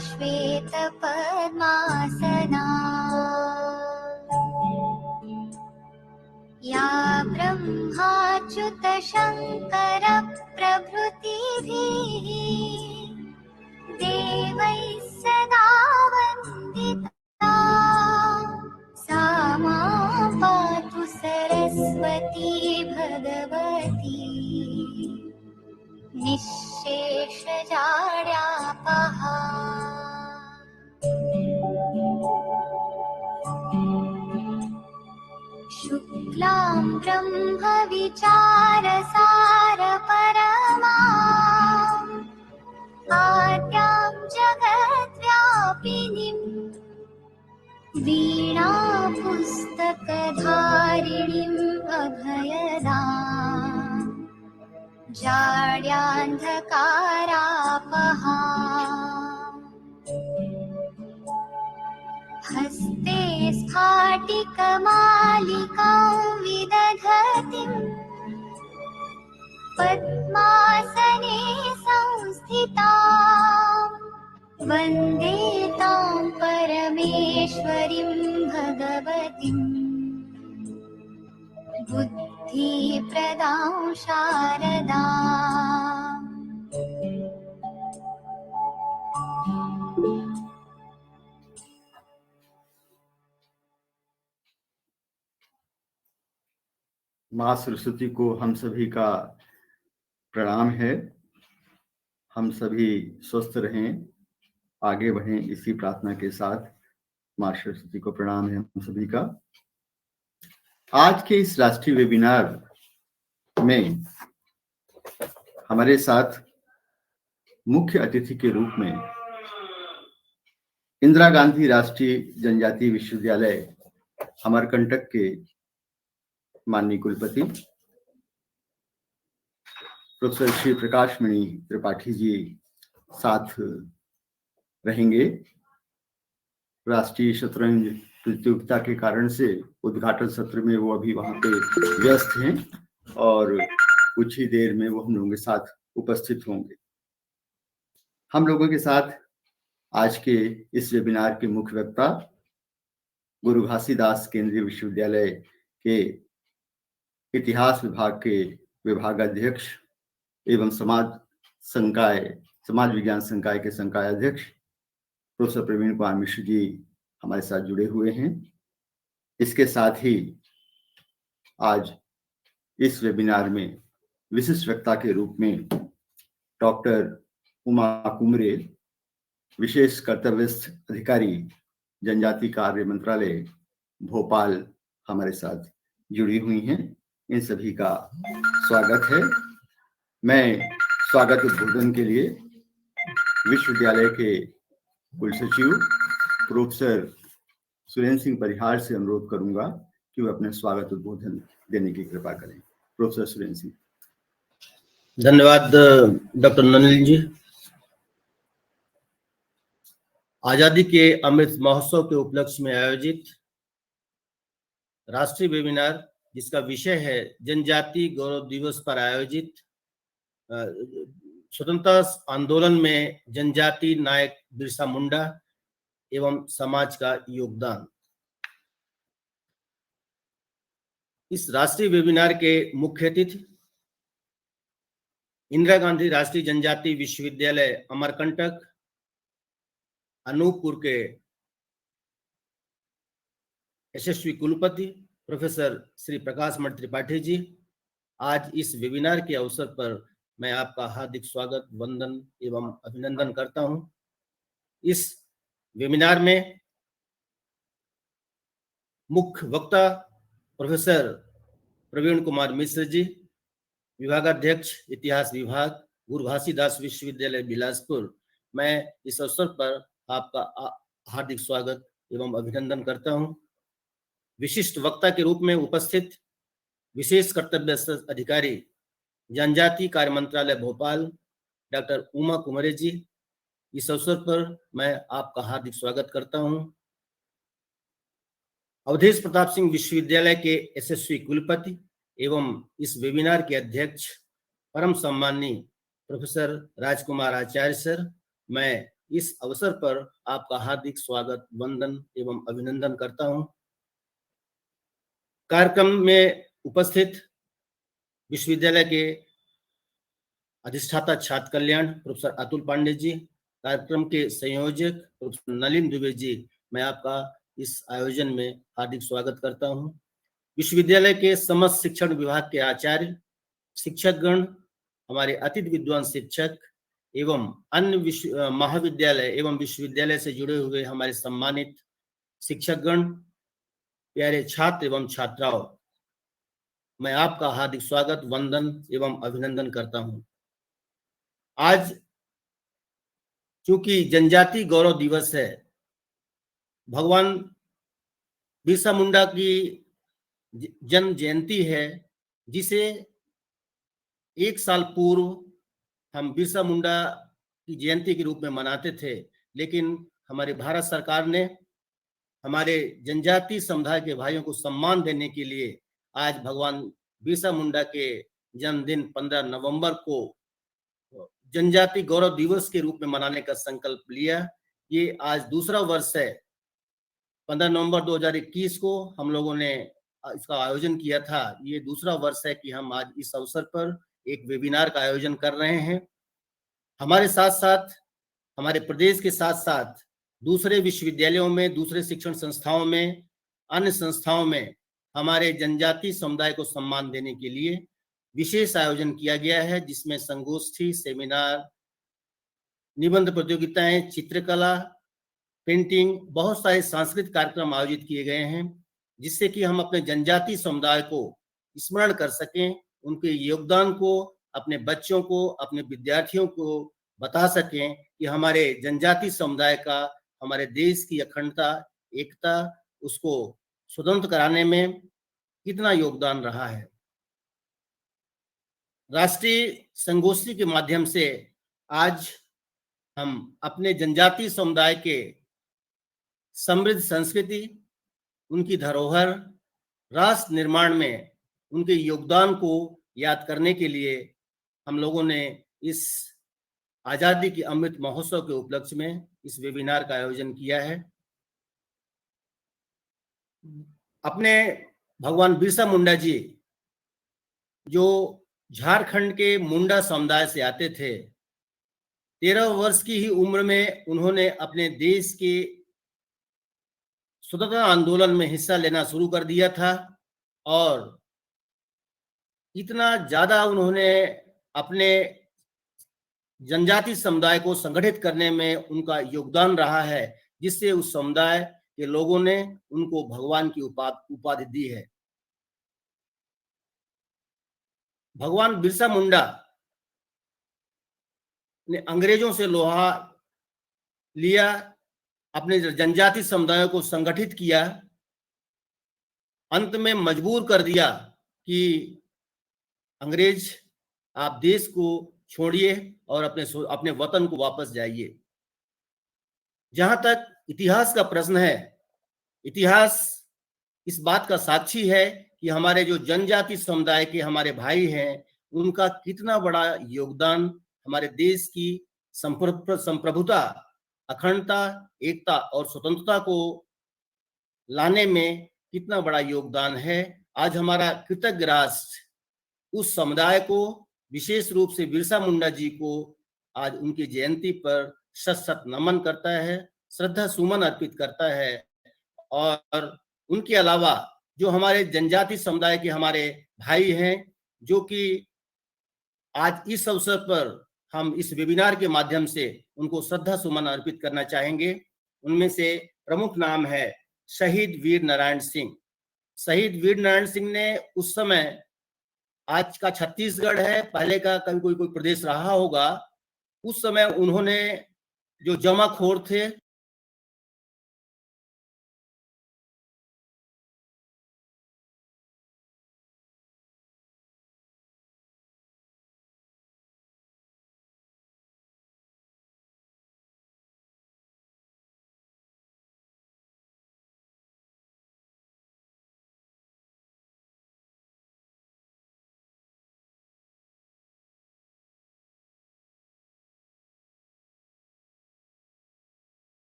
श्वेतपद्मासना या ब्रह्माच्युतशङ्करप्रभृतिभिः देवैः सदा वन्दिता सा मां पातु सरस्वती भगवती निःशेषजाड्यापहा। शुक्लां ब्रह्मविचारसारपरमाम् आद्यां जगद्व्यापिनीं वीणापुस्तकधारिणीम् अभयदाम् जाड्यान्धकारापहा। हस्ते स्फाटिकमालिकां विदधतीं पद्मासने संस्थितां वन्दे तां परमेश्वरीं भगवतीं बुद्धिप्रदां शारदाम्। माँ सरस्वती को हम सभी का प्रणाम है। हम सभी स्वस्थ रहें, आगे बढ़ें, इसी प्रार्थना के साथ माँ सरस्वती को प्रणाम है हम सभी का। आज के इस राष्ट्रीय वेबिनार में हमारे साथ मुख्य अतिथि के रूप में इंदिरा गांधी राष्ट्रीय जनजातीय विश्वविद्यालय अमरकंटक के माननीय कुलपति प्रोफेसर श्री प्रकाश मणि त्रिपाठी जी साथ रहेंगे। राष्ट्रीय शतरंज प्रतियोगिता के कारण से उद्घाटन सत्र में वो अभी वहां पे व्यस्त हैं और कुछ ही देर में वो हम लोगों के साथ उपस्थित होंगे। हम लोगों के साथ आज के इस वेबिनार के मुख्य वक्ता गुरु घासीदास केंद्रीय विश्वविद्यालय के इतिहास विभाग के विभागाध्यक्ष एवं समाज विज्ञान संकाय के संकाय अध्यक्ष प्रोफेसर प्रवीण कुमार मिश्र जी हमारे साथ जुड़े हुए हैं। इसके साथ ही आज इस वेबिनार में विशिष्ट वक्ता के रूप में डॉक्टर उमा कुमरे, विशेष कर्तव्यस्थ अधिकारी जनजाति कार्य मंत्रालय भोपाल, हमारे साथ जुड़ी हुई हैं। इन सभी का स्वागत है। मैं स्वागत उद्बोधन के लिए विश्वविद्यालय के कुलसचिव प्रोफेसर सुरेंद्र सिंह परिहार से अनुरोध करूंगा कि वो अपने स्वागत उद्बोधन देने की कृपा करें। प्रोफेसर सुरेंद्र सिंह। धन्यवाद डॉक्टर ननिल जी। आजादी के अमृत महोत्सव के उपलक्ष्य में आयोजित राष्ट्रीय वेबिनार, जिसका विषय है जनजाति गौरव दिवस पर आयोजित स्वतंत्रता आंदोलन में जनजाति नायक बिरसा मुंडा एवं समाज का योगदान। इस राष्ट्रीय वेबिनार के मुख्य अतिथि इंदिरा गांधी राष्ट्रीय जनजाति विश्वविद्यालय अमरकंटक अनूपपुर के यशस्वी कुलपति प्रोफेसर श्री प्रकाश मणि त्रिपाठी जी। आज इस वेबिनार के अवसर पर मैं आपका हार्दिक स्वागत, वंदन एवं अभिनंदन करता हूं। इस वेबिनार में मुख्य वक्ता प्रोफेसर प्रवीण कुमार मिश्र जी, विभागाध्यक्ष इतिहास विभाग, गुरु घासीदास विश्वविद्यालय बिलासपुर। मैं इस अवसर पर आपका हार्दिक स्वागत एवं अभिनंदन करता हूं। विशिष्ट वक्ता के रूप में उपस्थित विशेष कर्तव्यस्थ अधिकारी जनजाति कार्य मंत्रालय भोपाल डॉक्टर उमा कुमरे जी, इस अवसर पर मैं आपका हार्दिक स्वागत करता हूं। अवधेश प्रताप सिंह विश्वविद्यालय के यशस्वी कुलपति एवं इस वेबिनार के अध्यक्ष परम सम्माननीय प्रोफेसर राजकुमार आचार्य सर, मैं इस अवसर पर आपका हार्दिक स्वागत, वंदन एवं अभिनंदन करता हूं। कार्यक्रम में उपस्थित विश्वविद्यालय के अधिष्ठाता छात्र कल्याण प्रोफेसर अतुल पांडे जी, कार्यक्रम के संयोजक प्रोफेसर नलिन दुबे जी, मैं आपका इस आयोजन में हार्दिक स्वागत करता हूं। विश्वविद्यालय के समस्त शिक्षण विभाग के आचार्य, शिक्षकगण, हमारे अतिथि विद्वान शिक्षक एवं अन्य महाविद्यालय एवं विश्वविद्यालय से जुड़े हुए हमारे सम्मानित शिक्षकगण, प्यारे छात्र एवं छात्राओं, मैं आपका हार्दिक स्वागत, वंदन एवं अभिनंदन करता हूं। आज चूंकि जनजाति गौरव दिवस है, भगवान बिरसा मुंडा की जन्म जयंती है, जिसे एक साल पूर्व हम बिरसा मुंडा की जयंती के रूप में मनाते थे, लेकिन हमारे भारत सरकार ने हमारे जनजाति समुदाय के भाइयों को सम्मान देने के लिए आज भगवान बिरसा मुंडा के जन्मदिन 15 नवंबर को जनजाति गौरव दिवस के रूप में मनाने का संकल्प लिया। ये आज दूसरा वर्ष है। 15 नवंबर 2021 को हम लोगों ने इसका आयोजन किया था। ये दूसरा वर्ष है कि हम आज इस अवसर पर एक वेबिनार का आयोजन कर रहे हैं। हमारे साथ साथ, हमारे प्रदेश के साथ साथ दूसरे विश्वविद्यालयों में, दूसरे शिक्षण संस्थाओं में, अन्य संस्थाओं में हमारे जनजाति समुदाय को सम्मान देने के लिए विशेष आयोजन किया गया है, जिसमें संगोष्ठी, सेमिनार, निबंध प्रतियोगिताएं, चित्रकला, पेंटिंग, बहुत सारे सांस्कृतिक कार्यक्रम आयोजित किए गए हैं, जिससे कि हम अपने जनजाति समुदाय को स्मरण कर सकें, उनके योगदान को अपने बच्चों को, अपने विद्यार्थियों को बता सकें कि हमारे जनजाति समुदाय का हमारे देश की अखंडता, एकता, उसको स्वतंत्र कराने में कितना योगदान रहा है। राष्ट्रीय संगोष्ठी के माध्यम से आज हम अपने जनजाति समुदाय के समृद्ध संस्कृति, उनकी धरोहर, राष्ट्र निर्माण में उनके योगदान को याद करने के लिए हम लोगों ने इस आजादी की अमृत महोत्सव के उपलक्ष्य में इस वेबिनार का आयोजन किया है। अपने भगवान बिरसा मुंडा जी, जो झारखंड के मुंडा समुदाय से आते थे, 13 वर्ष की ही उम्र में उन्होंने अपने देश के स्वतंत्रता आंदोलन में हिस्सा लेना शुरू कर दिया था और इतना ज्यादा उन्होंने अपने जनजाति समुदाय को संगठित करने में उनका योगदान रहा है, जिससे उस समुदाय के लोगों ने उनको भगवान की उपाधि दी है। भगवान बिरसा मुंडा ने अंग्रेजों से लोहा लिया, अपने जनजाति समुदायों को संगठित किया, अंत में मजबूर कर दिया कि अंग्रेज, आप देश को छोड़िए और अपने वतन को वापस जाइए। जहां तक इतिहास का प्रश्न है, इतिहास इस बात का साक्षी है कि हमारे जो जनजाति समुदाय के हमारे भाई हैं, उनका कितना बड़ा योगदान हमारे देश की संप्रभुता, अखंडता, एकता और स्वतंत्रता को लाने में कितना बड़ा योगदान है। आज हमारा कृतज्ञ राष्ट्र उस समुदाय को, विशेष रूप से बिरसा मुंडा जी को, आज उनकी जयंती पर शत शत नमन करता है, श्रद्धा सुमन अर्पित करता है। और उनके अलावा जो हमारे जनजाति समुदाय के हमारे भाई हैं, जो कि आज इस अवसर पर हम इस वेबिनार के माध्यम से उनको श्रद्धा सुमन अर्पित करना चाहेंगे, उनमें से प्रमुख नाम है शहीद वीर नारायण सिंह। शहीद वीर नारायण सिंह ने उस समय, आज का छत्तीसगढ़ है, पहले का कभी कोई प्रदेश रहा होगा, उस समय उन्होंने जो जमाखोर थे,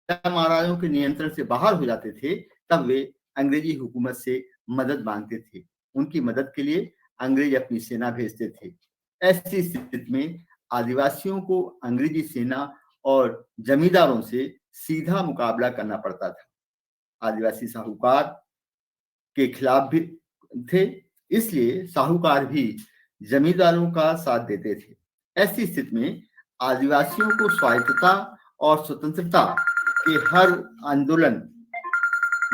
महाराजों के नियंत्रण से बाहर हो जाते थे, तब वे अंग्रेजी हुकूमत से मदद मांगते थे। उनकी मदद के लिए अंग्रेज अपनी सेना भेजते थे। ऐसी स्थिति में आदिवासियों को अंग्रेजी सेना और जमींदारों से सीधा मुकाबला करना पड़ता था। आदिवासी साहूकार के खिलाफ भी थे, इसलिए साहूकार भी जमींदारों का साथ देते थे। ऐसी स्थिति में आदिवासियों को स्वायत्तता और स्वतंत्रता के हर आंदोलन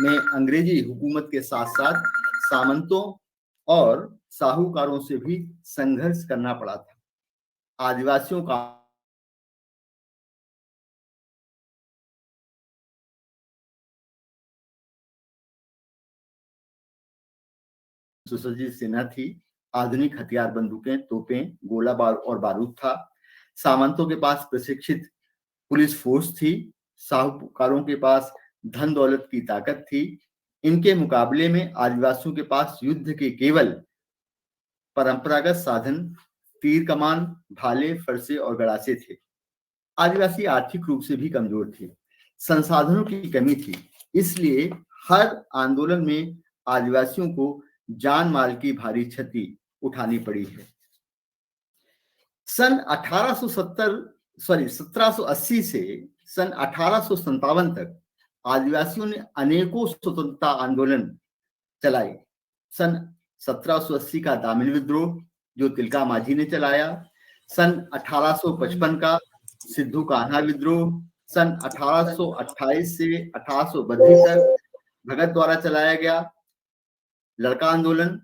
में अंग्रेजी हुकूमत के साथ साथ सामंतों और साहूकारों से भी संघर्ष करना पड़ा था। आदिवासियों का सुसज्जित सेना थी, आधुनिक हथियार, बंदूकें, तोपें, गोला और बारूद था। सामंतों के पास प्रशिक्षित पुलिस फोर्स थी, साहूकारों के पास धन दौलत की ताकत थी। इनके मुकाबले में आदिवासियों के पास युद्ध के केवल परंपरागत साधन तीर कमान, भाले, फरसे और गड़ासे थे। आदिवासी आर्थिक रूप से भी कमजोर थे, संसाधनों की कमी थी, इसलिए हर आंदोलन में आदिवासियों को जान माल की भारी क्षति उठानी पड़ी है। सन 1780 से सन 1857 तक आदिवासियों ने अनेकों स्वतंत्रता आंदोलन चलाए। सन 1780 का दामिनी विद्रोह जो तिलका माझी ने चलाया, सन 1855 का सिद्धू कान्हा विद्रोह, सन 1828 से 1832 तक भगत द्वारा चलाया गया लड़का आंदोलन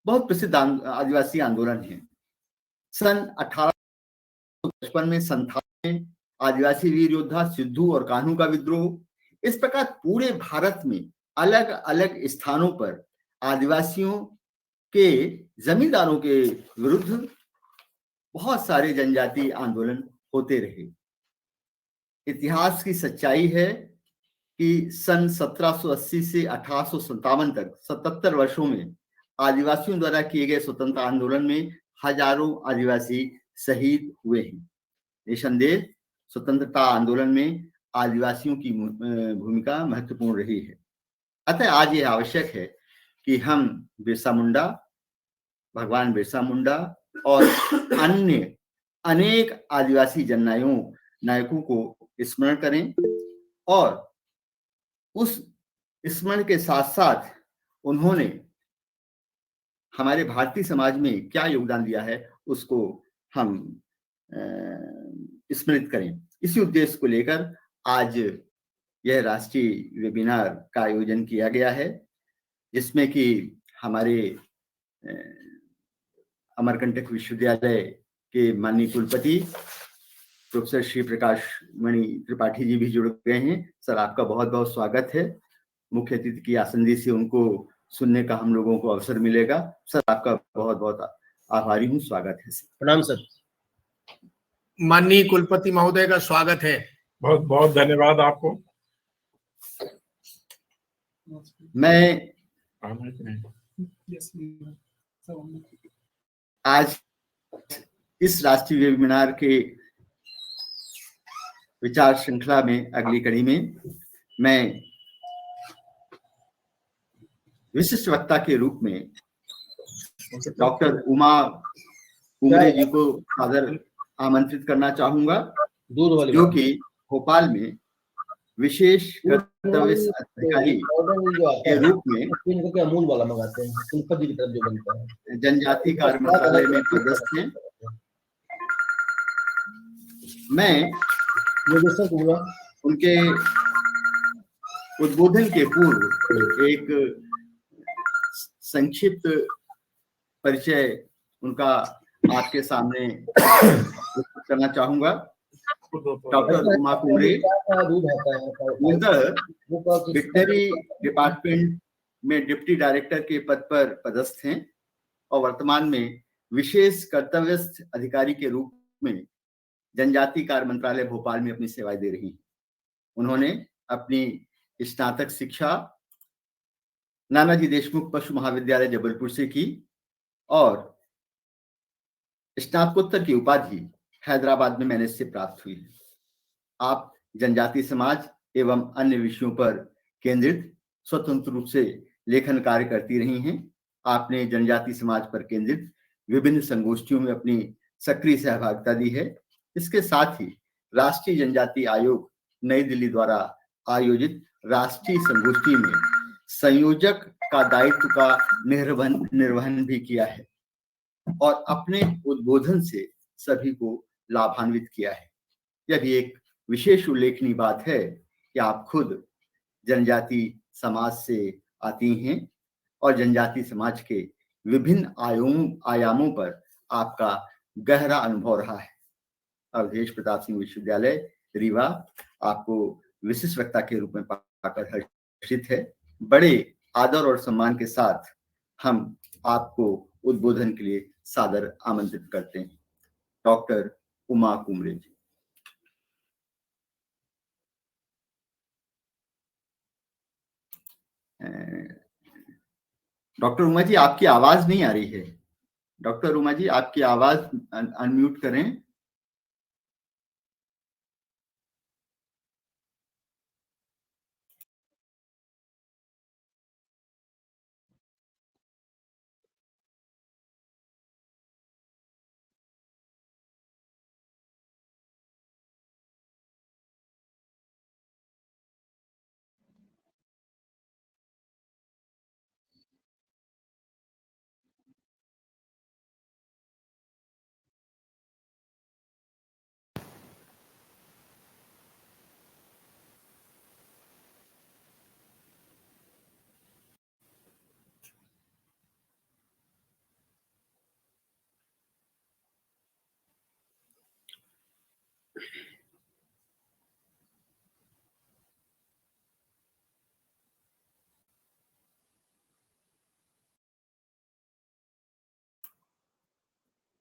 बहुत प्रसिद्ध आदिवासी आंदोलन है। सन 1855 में संथाल में आदिवासी वीर योद्धा सिद्धू और कान्हू का विद्रोह। इस प्रकार पूरे भारत में अलग अलग स्थानों पर आदिवासियों के जमींदारों के विरुद्ध बहुत सारे जनजातीय आंदोलन होते रहे। इतिहास की सच्चाई है कि सन 1780 से 1857 तक 77 वर्षों में आदिवासियों द्वारा किए गए स्वतंत्रता आंदोलन में हजारों आदिवासी शहीद हुए हैं। निसंदेह स्वतंत्रता आंदोलन में आदिवासियों की भूमिका महत्वपूर्ण रही है। अतः आज यह आवश्यक है कि हम बिरसा मुंडा, भगवान बिरसा मुंडा और अन्य अनेक आदिवासी जननायकों को स्मरण करें और उस स्मरण के साथ साथ उन्होंने हमारे भारतीय समाज में क्या योगदान दिया है उसको हम स्मृत करें। इसी उद्देश्य को लेकर आज यह राष्ट्रीय वेबिनार का आयोजन किया गया है, जिसमें कि हमारे अमरकंटक विश्वविद्यालय के माननीय कुलपति प्रोफेसर श्री प्रकाश मणि त्रिपाठी जी भी जुड़ गए हैं। सर, आपका बहुत बहुत स्वागत है। मुख्य अतिथि की आसंदी से उनको सुनने का हम लोगों को अवसर मिलेगा। सर, आपका बहुत बहुत आभारी हूँ, स्वागत है सर। प्रणाम सर। माननीय कुलपति महोदय का स्वागत है। बहुत बहुत धन्यवाद आपको। मैं आज इस राष्ट्रीय वेबिनार के विचार श्रृंखला में अगली कड़ी में मैं विशिष्ट वक्ता के रूप में डॉक्टर उमा कुमरे जी को सादर आमंत्रित करना चाहूंगा, जो कि भोपाल में विशेष कर्तव्य अधिकारी के रूप में जनजाति कार्य मंत्रालय में पदस्थ हैं। मैं उनके उद्बोधन के पूर्व एक संक्षिप्त परिचय उनका आपके सामने करना चाहूंगा। Doctor Uma Kumre veterinary department में डिप्टी डायरेक्टर के पद पर पदस्थ हैं और वर्तमान में विशेष कर्तव्यस्थ अधिकारी के रूप में जनजाति कार्य मंत्रालय भोपाल में अपनी सेवाएं दे रही हैं। उन्होंने अपनी स्नातक शिक्षा नानाजी देशमुख पशु महाविद्यालय जबलपुर से की और स्नातकोत्तर की उपाधि हैदराबाद में मैनेज से प्राप्त हुई है। आप जनजाति समाज एवं अन्य विषयों पर केंद्रित स्वतंत्र रूप से लेखन कार्य करती रही हैं। आपने जनजाति समाज पर केंद्रित विभिन्न संगोष्ठियों में अपनी सक्रिय सहभागिता दी है। इसके साथ ही राष्ट्रीय जनजाति आयोग नई दिल्ली द्वारा आयोजित राष्ट्रीय संगोष्ठी में संयोजक का दायित्व का निर्वहन भी किया है और अपने उद्बोधन से सभी को लाभान्वित किया है। यह भी एक विशेष उल्लेखनीय बात है कि आप खुद जनजाति समाज से आती हैं और जनजाति समाज के विभिन्न आयामों पर आपका गहरा अनुभव रहा है। अवधेश प्रताप सिंह विश्वविद्यालय रीवा आपको विशिष्ट वक्ता के रूप में पाकर हर्षित है। बड़े आदर और सम्मान के साथ हम आपको उद्बोधन के लिए सादर आमंत्रित करते हैं। डॉक्टर उमा कुमरे जी। डॉक्टर उमा जी, आपकी आवाज नहीं आ रही है। डॉक्टर उमा जी, आपकी आवाज अनम्यूट करें।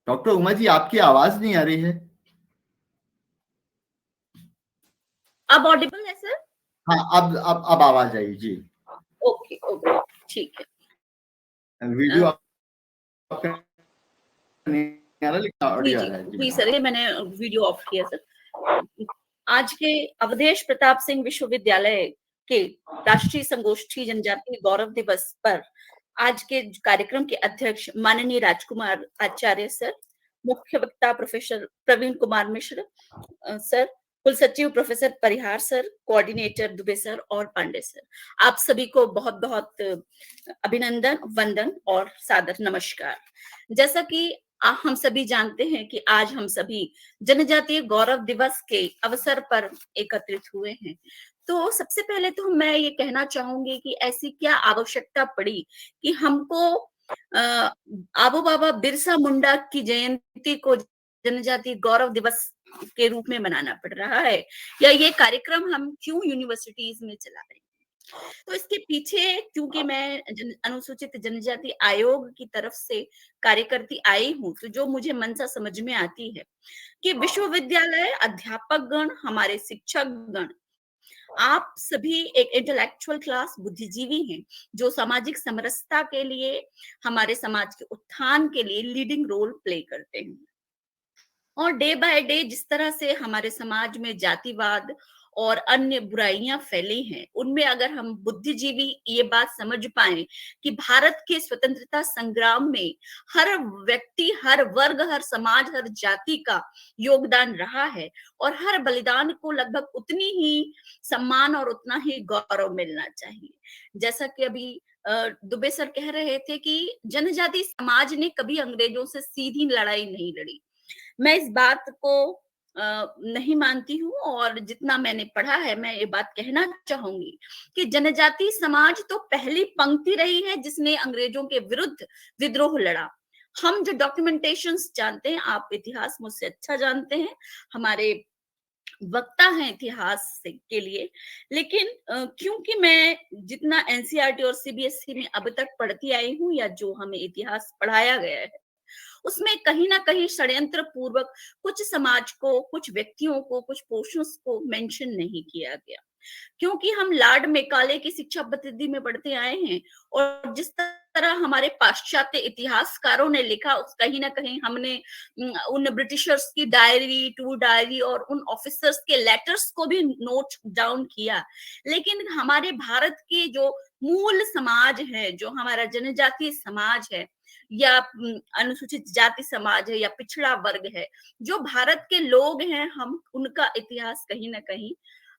डॉक्टर उमा जी, आपकी आवाज नहीं आ रही है। अब ऑडिबल है सर? हाँ, अब आवाज आई जी। ओके ओके, ठीक है। वीडियो आपका नहीं आ रहा, लेकिन ऑडियो आ रहा है जी सर, ये मैंने वीडियो ऑफ किया सर। आज के अवधेश प्रताप सिंह विश्वविद्यालय के राष्ट्रीय संगोष्ठी जनजातीय गौरव दिवस पर आज के कार्यक्रम के अध्यक्ष माननीय राजकुमार आचार्य सर, मुख्य वक्ता प्रोफेसर प्रवीण कुमार मिश्र सर, कुल सचिव प्रोफेसर परिहार सर, कोऑर्डिनेटर दुबे सर और पांडे सर, आप सभी को बहुत बहुत अभिनंदन, वंदन और सादर नमस्कार। जैसा कि हम सभी जानते हैं कि आज हम सभी जनजातीय गौरव दिवस के अवसर पर एकत्रित हुए हैं, तो सबसे पहले तो मैं ये कहना चाहूंगी कि ऐसी क्या आवश्यकता पड़ी कि हमको आबो बाबा बिरसा मुंडा की जयंती को जनजातीय गौरव दिवस के रूप में मनाना पड़ रहा है, या ये कार्यक्रम हम क्यों यूनिवर्सिटीज में चला रहे हैं। तो इसके पीछे, क्योंकि मैं अनुसूचित जनजाति आयोग की तरफ से कार्यकर्ती आई हूँ, तो जो मुझे मनसा समझ में आती है कि विश्वविद्यालय अध्यापक गण, हमारे शिक्षक गण, आप सभी एक इंटेलेक्चुअल क्लास बुद्धिजीवी हैं जो सामाजिक समरसता के लिए, हमारे समाज के उत्थान के लिए लीडिंग रोल प्ले करते हैं। और डे बाय डे जिस तरह से हमारे समाज में जातिवाद और अन्य बुराइयां फैली हैं, उनमें अगर हम बुद्धिजीवी ये बात समझ पाए कि भारत के स्वतंत्रता संग्राम में हर व्यक्ति, हर वर्ग, हर समाज, हर जाति का योगदान रहा है और हर बलिदान को लगभग उतनी ही सम्मान और उतना ही गौरव मिलना चाहिए। जैसा कि अभी दुबे सर कह रहे थे कि जनजाति समाज ने कभी अंग्रेजों से सीधी लड़ाई नहीं लड़ी, मैं इस बात को नहीं मानती हूँ, और जितना मैंने पढ़ा है मैं ये बात कहना चाहूंगी कि जनजाति समाज तो पहली पंक्ति रही है जिसने अंग्रेजों के विरुद्ध विद्रोह लड़ा। हम जो डॉक्यूमेंटेशंस जानते हैं, आप इतिहास मुझसे अच्छा जानते हैं, हमारे वक्ता हैं इतिहास के लिए, लेकिन क्योंकि मैं जितना एनसीईआरटी और सीबीएसई में अब तक पढ़ती आई हूँ या जो हमें इतिहास पढ़ाया गया है, उसमें कहीं ना कहीं षड्यंत्र पूर्वक कुछ समाज को, कुछ व्यक्तियों को, कुछ पोर्शंस को मेंशन नहीं किया गया, क्योंकि हम लॉर्ड मेकाले की शिक्षा पद्धति में पढ़ते आए हैं और जिस तरह तरह हमारे पाश्चात्य इतिहासकारों ने लिखा, उस कहीं ना कहीं हमने उन ब्रिटिशर्स की डायरी, टूर डायरी और उन ऑफिसर्स के लेटर्स को भी नोट डाउन किया। लेकिन हमारे भारत के जो मूल समाज है, जो हमारा जनजातीय समाज है या अनुसूचित जाति समाज है या पिछड़ा वर्ग है, जो भारत के लोग हैं, हम उनका इतिहास कहीं ना कहीं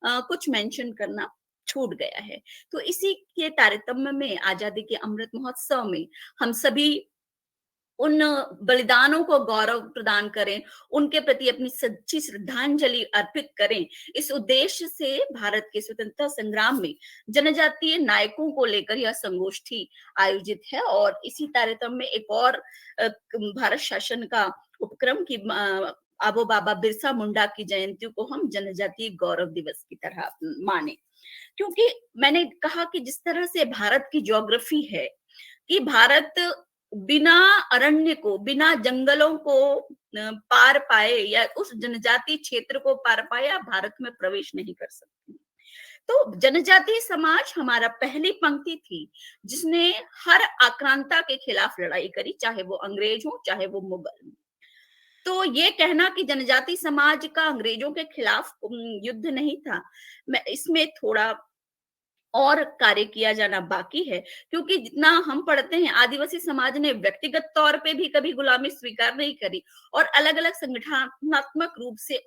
कुछ मेंशन करना छूट गया है। तो इसी के तारतम्य में आजादी के अमृत महोत्सव में हम सभी उन बलिदानों को गौरव प्रदान करें, उनके प्रति अपनी सच्ची श्रद्धांजलि अर्पित करें। इस उद्देश्य से भारत के स्वतंत्रता संग्राम में जनजातीय नायकों को लेकर यह संगोष्ठी आयोजित है और इसी तारतम्य में एक और भारत शासन का उपक्रम की आबो बाबा बिरसा मुंडा की जयंती को हम जनजातीय गौरव दिवस की तरह माने। क्योंकि मैंने कहा कि जिस तरह से भारत की ज्योग्राफी है कि भारत बिना अरण्य को, बिना जंगलों को पार पाए या उस जनजातीय क्षेत्र को पार पाए आप भारत में प्रवेश नहीं कर सकते। तो जनजातीय समाज हमारा पहली पंक्ति थी जिसने हर आक्रांता के खिलाफ लड़ाई करी, चाहे वो अंग्रेज हो चाहे वो मुगल। तो ये कहना कि जनजाति समाज का अंग्रेजों के खिलाफ युद्ध नहीं था, मैं इसमें थोड़ा और कार्य किया जाना बाकी है। क्योंकि जितना हम पढ़ते हैं, आदिवासी समाज ने व्यक्तिगत तौर पे भी कभी गुलामी स्वीकार नहीं करी और अलग अलग संगठनात्मक रूप से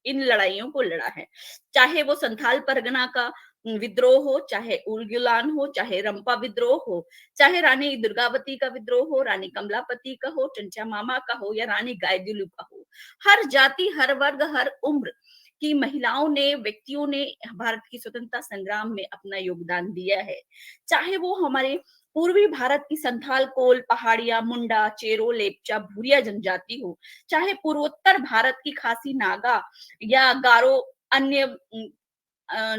इन लड़ाइयों को लड़ा है। चाहे वो संथाल परगना का विद्रोह हो, चाहे उलगुलान हो, चाहे रंपा विद्रोह हो, चाहे रानी दुर्गावती का विद्रोह हो, रानी कमलापति का हो, चंचा मामा का हो या रानी गायदुलू का हो, हर जाति, हर वर्ग, हर उम्र की महिलाओं ने, व्यक्तियों ने भारत की स्वतंत्रता संग्राम में अपना योगदान दिया है। चाहे वो हमारे पूर्वी भारत की संथाल, कोल, पहाड़िया, मुंडा, चेरो, लेपचा, भूरिया जनजाति हो, चाहे पूर्वोत्तर भारत की खासी, नागा या गारो अन्य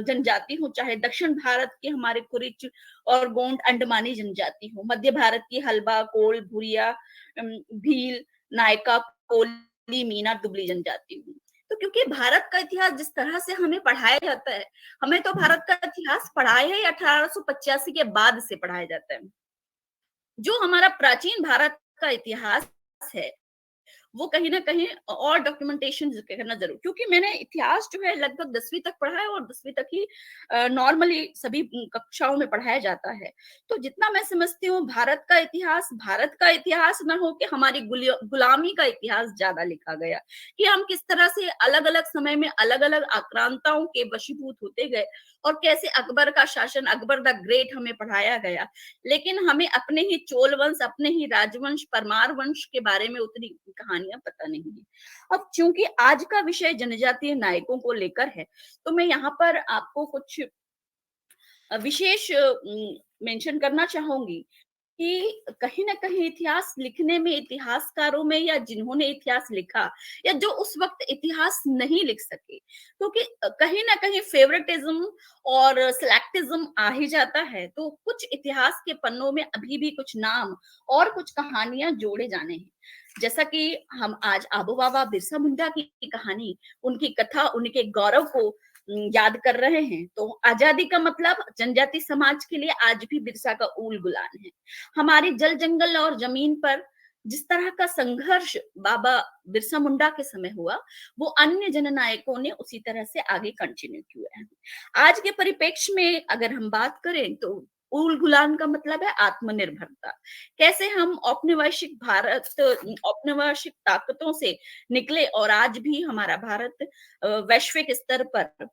जनजाति हो, चाहे दक्षिण भारत के हमारे कुरिच और गोंड अंडमानी जनजाति हो, मध्य भारत की हल्बा, कोल, भूरिया, भील, नायका, कोली, मीना, दुबली जनजाति हो। तो क्योंकि भारत का इतिहास जिस तरह से हमें पढ़ाया जाता है, हमें तो भारत का इतिहास पढ़ाया है 1885 के बाद से पढ़ाया जाता है। जो हमारा प्राचीन भारत का इतिहास है वो कहीं ना कहीं और डॉक्यूमेंटेशन करना जरूर, क्योंकि मैंने इतिहास जो है लगभग 10वीं तक पढ़ा है और 10वीं तक ही नॉर्मली सभी कक्षाओं में पढ़ाया जाता है। तो जितना मैं समझती हूँ भारत का इतिहास न हो कि हमारी गुलामी का इतिहास ज्यादा लिखा गया, कि हम किस तरह से अलग अलग समय में अलग अलग आक्रांताओं के वशीभूत होते गए और कैसे अकबर का शासन, अकबर द ग्रेट हमें पढ़ाया गया, लेकिन हमें अपने ही चोल वंश, अपने ही राजवंश, परमार वंश के बारे में उतनी कहानियां पता नहीं है। अब चूंकि आज का विषय जनजातीय नायकों को लेकर है, तो मैं यहाँ पर आपको कुछ विशेष मेंशन करना चाहूंगी कि कहीं ना कहीं इतिहास लिखने में, इतिहासकारों में या जिन्होंने इतिहास लिखा या जो उस वक्त इतिहास नहीं लिख सके, क्योंकि कहीं ना कहीं फेवरेटिज्म और सिलेक्टिज्म आ ही जाता है। तो कुछ इतिहास के पन्नों में अभी भी कुछ नाम और कुछ कहानियां जोड़े जाने हैं। जैसा कि हम आज आबो बाबा बिरसा मुंडा की कहानी, उनकी कथा, उनके गौरव को याद कर रहे हैं, तो आजादी का मतलब जनजाति समाज के लिए आज भी बिरसा का ऊल गुलान है। हमारे जल, जंगल और जमीन पर जिस तरह का संघर्ष बाबा बिरसा मुंडा के समय हुआ, वो अन्य जननायकों ने उसी तरह से आगे कंटिन्यू किया है। आज के परिप्रेक्ष्य में अगर हम बात करें तो ऊल गुलान का मतलब है आत्मनिर्भरता। कैसे हम औपनिवेशिक भारत, औपनिवेशिक ताकतों से निकले और आज भी हमारा भारत वैश्विक स्तर पर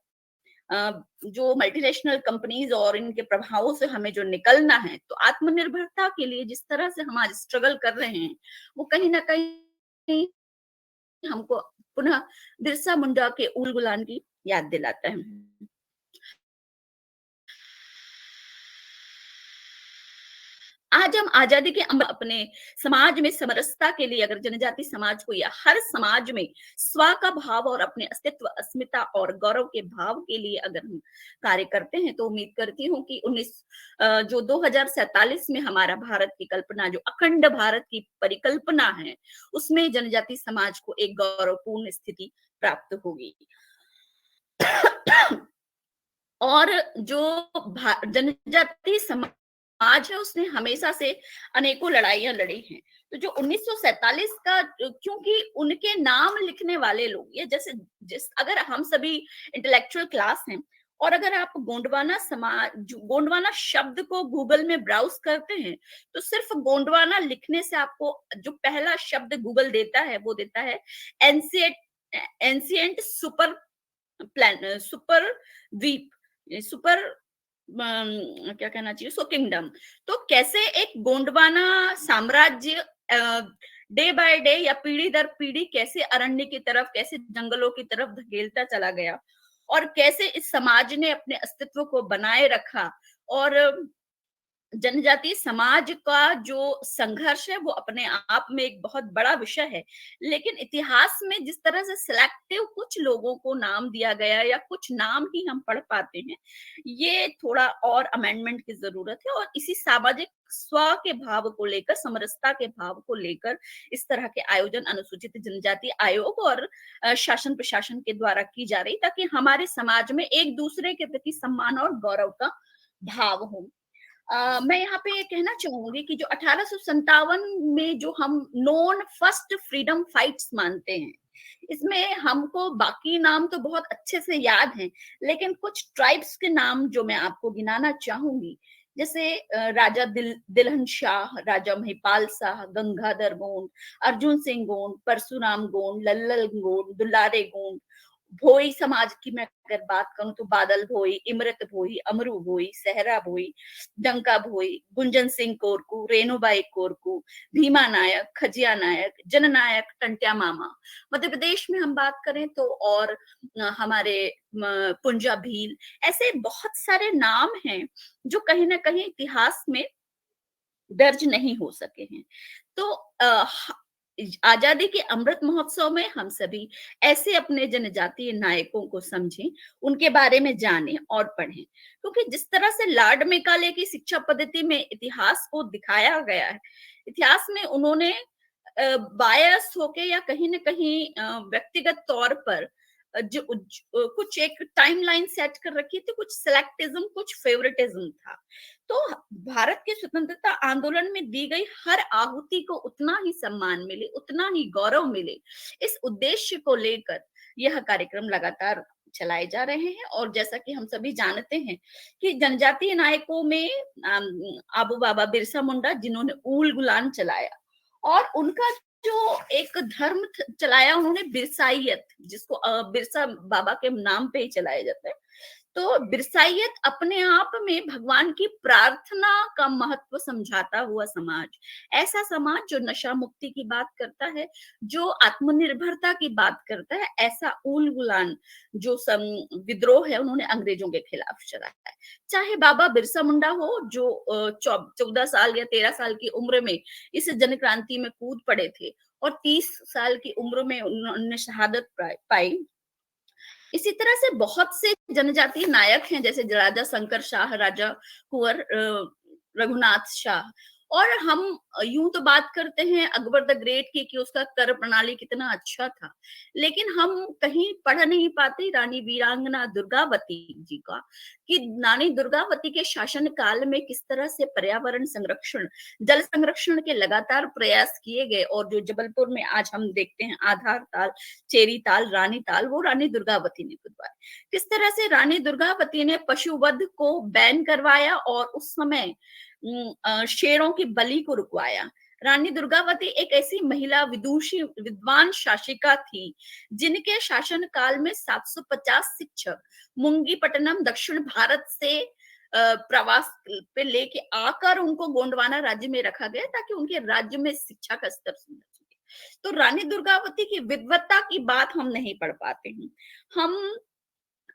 जो मल्टीनेशनल कंपनीज और इनके प्रभावों से हमें जो निकलना है, तो आत्मनिर्भरता के लिए जिस तरह से हम आज स्ट्रगल कर रहे हैं, वो कहीं ना कहीं हमको पुनः बिरसा मुंडा के ऊल गुलान की याद दिलाता है। आज हम आजादी के अपने समाज में समरसता के लिए, अगर जनजाति समाज को या हर समाज में स्व का भाव और अपने अस्तित्व, अस्मिता और गौरव के भाव के लिए अगर हम कार्य करते हैं, तो उम्मीद करती हूँ कि 2047 में हमारा भारत की कल्पना, जो अखंड भारत की परिकल्पना है, उसमें जनजाति समाज को एक गौरवपूर्ण स्थिति प्राप्त होगी। और जो जनजाति समाज समाज है उसने हमेशा से अनेकों लड़ाइयां लड़ी हैं। तो जो 1947 का, क्योंकि उनके नाम लिखने वाले लोग, ये जैसे अगर हम सभी इंटेलेक्चुअल क्लास हैं और अगर आप गोंडवाना समाज, गोंडवाना शब्द को गूगल में ब्राउज करते हैं तो सिर्फ गोंडवाना लिखने से आपको जो पहला शब्द गूगल देता है वो देता है एंशिएंट सुपर द्वीप, सुपर क्या कहना चाहिए, सो किंगडम। तो कैसे एक गोंडवाना साम्राज्य डे बाय डे या पीढ़ी दर पीढ़ी कैसे अरण्य की तरफ, कैसे जंगलों की तरफ धकेलता चला गया और कैसे इस समाज ने अपने अस्तित्व को बनाए रखा। और जनजातीय समाज का जो संघर्ष है वो अपने आप में एक बहुत बड़ा विषय है, लेकिन इतिहास में जिस तरह से सिलेक्टिव कुछ लोगों को नाम दिया गया या कुछ नाम ही हम पढ़ पाते हैं, ये थोड़ा और अमेंडमेंट की जरूरत है। और इसी सामाजिक स्व के भाव को लेकर, समरसता के भाव को लेकर इस तरह के आयोजन अनुसूचित जनजाति आयोग और शासन प्रशासन के द्वारा की जा रही, ताकि हमारे समाज में एक दूसरे के प्रति सम्मान और गौरव का भाव हो। मैं यहाँ पे ये कहना चाहूंगी कि जो 1857 में जो हम नॉन फर्स्ट फ्रीडम फाइट्स मानते हैं, इसमें हमको बाकी नाम तो बहुत अच्छे से याद हैं, लेकिन कुछ ट्राइब्स के नाम जो मैं आपको गिनाना चाहूंगी, जैसे राजा दिलहन शाह, राजा महिपाल शाह, गंगाधर गोंड, अर्जुन सिंह गोंड, परशुराम गोंड, लल्लल गोंड, दुलारे गोंड। भोई समाज की मैं अगर बात करूं तो बादल भोई, इमरत भोई, अमरू भोई, सहरा भोई, डंका भोई, गुंजन सिंह कोरकू, रेणुबाई कोरकू, भीमा नायक, खजिया नायक, जननायक, टंट्या मामा। मध्य प्रदेश में हम बात करें तो और हमारे पुंजा भील, ऐसे बहुत सारे नाम हैं जो कहीं ना कहीं इतिहास में दर्ज नहीं हो सके हैं। तो आजादी के अमृत महोत्सव में हम सभी ऐसे अपने जनजातीय नायकों को समझें, उनके बारे में जानें और पढ़ें, क्योंकि जिस तरह से लॉर्ड मेकाले की शिक्षा पद्धति में इतिहास को दिखाया गया है, इतिहास में उन्होंने बायस होके या कहीं ना कहीं व्यक्तिगत तौर पर जो कुछ एक टाइमलाइन सेट कर रखी थी, कुछ सिलेक्टिज्म, कुछ फेवरेटिज्म था। तो भारत के स्वतंत्रता आंदोलन में दी गई हर आहुति को उतना ही सम्मान मिले, उतना ही गौरव मिले, इस उद्देश्य को लेकर यह कार्यक्रम लगातार चलाए जा रहे हैं। और जैसा कि हम सभी जानते हैं कि जनजातीय नायकों में आबू बाबा बिरसा मुंडा, जिन्होंने ऊल गुलान चलाया, और उनका जो एक धर्म चलाया उन्होंने बिरसाइयत, जिसको बिरसा बाबा के नाम पे ही चलाया जाता है। तो बिरसाइयत अपने आप में भगवान की प्रार्थना का महत्व समझाता हुआ समाज, ऐसा समाज जो नशा मुक्ति की बात करता है, जो आत्मनिर्भरता की बात करता है, ऐसा ऊल गुलान जो विद्रोह है उन्होंने अंग्रेजों के खिलाफ चलाया है। चाहे बाबा बिरसा मुंडा हो, जो 14 साल या 13 साल की उम्र में इस जनक्रांति में कूद पड़े थे और 30 साल की उम्र में उन्होंने शहादत पाई। इसी तरह से बहुत से जनजातीय नायक हैं, जैसे राजा शंकर शाह, राजा कुंवर रघुनाथ शाह। और हम यूं तो बात करते हैं अकबर द ग्रेट की कि उसका कर प्रणाली कितना अच्छा था, लेकिन हम कहीं पढ़ नहीं पाते रानी वीरांगना दुर्गावती जी का, कि रानी दुर्गावती के शासन काल में किस तरह से पर्यावरण संरक्षण, जल संरक्षण के लगातार प्रयास किए गए। और जो जबलपुर में आज हम देखते हैं आधार ताल, चेरी ताल, रानी ताल, वो रानी दुर्गावती ने खुदवाए। किस तरह से रानी दुर्गावती ने पशुवध को बैन करवाया और उस समय शेरों की बलि को रुकवाया। रानी दुर्गावती एक ऐसी महिला विदुषी, विद्वान शासिका थी जिनके शासन काल में 750 शिक्षक मुंगीपट्टनम दक्षिण भारत से प्रवास पे लेके आकर उनको गोंडवाना राज्य में रखा गया, ताकि उनके राज्य में शिक्षा का स्तर सुधर सके। तो रानी दुर्गावती की विद्वत्ता की बात हम नहीं पढ़ पाते हैं। हम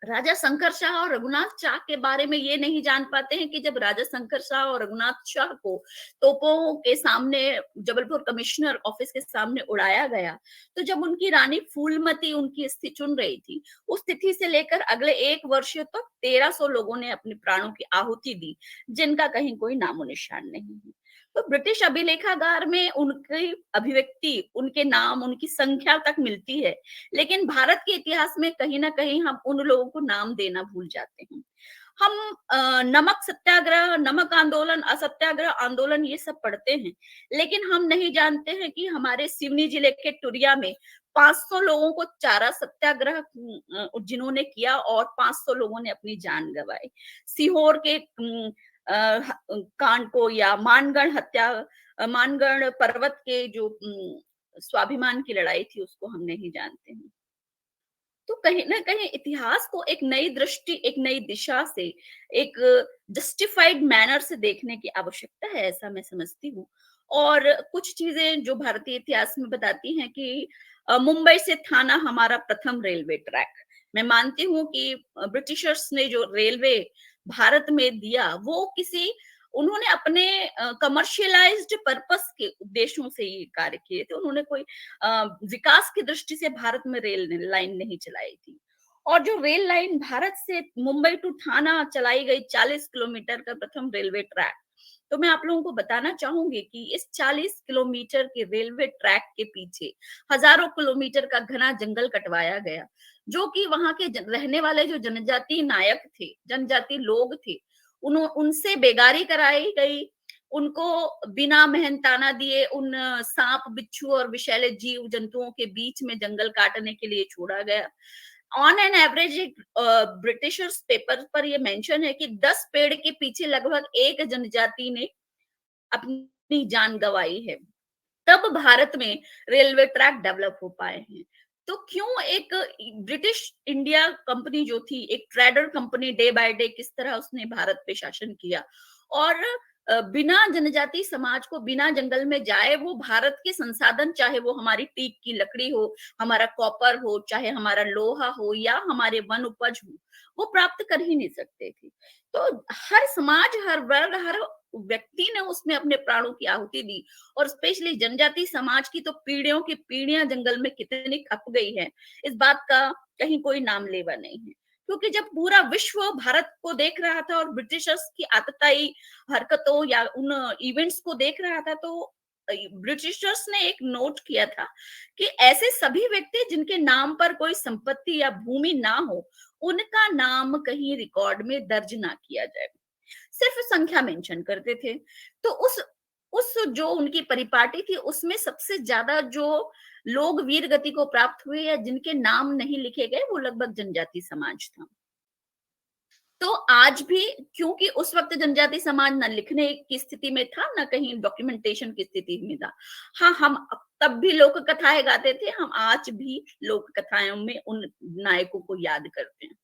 राजा शंकर शाह और रघुनाथ शाह के बारे में ये नहीं जान पाते हैं कि जब राजा शंकर शाह और रघुनाथ शाह को तोपों के सामने, जबलपुर कमिश्नर ऑफिस के सामने उड़ाया गया, तो जब उनकी रानी फूलमती उनकी स्थिति चुन रही थी, उस तिथि से लेकर अगले 1 वर्ष तक 1300 लोगों ने अपने प्राणों की आहुति दी, जिनका कहीं कोई नामो निशान नहीं है। तो ब्रिटिश अभिलेखागार में उनकी अभिव्यक्ति, उनके नाम, उनकी संख्या तक मिलती है, लेकिन भारत के इतिहास में कहीं ना कहीं हम उन लोगों को नाम देना भूल जाते हैं। हम नमक सत्याग्रह, नमक आंदोलन, असत्याग्रह आंदोलन ये सब पढ़ते हैं, लेकिन हम नहीं जानते हैं कि हमारे सिवनी जिले के टुरिया में 500 लोगों को चारा सत्याग्रह जिन्होंने किया और 500 लोगों ने अपनी जान गंवाई। सीहोर के कांड को या मानगढ़ हत्या, मानगढ़ पर्वत के जो स्वाभिमान की लड़ाई थी उसको हम नहीं जानते हैं। तो कहीं ना कहीं इतिहास को एक नई दृष्टि, एक नई दिशा से, एक जस्टिफाइड मैनर से देखने की आवश्यकता है, ऐसा मैं समझती हूँ। और कुछ चीजें जो भारतीय इतिहास में बताती हैं कि मुंबई से थाना हमारा प्रथम रेलवे ट्रैक। मैं मानती हूँ कि ब्रिटिशर्स ने जो रेलवे भारत में दिया वो किसी, उन्होंने अपने कमर्शियलाइज्ड पर्पस के उद्देश्यों से ये कार्य किए थे। उन्होंने कोई विकास की दृष्टि से भारत में रेल लाइन नहीं चलाई थी। और जो रेल लाइन भारत से मुंबई टू थाना चलाई गई 40 किलोमीटर का प्रथम रेलवे ट्रैक, तो मैं आप लोगों को बताना चाहूंगी कि इस 40 किलोमीटर के रेलवे ट्रैक के पीछे हजारों किलोमीटर का घना जंगल कटवाया गया, जो कि वहां के रहने वाले जो जनजातीय नायक थे, जनजातीय लोग थे, उनसे बेगारी कराई गई। उनको बिना मेहनताना दिए उन सांप, बिच्छू और विषैले जीव जंतुओं के बीच में जंगल काटने के लिए छोड़ा गया। On an average Britishers paper पर यह मेंशन है कि 10 पेड़ के पीछे लगभग एक जनजाति ने अपनी जान गंवाई है। तब भारत में रेलवे ट्रैक डेवलप हो पाए हैं। तो क्यों एक ब्रिटिश इंडिया कंपनी जो थी, एक trader company, day by day किस तरह उसने भारत पे शासन किया और बिना जनजाति समाज को, बिना जंगल में जाए वो भारत के संसाधन, चाहे वो हमारी टीक की लकड़ी हो, हमारा कॉपर हो, चाहे हमारा लोहा हो या हमारे वन उपज हो, वो प्राप्त कर ही नहीं सकते थे। तो हर समाज, हर वर्ग, हर व्यक्ति ने उसमें अपने प्राणों की आहुति दी। और स्पेशली जनजाति समाज की तो पीढ़ियों की पीढ़ियां जंगल में कितनी खप गई है, इस बात का कहीं कोई नाम लेवा नहीं है। क्योंकि जब पूरा विश्व भारत को देख रहा था और ब्रिटिशर्स की आतताई हरकतों या उन इवेंट्स को देख रहा था, तो ब्रिटिशर्स ने एक नोट किया था कि ऐसे सभी व्यक्ति जिनके नाम पर कोई संपत्ति या भूमि ना हो, उनका नाम कहीं रिकॉर्ड में दर्ज ना किया जाए। सिर्फ संख्या मेंशन करते थे। तो उस जो उनकी परिपाटी थी उसमें सबसे ज्यादा जो लोग वीर गति को प्राप्त हुए या जिनके नाम नहीं लिखे गए वो लगभग जनजाति समाज था। तो आज भी, क्योंकि उस वक्त जनजाति समाज न लिखने की स्थिति में था, न कहीं डॉक्यूमेंटेशन की स्थिति में था। हाँ, हम तब भी लोक कथाएं गाते थे, हम आज भी लोक कथाओं में उन नायकों को याद करते हैं।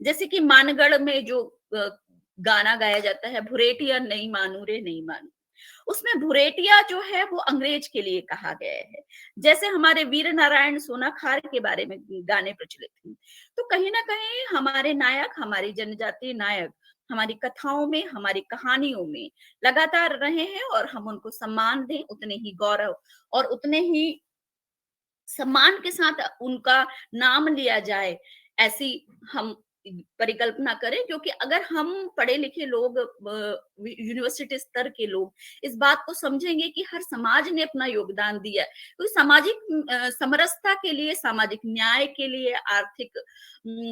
जैसे कि मानगढ़ में जो गाना गाया जाता है, भुरेटिया नहीं मानू रे नहीं मानू, उसमें भुरेटिया जो है वो अंग्रेज के लिए कहा गया है। जैसे हमारे वीर नारायण सोनाखार के बारे में गाने प्रचलित हैं। तो कहीं ना कहीं हमारे नायक, हमारी जनजातीय नायक हमारी कथाओं में, हमारी कहानियों में लगातार रहे हैं और हम उनको सम्मान दें, उतने ही गौरव और उतने ही सम्मान के साथ उनका नाम लिया जाए, ऐसी हम परिकल्पना करें। क्योंकि अगर हम पढ़े लिखे लोग, यूनिवर्सिटी स्तर के लोग इस बात को समझेंगे कि हर समाज ने अपना योगदान दिया है, तो सामाजिक समरसता के लिए, सामाजिक न्याय के लिए, आर्थिक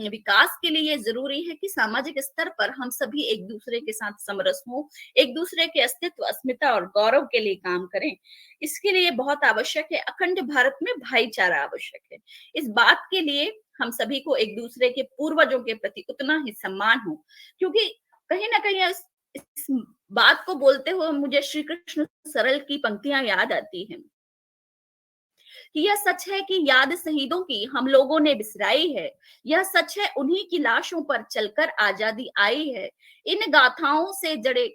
विकास के लिए जरूरी है कि सामाजिक स्तर पर हम सभी एक दूसरे के साथ समरस हों, एक दूसरे के अस्तित्व, अस्मिता और गौरव के लिए काम करें। इसके लिए बहुत आवश्यक है, अखंड भारत में भाईचारा आवश्यक है। इस बात के लिए हम सभी को एक दूसरे के पूर्वजों के प्रति उतना ही सम्मान हो। क्योंकि कहीं ना कहीं इस बात को बोलते हुए मुझे श्री कृष्ण सरल की पंक्तियां याद आती हैं कि यह सच है कि याद शहीदों की हम लोगों ने बिसराई है, यह सच है उन्हीं की लाशों पर चलकर आजादी आई है। इन गाथाओं से जड़े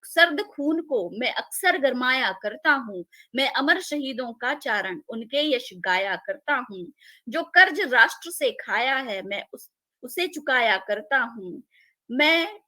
सर्द खून को मैं अक्सर गरमाया करता हूँ, मैं अमर शहीदों का चारण उनके यश गाया करता हूँ। जो कर्ज राष्ट्र से खाया है मैं उसे चुकाया करता हूँ, मैं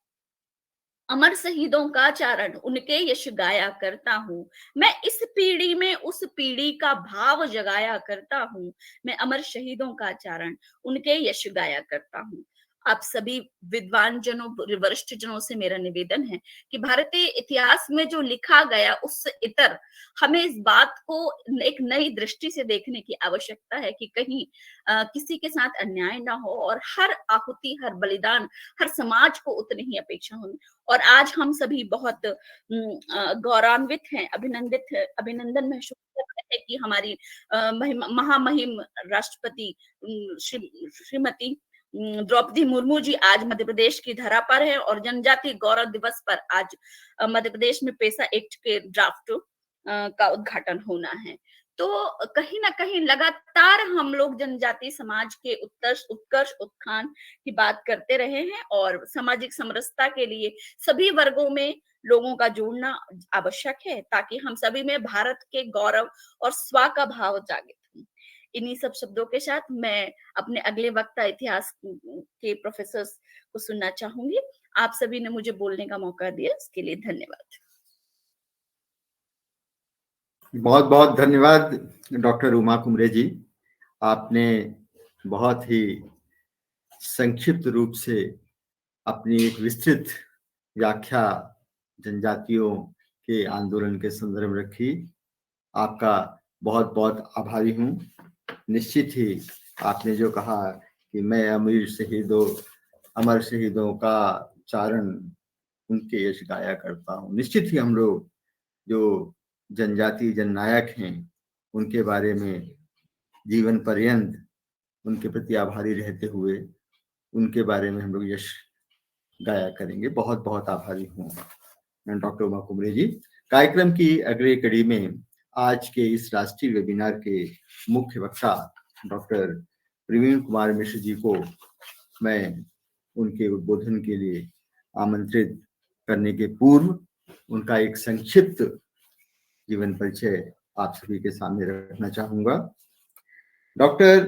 अमर शहीदों का चारण उनके यश गाया करता हूँ। मैं इस पीढ़ी में उस पीढ़ी का भाव जगाया करता हूँ, मैं अमर शहीदों का चारण उनके यश गाया करता हूँ। आप सभी विद्वान जनों, वरिष्ठ जनों से मेरा निवेदन है कि भारतीय इतिहास में जो लिखा गया उससे इतर हमें इस बात को एक नई दृष्टि से देखने की आवश्यकता है कि कहीं किसी के साथ अन्याय ना हो और हर आहुति, हर बलिदान, हर समाज को उतनी ही अपेक्षा होगी। और आज हम सभी बहुत गौरवान्वित हैं, अभिनंदन महसूस करते हैं कि हमारी महामहिम राष्ट्रपति श्रीमती द्रौपदी मुर्मू जी आज मध्य प्रदेश की धरा पर है और जनजाति गौरव दिवस पर आज मध्य प्रदेश में पेसा एक्ट के ड्राफ्ट का उद्घाटन होना है। तो कहीं ना कहीं लगातार हम लोग जनजाति समाज के उत्कर्ष उत्थान की बात करते रहे हैं और सामाजिक समरसता के लिए सभी वर्गों में लोगों का जोड़ना आवश्यक है ताकि हम सभी में भारत के गौरव और स्व का भाव जागृत हो। इन्हीं सब शब्दों के साथ मैं अपने अगले वक्ता इतिहास के प्रोफेसर को सुनना चाहूंगी। आप सभी ने मुझे बोलने का मौका दिया, इसके लिए धन्यवाद। बहुत बहुत धन्यवाद डॉक्टर उमा कुमरे जी। आपने बहुत ही संक्षिप्त रूप से अपनी एक विस्तृत व्याख्या जनजातियों के आंदोलन के संदर्भ में रखी। आपका बहुत बहुत आभारी हूँ। निश्चित ही आपने जो कहा कि मैं अमर शहीदों का चारण उनके यश गाया करता हूँ, निश्चित ही हम लोग जो जनजाति जननायक हैं उनके बारे में जीवन पर्यंत उनके प्रति आभारी रहते हुए उनके बारे में हम लोग यश गाया करेंगे। बहुत बहुत आभारी हूँ मैं डॉक्टर उमा कुमरे जी। कार्यक्रम की अगली कड़ी में आज के इस राष्ट्रीय वेबिनार के मुख्य वक्ता डॉक्टर प्रवीण कुमार मिश्र जी को मैं उनके उद्बोधन के लिए आमंत्रित करने के पूर्व उनका एक संक्षिप्त जीवन परिचय आप सभी के सामने रखना चाहूंगा। डॉक्टर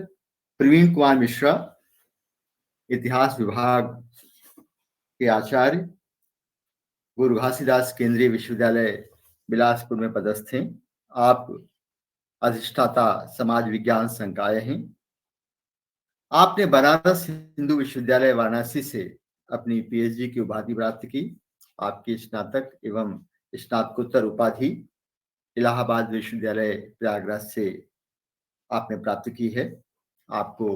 प्रवीण कुमार मिश्रा इतिहास विभाग के आचार्य, गुरु घासीदास केंद्रीय विश्वविद्यालय बिलासपुर में पदस्थ हैं। आप अधिष्ठाता समाज विज्ञान संकाय हैं। आपने बनारस हिंदू विश्वविद्यालय वाराणसी से अपनी पीएचडी की उपाधि प्राप्त की। आपकी स्नातक एवं स्नातकोत्तर उपाधि इलाहाबाद विश्वविद्यालय प्रयागराज से आपने प्राप्त की है। आपको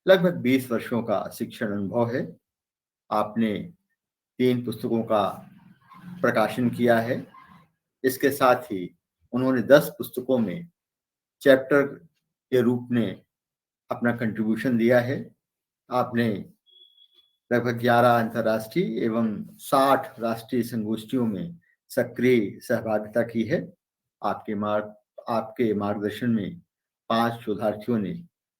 लगभग 20 वर्षों का शिक्षण अनुभव है। आपने 3 पुस्तकों का प्रकाशन किया है। इसके साथ ही उन्होंने 10 पुस्तकों में चैप्टर के रूप में अपना कंट्रीब्यूशन दिया है। आपने लगभग 11 अंतर्राष्ट्रीय एवं 60 राष्ट्रीय संगोष्ठियों में सक्रिय सहभागिता की है। आपके मार्गदर्शन में 5 शोधार्थियों ने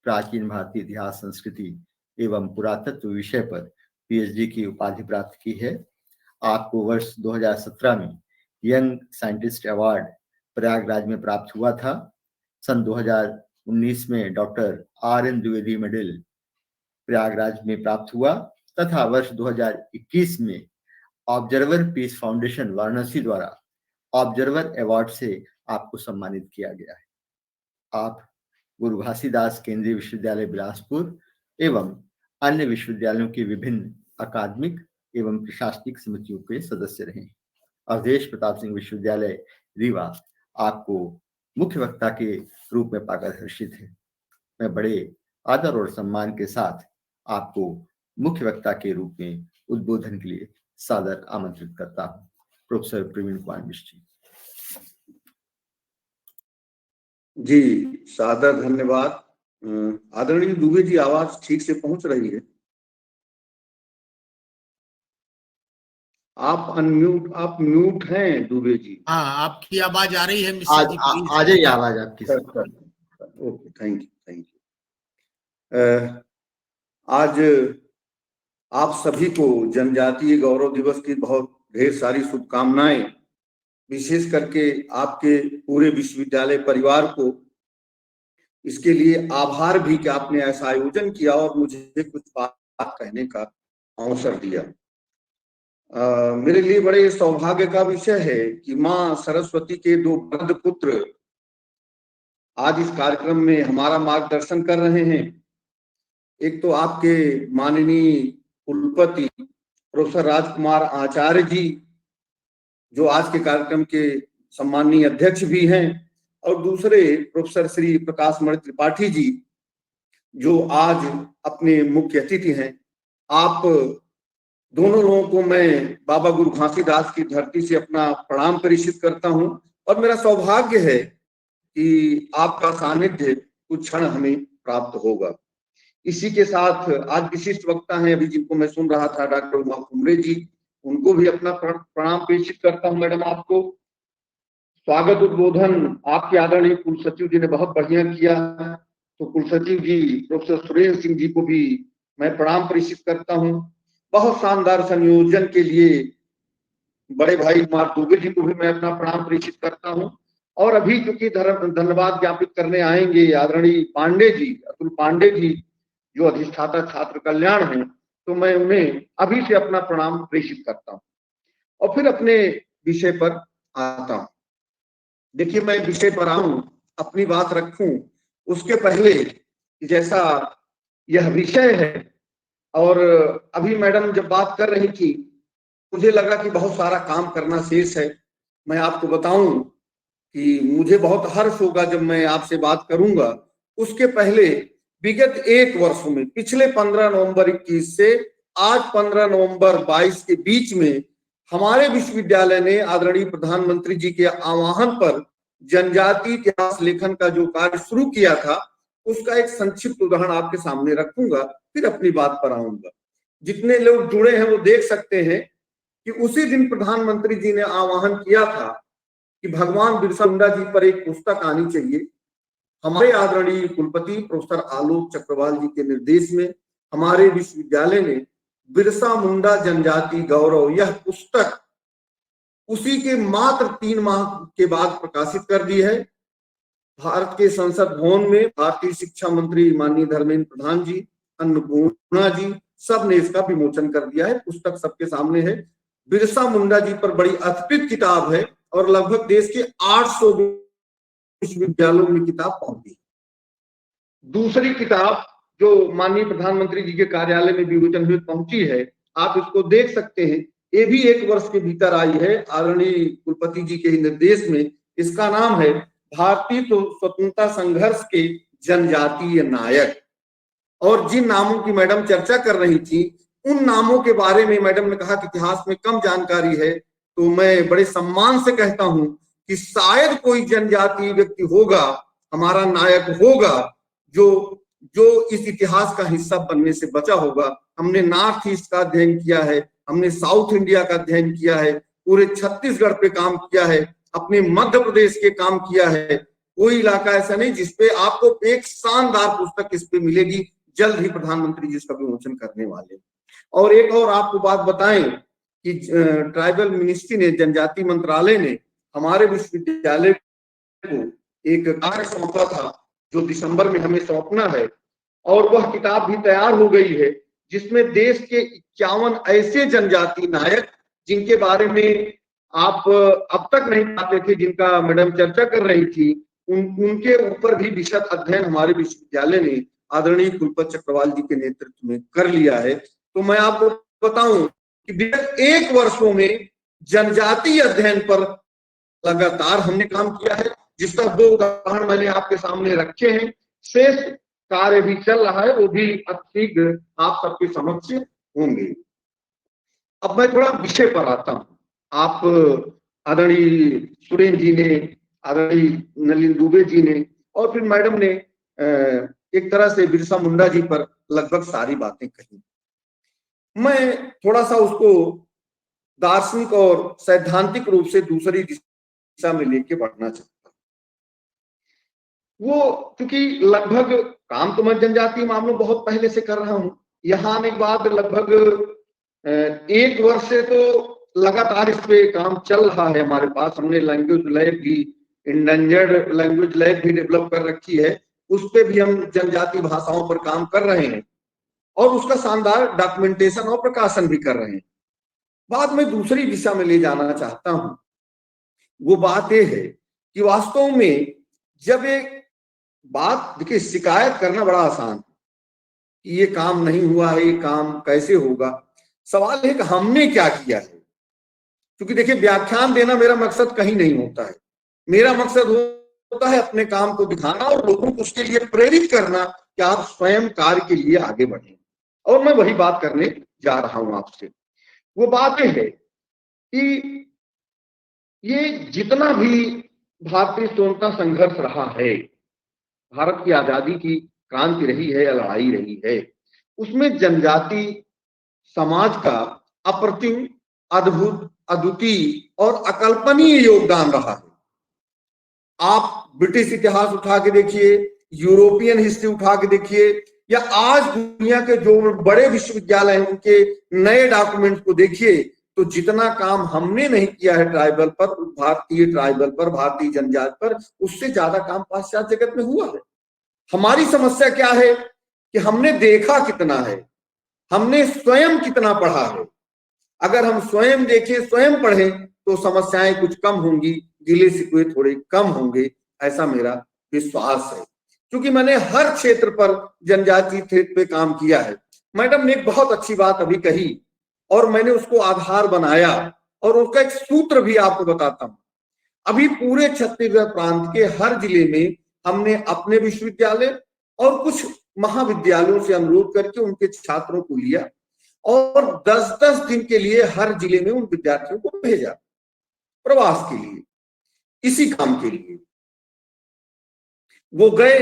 प्राचीन भारतीय इतिहास, संस्कृति एवं पुरातत्व विषय पर पीएचडी की उपाधि प्राप्त की है। आपको वर्ष 2017 में यंग साइंटिस्ट अवार्ड प्रयागराज में प्राप्त हुआ था। सन 2019 में doctor RN Dwivedi medal Prayagraj में प्राप्त हुआ तथा वर्ष 2021 में ऑब्जर्वर पीस फाउंडेशन वाराणसी द्वारा ऑब्जर्वर अवार्ड से आपको सम्मानित किया गया है। आप गुरु घासीदास केंद्रीय विश्वविद्यालय बिलासपुर एवं अन्य विश्वविद्यालयों की विभिन्न अकादमिक एवं प्रशासनिक समितियों के सदस्य रहे। अवधेश प्रताप सिंह विश्वविद्यालय रीवा आपको मुख्य वक्ता के रूप में पाकर हर्षित है। मैं बड़े आदर और सम्मान के साथ आपको मुख्य वक्ता के रूप में उद्बोधन के लिए सादर आमंत्रित करता हूँ। प्रोफेसर प्रवीण कुमार मिश्र जी, सादर धन्यवाद। आदरणीय दुबे जी, आवाज ठीक से पहुंच रही है? आप म्यूट हैं दुबे जी। हाँ, आपकी आवाज आ रही है मिश्रा जी, प्लीज। आ जाइए आवाज आपकी। Okay, thank you. आज आप सभी को जनजातीय गौरव दिवस की बहुत ढेर सारी शुभकामनाएं। विशेष करके आपके पूरे विश्वविद्यालय परिवार को इसके लिए आभार भी कि आपने ऐसा आयोजन किया और मुझे कुछ बात कहने का अवसर दिया। मेरे लिए बड़े सौभाग्य का विषय है कि मां सरस्वती के 2 वृद्ध पुत्र आज इस कार्यक्रम में हमारा मार्गदर्शन कर रहे हैं। एक तो आपके माननीय कुलपति प्रोफेसर राजकुमार आचार्य जी, जो आज के कार्यक्रम के सम्माननीय अध्यक्ष भी हैं, और दूसरे प्रोफेसर श्री प्रकाश मणि त्रिपाठी जी, जो आज अपने मुख्य अतिथि हैं। आप दोनों लोगों को मैं बाबा गुरु घासीदास की धरती से अपना प्रणाम प्रेषित करता हूं, और मेरा सौभाग्य है कि आपका सानिध्य कुछ क्षण हमें प्राप्त होगा। इसी के साथ आज विशिष्ट वक्ता हैं, अभी जिनको मैं सुन रहा था, डॉक्टर उमा कुमरे जी, उनको भी अपना प्रणाम प्रेषित करता हूं। मैडम, आपको स्वागत उद्बोधन आपके आदरणीय कुल सचिव जी ने बहुत बढ़िया किया, तो कुल सचिव जी प्रोफेसर सुरेंद्र सिंह जी को भी मैं प्रणाम प्रेषित करता हूं। बहुत शानदार संयोजन के लिए बड़े भाई कुमार दुबे जी को भी मैं अपना प्रणाम प्रेषित करता हूं। और अभी चूंकि धन्यवाद ज्ञापित करने आएंगे आदरणीय पांडे जी, अतुल पांडे जी, जो अधिष्ठाता छात्र कल्याण हैं, तो मैं उन्हें अभी से अपना प्रणाम प्रेषित करता हूं और फिर अपने विषय पर आता हूं। देखिए, मैं विषय पर आऊं, अपनी बात रखूं, उसके पहले जैसा यह विषय है, और अभी मैडम जब बात कर रही थी, मुझे लगा कि बहुत सारा काम करना शेष है। मैं आपको बताऊं कि मुझे बहुत हर्ष होगा जब मैं आपसे बात करूंगा। उसके पहले विगत एक वर्ष में, पिछले 15 नवंबर 21 से आज 15 नवंबर 22 के बीच में हमारे विश्वविद्यालय ने आदरणीय प्रधानमंत्री जी के आह्वान पर जनजाति इतिहास लेखन का जो कार्य शुरू किया था, उसका एक संक्षिप्त उदाहरण आपके सामने रखूंगा, फिर अपनी बात पर आऊंगा। जितने लोग जुड़े हैं वो देख सकते हैं कि उसी दिन प्रधानमंत्री जी ने आह्वान किया था कि भगवान बिरसा मुंडा जी पर एक पुस्तक आनी चाहिए। हमारे आदरणीय कुलपति प्रोफेसर आलोक चक्रवाल जी के निर्देश में हमारे विश्वविद्यालय ने बिरसा मुंडा जनजाति गौरव, यह पुस्तक उसी के मात्र 3 माह के बाद प्रकाशित कर दी है। भारत के संसद भवन में भारतीय शिक्षा मंत्री माननीय धर्मेंद्र प्रधान जी, अन्नपूर्णा जी, सब ने इसका विमोचन कर दिया है। पुस्तक सबके सामने है। बिरसा मुंडा जी पर बड़ी अद्भुत किताब है और लगभग देश के 800 विश्वविद्यालयों में किताब पहुंची। दूसरी किताब जो माननीय प्रधानमंत्री जी के कार्यालय में विमोचन हुई पहुंची है, आप इसको देख सकते हैं। ये भी 1 वर्ष के भीतर आई है आदरणीय कुलपति जी के निर्देश में। इसका नाम है भारतीय स्वतंत्रता संघर्ष के जनजातीय नायक। और जिन नामों की मैडम चर्चा कर रही थी, उन नामों के बारे में मैडम ने कहा कि इतिहास में कम जानकारी है, तो मैं बड़े सम्मान से कहता हूं कि शायद कोई जनजातीय व्यक्ति होगा, हमारा नायक होगा, जो इस इतिहास का हिस्सा बनने से बचा होगा। हमने नॉर्थ ईस्ट का अध्ययन किया है, हमने साउथ इंडिया का अध्ययन किया है, पूरे छत्तीसगढ़ पे काम किया है, अपने मध्य प्रदेश के काम किया है। कोई इलाका ऐसा नहीं जिसपे आपको एक शानदार पुस्तक इस पे मिलेगी। जल्द ही प्रधानमंत्री जी इसका विमोचन करने वाले। और एक और आपको बात बताएं कि ट्राइबल मिनिस्ट्री ने, जनजाति मंत्रालय ने हमारे विश्वविद्यालय को एक कार्य सौंपा था, जो दिसंबर में हमें सौंपना है, और वह किताब भी तैयार हो गई है, जिसमें देश के 51 ऐसे जनजाति नायक, जिनके बारे में आप अब तक नहीं पाते थे, जिनका मैडम चर्चा कर रही थी, उनके ऊपर भी विशद अध्ययन हमारे विश्वविद्यालय ने आदरणीय कुलपति चक्रवाल जी के नेतृत्व में कर लिया है। तो मैं आपको बताऊं कि विगत 1 वर्षों में जनजातीय अध्ययन पर लगातार हमने काम किया है, जिसका 2 उदाहरण मैंने आपके सामने रखे हैं। शेष कार्य भी चल रहा है, वो भी शीघ्र आप सबके समक्ष होंगे। अब मैं थोड़ा विषय पर आता हूं। आप आदरणीय सुरेंद्र जी ने, आदरणीय नलिन दुबे जी ने, और फिर मैडम ने एक तरह से बिरसा मुंडा जी पर लगभग सारी बातें कही। मैं थोड़ा सा उसको दार्शनिक और सैद्धांतिक रूप से दूसरी दिशा में लेके बढ़ना चाहता हूं। वो क्योंकि लगभग काम तो मैं जनजातीय मामलों बहुत पहले से कर रहा हूं, यहाँ आने के बाद लगभग 1 वर्ष से तो लगातार इस पे काम चल रहा है हमारे पास। हमने लैंग्वेज लैब भी, इंडेंजर्ड लैंग्वेज लैब भी डेवलप कर रखी है, उस पे भी हम जनजातीय भाषाओं पर काम कर रहे हैं और उसका शानदार डॉक्यूमेंटेशन और प्रकाशन भी कर रहे हैं। बात में दूसरी दिशा में ले जाना चाहता हूं। वो बात यह है कि वास्तव में जब एक बात, देखिए, शिकायत करना बड़ा आसान है कि ये काम नहीं हुआ है, ये काम कैसे होगा, सवाल है कि हमने क्या किया है। क्योंकि देखिए, व्याख्यान देना मेरा मकसद कहीं नहीं होता है। मेरा मकसद होता है अपने काम को दिखाना और लोगों को उसके लिए प्रेरित करना कि आप स्वयं कार्य के लिए आगे बढ़ें। और मैं वही बात करने जा रहा हूं आपसे। वो बात यह है कि ये जितना भी भारतीय स्वतंत्रता संघर्ष रहा है, भारत की आजादी की क्रांति रही है या लड़ाई रही है, उसमें जनजाति समाज का अप्रतिम, अद्भुत, अद्वितीय और अकल्पनीय योगदान रहा है। आप ब्रिटिश इतिहास उठा के देखिए, यूरोपियन हिस्ट्री उठा के देखिए, या आज दुनिया के जो बड़े विश्वविद्यालय हैं उनके नए डॉक्यूमेंट को देखिए, तो जितना काम हमने नहीं किया है ट्राइबल पर, भारतीय ट्राइबल पर, भारतीय जनजाति पर, उससे ज्यादा काम पाश्चात्य जगत में हुआ है। हमारी समस्या क्या है कि हमने देखा कितना है, हमने स्वयं कितना पढ़ा है। अगर हम स्वयं देखें, स्वयं पढ़ें, तो समस्याएं कुछ कम होंगी, गिले शिकवे थोड़े कम होंगे, ऐसा मेरा विश्वास है। क्योंकि मैंने हर क्षेत्र पर जनजातीय क्षेत्र पे काम किया है। मैडम ने एक बहुत अच्छी बात अभी कही और मैंने उसको आधार बनाया और उसका एक सूत्र भी आपको बताता हूं। अभी पूरे छत्तीसगढ़ प्रांत के हर जिले में हमने अपने विश्वविद्यालय और कुछ महाविद्यालयों से अनुरोध करके उनके छात्रों को लिया और 10-10 दिन के लिए हर जिले में उन विद्यार्थियों को भेजा प्रवास के लिए, इसी काम के लिए। वो गए,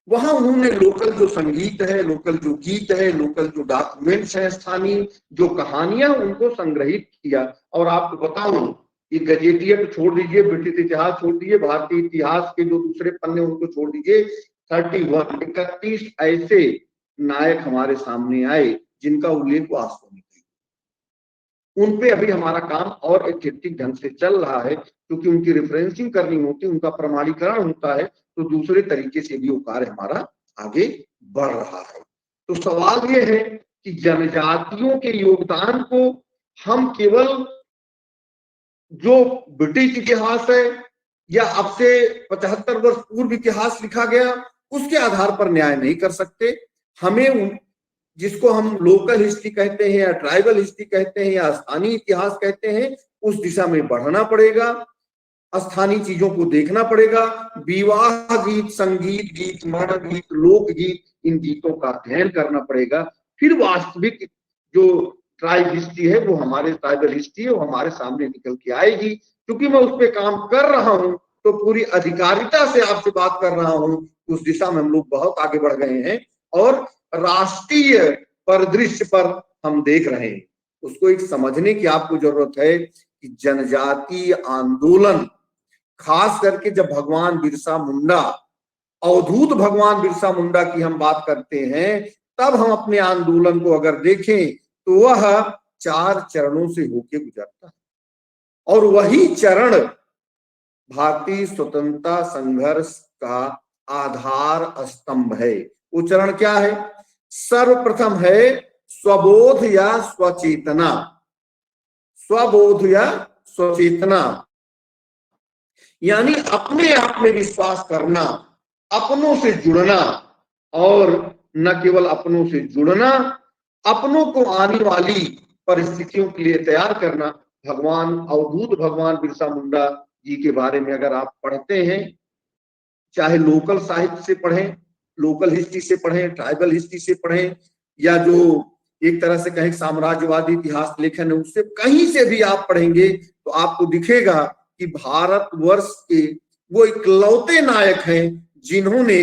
वहां उन्होंने लोकल जो संगीत है, लोकल जो गीत है, लोकल जो डॉक्यूमेंट्स हैं, स्थानीय जो कहानियां, उनको संग्रहित किया। और आपको बताऊं, ये गजेटियर छोड़ दीजिए, ब्रिटिश इतिहास छोड़ दीजिए, भारतीय इतिहास के जो दूसरे पन्ने उनको छोड़ दीजिए, 31 ऐसे नायक हमारे सामने आए जिनका उल्लेख वास्तव में उन पे अभी हमारा काम और ऐतिहासिक ढंग से चल रहा है, क्योंकि उनकी रेफरेंसिंग करनी होती है, उनका प्रमाणीकरण होता है, तो दूसरे तरीके से भी वो कार्य हमारा आगे बढ़ रहा है। तो सवाल ये है कि जनजातियों के योगदान को हम केवल जो ब्रिटिश इतिहास है या अब से 75 वर्ष पूर्व इतिहास लिखा गया उसके आधार पर न्याय नहीं कर सकते। हमें जिसको हम लोकल हिस्ट्री कहते हैं या ट्राइबल हिस्ट्री कहते हैं या स्थानीय इतिहास कहते हैं, उस दिशा में बढ़ना पड़ेगा, स्थानीय चीजों को देखना पड़ेगा। विवाह गीत, संगीत गीत, मरण गीत, लोकगीत, इन गीतों का अध्ययन करना पड़ेगा। फिर वास्तविक जो ट्राइब हिस्ट्री है, वो हमारे ट्राइबल हिस्ट्री है, वो हमारे सामने निकल के आएगी। क्योंकि मैं उस पर काम कर रहा हूं तो पूरी अधिकारिता से आपसे बात कर रहा हूं, उस दिशा में हम लोग बहुत आगे बढ़ गए हैं और राष्ट्रीय परिदृश्य पर हम देख रहे हैं। उसको एक समझने की आपको जरूरत है कि जनजातीय आंदोलन, खास करके जब भगवान बिरसा मुंडा, अवधूत भगवान बिरसा मुंडा की हम बात करते हैं, तब हम अपने आंदोलन को अगर देखें तो वह 4 चरणों से होके गुजरता है और वही चरण भारतीय स्वतंत्रता संघर्ष का आधार स्तंभ है। वो चरण क्या है? सर्वप्रथम है स्वबोध या स्वचेतना। स्वबोध या स्वचेतना यानी अपने आप में विश्वास करना, अपनों से जुड़ना, और न केवल अपनों से जुड़ना, अपनों को आने वाली परिस्थितियों के लिए तैयार करना। भगवान अवधूत भगवान बिरसा मुंडा जी के बारे में अगर आप पढ़ते हैं, चाहे लोकल साहित्य से पढ़ें, लोकल हिस्ट्री से पढ़ें, ट्राइबल हिस्ट्री से पढ़ें, या जो एक तरह से कहें साम्राज्यवादी इतिहास लेखन है, उससे कहीं से भी आप पढ़ेंगे तो आपको दिखेगा कि भारतवर्ष के वो इकलौते नायक हैं जिन्होंने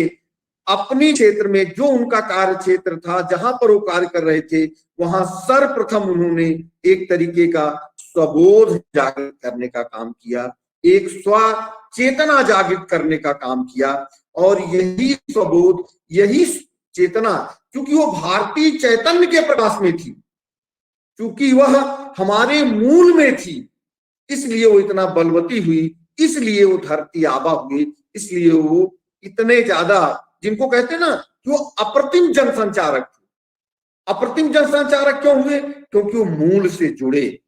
अपनी क्षेत्र में जो उनका कार्य क्षेत्र था, जहां पर वो कार्य कर रहे थे, वहां सर्वप्रथम उन्होंने एक तरीके का स्वबोध जागृत करने का काम किया, एक स्व चेतना जागृत करने का काम किया। और यही स्वबोध, यही चेतना, क्योंकि वो भारतीय चैतन्य के प्रकाश में थी, क्योंकि वह हमारे मूल में थी, इसलिए वो इतना बलवती हुई, इसलिए वो धरती आबा हुए, इसलिए वो इतने ज्यादा, जिनको कहते हैं ना कि वो अप्रतिम जनसंचारक थे। अप्रतिम जनसंचारक क्यों हुए? क्योंकि वो मूल से जुड़े,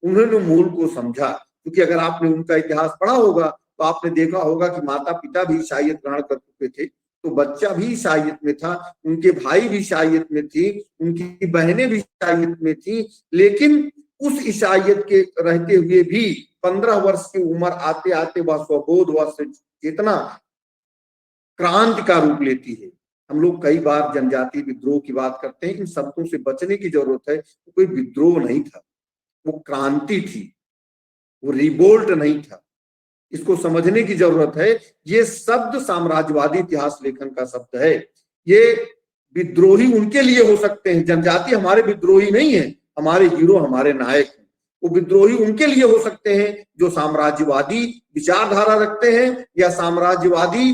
उन्होंने मूल को समझा। क्योंकि अगर आपने उनका इतिहास पढ़ा होगा तो आपने देखा होगा कि माता पिता भी ईसाईयत ग्रहण कर चुके थे, तो बच्चा भी ईसाइयत में था, उनके भाई भी ईसाइयत में थी, उनकी बहनें भी ईसाइयत में थी, लेकिन उस ईसाइयत के रहते हुए भी 15 वर्ष की उम्र आते आते वह स्वबोध व चेतना क्रांति का रूप लेती है। हम लोग कई बार जनजातीय विद्रोह की बात करते हैं, इन शब्दों से बचने की जरूरत है। कोई विद्रोह नहीं था, वो क्रांति थी, वो रिवोल्ट नहीं था। इसको समझने की जरूरत है। ये शब्द साम्राज्यवादी इतिहास लेखन का शब्द है। ये विद्रोही उनके लिए हो सकते हैं, जनजाति हमारे विद्रोही नहीं है, हमारे हीरो हमारे नायक हैं। वो विद्रोही उनके लिए हो सकते हैं जो साम्राज्यवादी विचारधारा रखते हैं या साम्राज्यवादी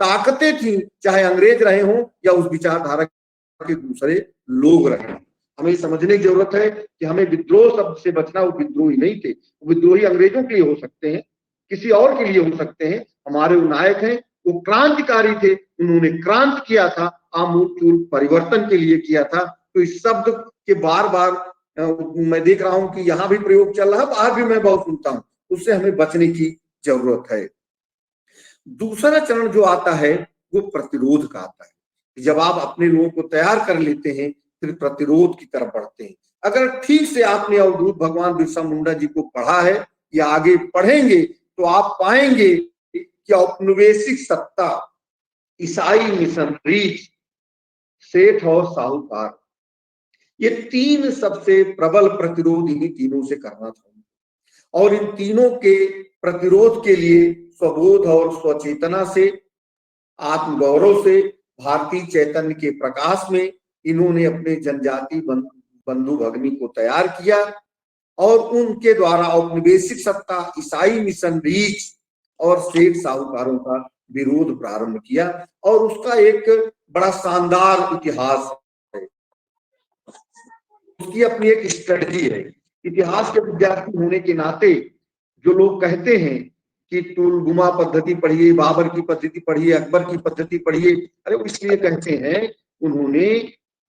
ताकतें थी, चाहे अंग्रेज रहे हों या उस विचारधारा के दूसरे लोग रहे। हमें समझने की जरूरत है कि हमें विद्रोह शब्द से बचना। वो विद्रोही नहीं थे, वो विद्रोही अंग्रेजों के लिए हो सकते हैं, किसी और के लिए हो सकते हैं। हमारे वो नायक हैं, वो क्रांतिकारी थे, उन्होंने क्रांति किया था, आमूल परिवर्तन के लिए किया था। तो इस शब्द के बार बार मैं देख रहा हूं कि यहाँ भी प्रयोग चल रहा है, बाहर भी मैं बहुत सुनता हूँ, उससे हमें बचने की जरूरत है। दूसरा चरण जो आता है वो प्रतिरोध का आता है। जब आप अपने लोगों को तैयार कर लेते हैं फिर प्रतिरोध की तरफ बढ़ते हैं। अगर ठीक से आपने अवधूत भगवान बिरसा मुंडा जी को पढ़ा है या आगे पढ़ेंगे तो आप पाएंगे कि औपनिवेशिक सत्ता, ईसाई मिशनरीज, सेठ और साहूकार, ये तीन सबसे प्रबल प्रतिरोध इन्हीं तीनों से करना था। और इन तीनों के प्रतिरोध के लिए स्वबोध और स्वचेतना से, आत्मगौरव से, भारतीय चैतन्य के प्रकाश में इन्होंने अपने जनजाति बंधु भगिनी को तैयार किया और उनके द्वारा औपनिवेशिक सत्ता, ईसाई मिशनरीज और सेठ साहूकारों का विरोध प्रारंभ किया। और उसका एक बड़ा शानदार इतिहास है, उसकी अपनी एक स्ट्रेटजी है। इतिहास के विद्यार्थी होने के नाते जो लोग कहते हैं कि टूलगुमा पद्धति पढ़िए, बाबर की पद्धति पढ़िए, अकबर की पद्धति पढ़िए, अरे वो इसलिए कहते हैं उन्होंने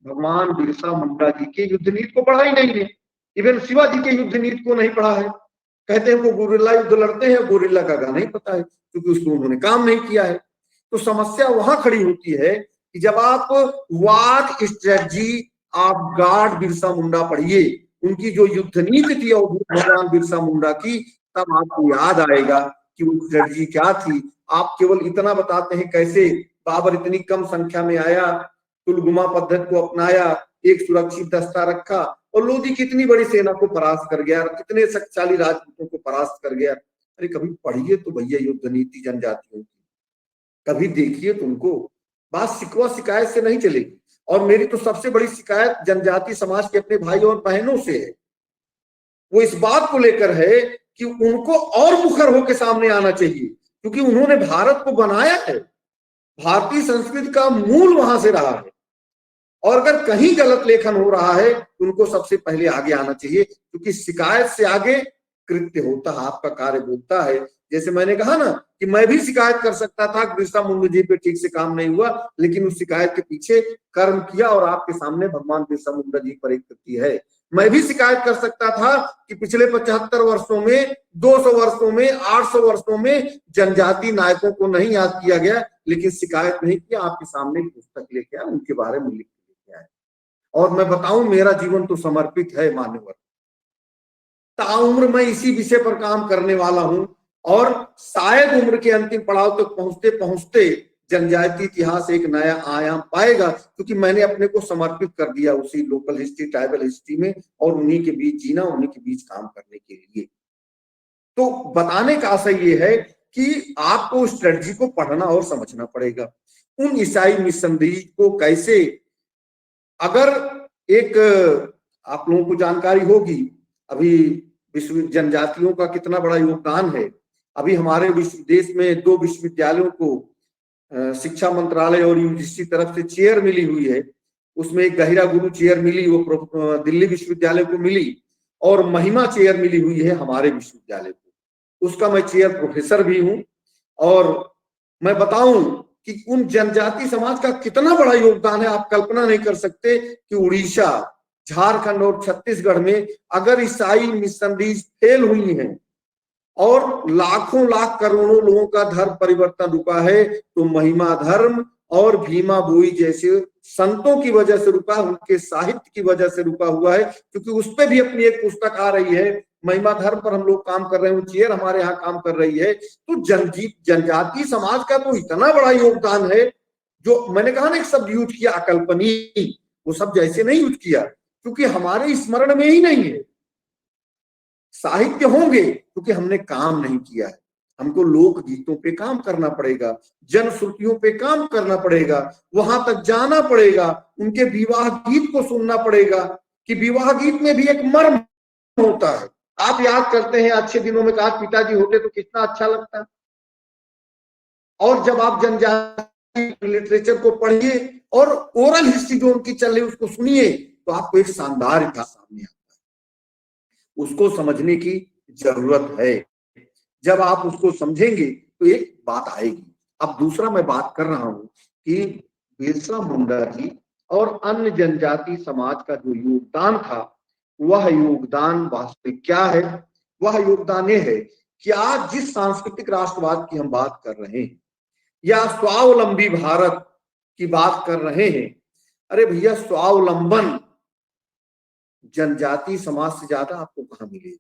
भगवान बिरसा मुंडा जी के युद्ध नीति को पढ़ा ही नहीं है, इवन शिवाजी के युद्ध नीति को नहीं पढ़ा है। कहते हैं वो गोरिल्ला युद्ध लड़ते हैं, गोरिल्ला का गाना नहीं पता है क्योंकि उसको उन्होंने काम नहीं किया है। तो समस्या वहां खड़ी होती है कि जब आप वार स्ट्रेटजी आप गॉड बिरसा मुंडा पढ़िए, उनकी जो युद्ध नीति थी और भगवान बिरसा मुंडा की, तब आपको याद आएगा कि वो स्ट्रेटजी क्या थी। आप केवल इतना बताते हैं कैसे बाबर इतनी कम संख्या में आया, तुलगुमा पद्धति को अपनाया, एक सुरक्षित दस्ता रखा और लोधी कितनी बड़ी सेना को परास्त कर गया, कितने शक्तिशाली राजपूतों को परास्त कर गया। अरे कभी पढ़िए तो भैया युद्ध नीति जनजातियों की, कभी देखिए तो उनको बात शिकवा शिकायत से नहीं चलेगी। और मेरी तो सबसे बड़ी शिकायत जनजाति समाज के अपने भाई और बहनों से है, वो इस बात को लेकर है कि उनको और मुखर होकर सामने आना चाहिए, क्योंकि उन्होंने भारत को बनाया है, भारतीय संस्कृति का मूल वहां से रहा है। और अगर कहीं गलत लेखन हो रहा है तो उनको सबसे पहले आगे आना चाहिए, क्योंकि शिकायत से आगे कृत्य होता है, आपका कार्य बोलता है। जैसे मैंने कहा ना कि मैं भी शिकायत कर सकता था कि बिरसा मुंडा जी पे ठीक से काम नहीं हुआ, लेकिन उस शिकायत के पीछे कर्म किया और आपके सामने भगवान बिरसा मुंडा जी पर एक कृति है। मैं भी शिकायत कर सकता था कि पिछले 75 वर्षों में, 200 वर्षों में, 800 वर्षों में जनजाति नायकों को नहीं याद किया गया, लेकिन शिकायत नहीं किया। आपके सामने एक पुस्तक लेके आया, उनके बारे में लिख के लेके आया। और मैं बताऊं, मेरा जीवन तो समर्पित है मान्यवर, ताउम्र मैं इसी विषय पर काम करने वाला हूं और शायद उम्र के अंतिम पड़ाव तक पहुंचते पहुंचते जनजाति इतिहास एक नया आयाम पाएगा, क्योंकि मैंने अपने को समर्पित कर दिया उसी लोकल हिस्ट्री, ट्राइबल हिस्ट्री में, और उन्हीं के बीच जीना, उन्हीं के बीच काम करने के लिए। तो बताने का आशय ये है कि आपको स्ट्रेटजी को पढ़ना और समझना पड़ेगा। उन ईसाई मिशनरीज को कैसे, अगर एक आप लोगों को जानकारी होगी अभी विश्व जनजातियों का कितना बड़ा योगदान है। अभी हमारे देश में 2 विश्वविद्यालयों को शिक्षा मंत्रालय और यूजीसी तरफ से चेयर मिली हुई है। उसमें एक गहिरा गुरु चेयर मिली, वो दिल्ली विश्वविद्यालय को मिली, और महिमा चेयर मिली हुई है हमारे विश्वविद्यालय को। उसका मैं चेयर प्रोफेसर भी हूं। और मैं बताऊं कि उन जनजाति समाज का कितना बड़ा योगदान है, आप कल्पना नहीं कर सकते कि उड़ीसा, झारखंड और छत्तीसगढ़ में अगर ईसाई मिशनरीज फेल हुई हैं और लाखों लाख करोड़ों लोगों का धर्म परिवर्तन रुका है तो महिमा धर्म और भीमा बोई जैसे संतों की वजह से रुका, उनके साहित्य की वजह से रुका हुआ है। क्योंकि उस पे भी अपनी एक पुस्तक आ रही है, महिमा धर्म पर हम लोग काम कर रहे हैं, चेयर हमारे यहाँ काम कर रही है। तो जनजातीय समाज का तो इतना बड़ा योगदान है, जो मैंने कहा ना एक शब्द यूज किया अकल्पनीय, वो शब्द जैसे नहीं यूज किया क्योंकि हमारे स्मरण में ही नहीं है। साहित्य होंगे क्योंकि हमने काम नहीं किया है। हमको लोकगीतों पे काम करना पड़ेगा, जनश्रुतियों पे काम करना पड़ेगा, वहां तक जाना पड़ेगा, उनके विवाह गीत को सुनना पड़ेगा कि विवाह गीत में भी एक मर्म होता है। आप याद करते हैं अच्छे दिनों में आज पिताजी होते तो कितना अच्छा लगता। और जब आप जनजातीय लिटरेचर को पढ़िए और ओरल हिस्ट्री जो उनकी चल रही उसको सुनिए तो आपको एक शानदार इतिहास सामने आता है। उसको समझने की जरूरत है। जब आप उसको समझेंगे तो एक बात आएगी। अब दूसरा मैं बात कर रहा हूं कि बिरसा मुंडा जी और अन्य जनजातीय समाज का जो योगदान था, वह योगदान वास्तविक क्या है? वह योगदान ये है कि आज जिस सांस्कृतिक राष्ट्रवाद की हम बात कर रहे हैं या स्वावलंबी भारत की बात कर रहे हैं, अरे भैया स्वावलंबन जनजातीय समाज से ज्यादा आपको कहां मिलेगा?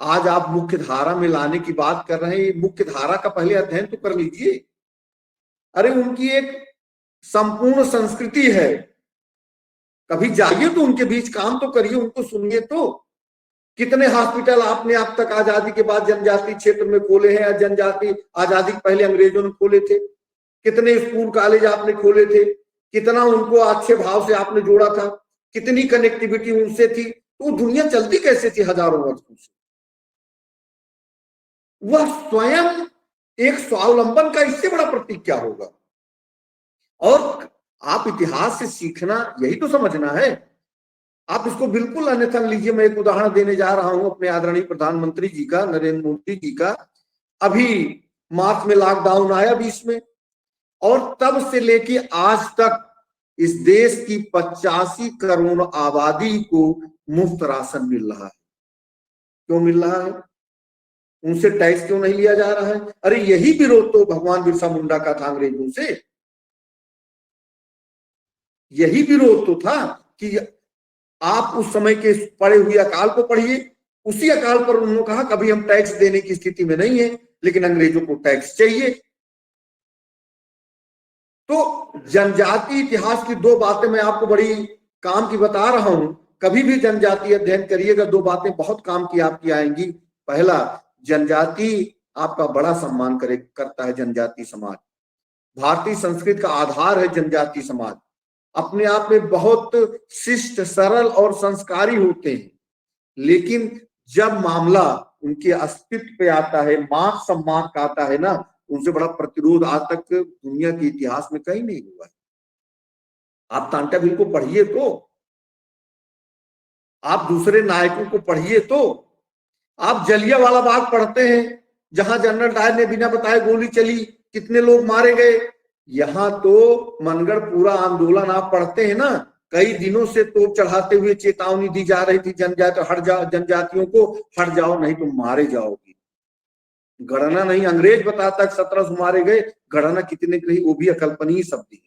आज आप मुख्य धारा में लाने की बात कर रहे हैं, मुख्य धारा का पहले अध्ययन तो कर लीजिए। अरे उनकी एक संपूर्ण संस्कृति है, कभी जाइए तो उनके बीच काम तो करिए, उनको सुनिए तो। कितने हॉस्पिटल आपने अब तक आजादी के बाद जनजातीय क्षेत्र में खोले हैं या जनजातीय आजादी के पहले अंग्रेजों ने खोले थे? कितने स्कूल कॉलेज आपने खोले थे? कितना उनको अच्छे भाव से आपने जोड़ा था? कितनी कनेक्टिविटी उनसे थी? तो दुनिया चलती कैसे थी हजारों वर्षों से? वह स्वयं एक स्वावलंबन का इससे बड़ा प्रतीक क्या होगा? और आप इतिहास से सीखना यही तो समझना है। आप इसको बिल्कुल अन्यथा लीजिए। मैं एक उदाहरण देने जा रहा हूं अपने आदरणीय प्रधानमंत्री जी का, नरेंद्र मोदी जी का। अभी मार्च में लॉकडाउन आया 20 में, और तब से लेके आज तक इस देश की 85 करोड़ आबादी को मुफ्त राशन मिल रहा है। क्यों मिल रहा है? उनसे टैक्स क्यों नहीं लिया जा रहा है? अरे यही विरोध तो भगवान बिरसा मुंडा का था अंग्रेजों से। यही विरोध तो था कि आप उस समय के पड़े हुए अकाल को पढ़िए। उसी अकाल पर उन्होंने कहा कभी हम टैक्स देने की स्थिति में नहीं है, लेकिन अंग्रेजों को टैक्स चाहिए। तो जनजातीय इतिहास की दो बातें मैं आपको बड़ी काम की बता रहा हूं। कभी भी जनजातीय अध्ययन करिएगा, दो बातें बहुत काम की आपकी आएंगी। पहला, जनजाति आपका बड़ा सम्मान करता है। जनजातीय समाज भारतीय संस्कृति का आधार है। जनजातीय समाज अपने आप में बहुत शिष्ट, सरल और संस्कारी होते हैं, लेकिन जब मामला उनके अस्तित्व पे आता है, मान सम्मान का आता है ना, उनसे बड़ा प्रतिरोध आज तक दुनिया के इतिहास में कहीं नहीं हुआ है। आप तांटाविल को पढ़िए तो, आप दूसरे नायकों को पढ़िए तो, आप जलियांवाला बाग पढ़ते हैं जहां जनरल डायर ने बिना बताए गोली चली, कितने लोग मारे गए। यहाँ तो मनगढ़ पूरा आंदोलन आप पढ़ते हैं ना, कई दिनों से तोप चढ़ाते हुए चेतावनी दी जा रही थी जनजातियों को, हट जाओ नहीं तो मारे जाओगे। गणना नहीं, अंग्रेज बताता 1700 मारे गए, गणना कितने की रही वो भी अकल्पनीय शब्द है।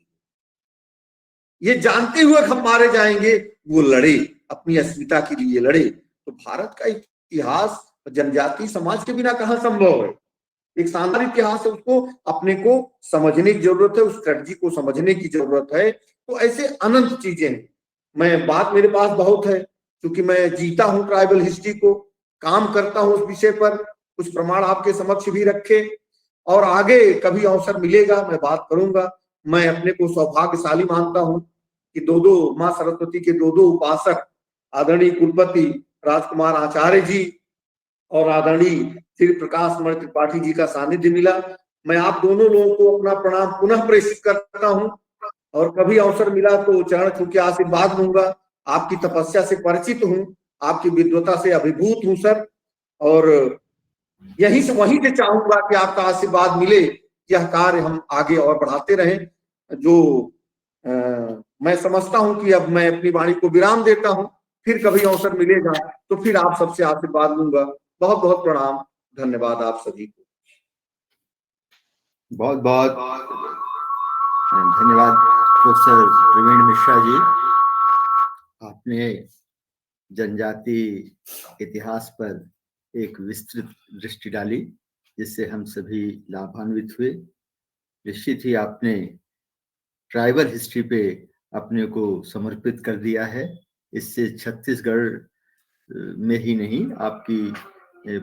ये जानते हुए हम मारे जाएंगे, वो लड़े, अपनी अस्मिता के लिए लड़े। तो भारत का इतिहास जनजातीय समाज के बिना कहाँ संभव है? एक शानदार इतिहास है, उसको अपने को समझने की जरूरत है, उस स्ट्रेटजी को समझने की जरूरत है। तो ऐसे अनंत चीजें हैं। मैं बात मेरे पास बहुत है, क्योंकि मैं जीता हूं ट्राइबल हिस्ट्री को, काम करता हूं उस विषय पर, कुछ प्रमाण आपके समक्ष भी रखे, और आगे कभी अवसर मिलेगा मैं बात करूंगा। मैं अपने को सौभाग्यशाली मानता हूं कि दो माँ सरस्वती के दो उपासक आदरणीय कुलपति राजकुमार आचार्य जी और आदरणीय श्री प्रकाश मणि त्रिपाठी जी का सानिध्य मिला। मैं आप दोनों लोगों को अपना प्रणाम पुनः प्रेषित करता हूं, और कभी अवसर मिला तो चरण छू के आशीर्वाद लूंगा। आपकी तपस्या से परिचित हूं, आपकी विद्वता से अभिभूत हूं सर, और वहीं से चाहूंगा कि आपका आशीर्वाद मिले, यह कार्य हम आगे और बढ़ाते रहें। जो मैं समझता हूं कि अब मैं अपनी वाणी को विराम देता हूं, फिर कभी अवसर मिलेगा तो फिर आप सबसे आशीर्वाद लूंगा। बहुत बहुत प्रणाम, धन्यवाद आप सभी को। बहुत बहुत धन्यवाद प्रोफेसर प्रवीण मिश्रा जी। आपने जनजाति इतिहास पर एक विस्तृत दृष्टि डाली जिससे हम सभी लाभान्वित हुए। निश्चित ही आपने ट्राइबल हिस्ट्री पे अपने को समर्पित कर दिया है। इससे छत्तीसगढ़ में ही नहीं, आपकी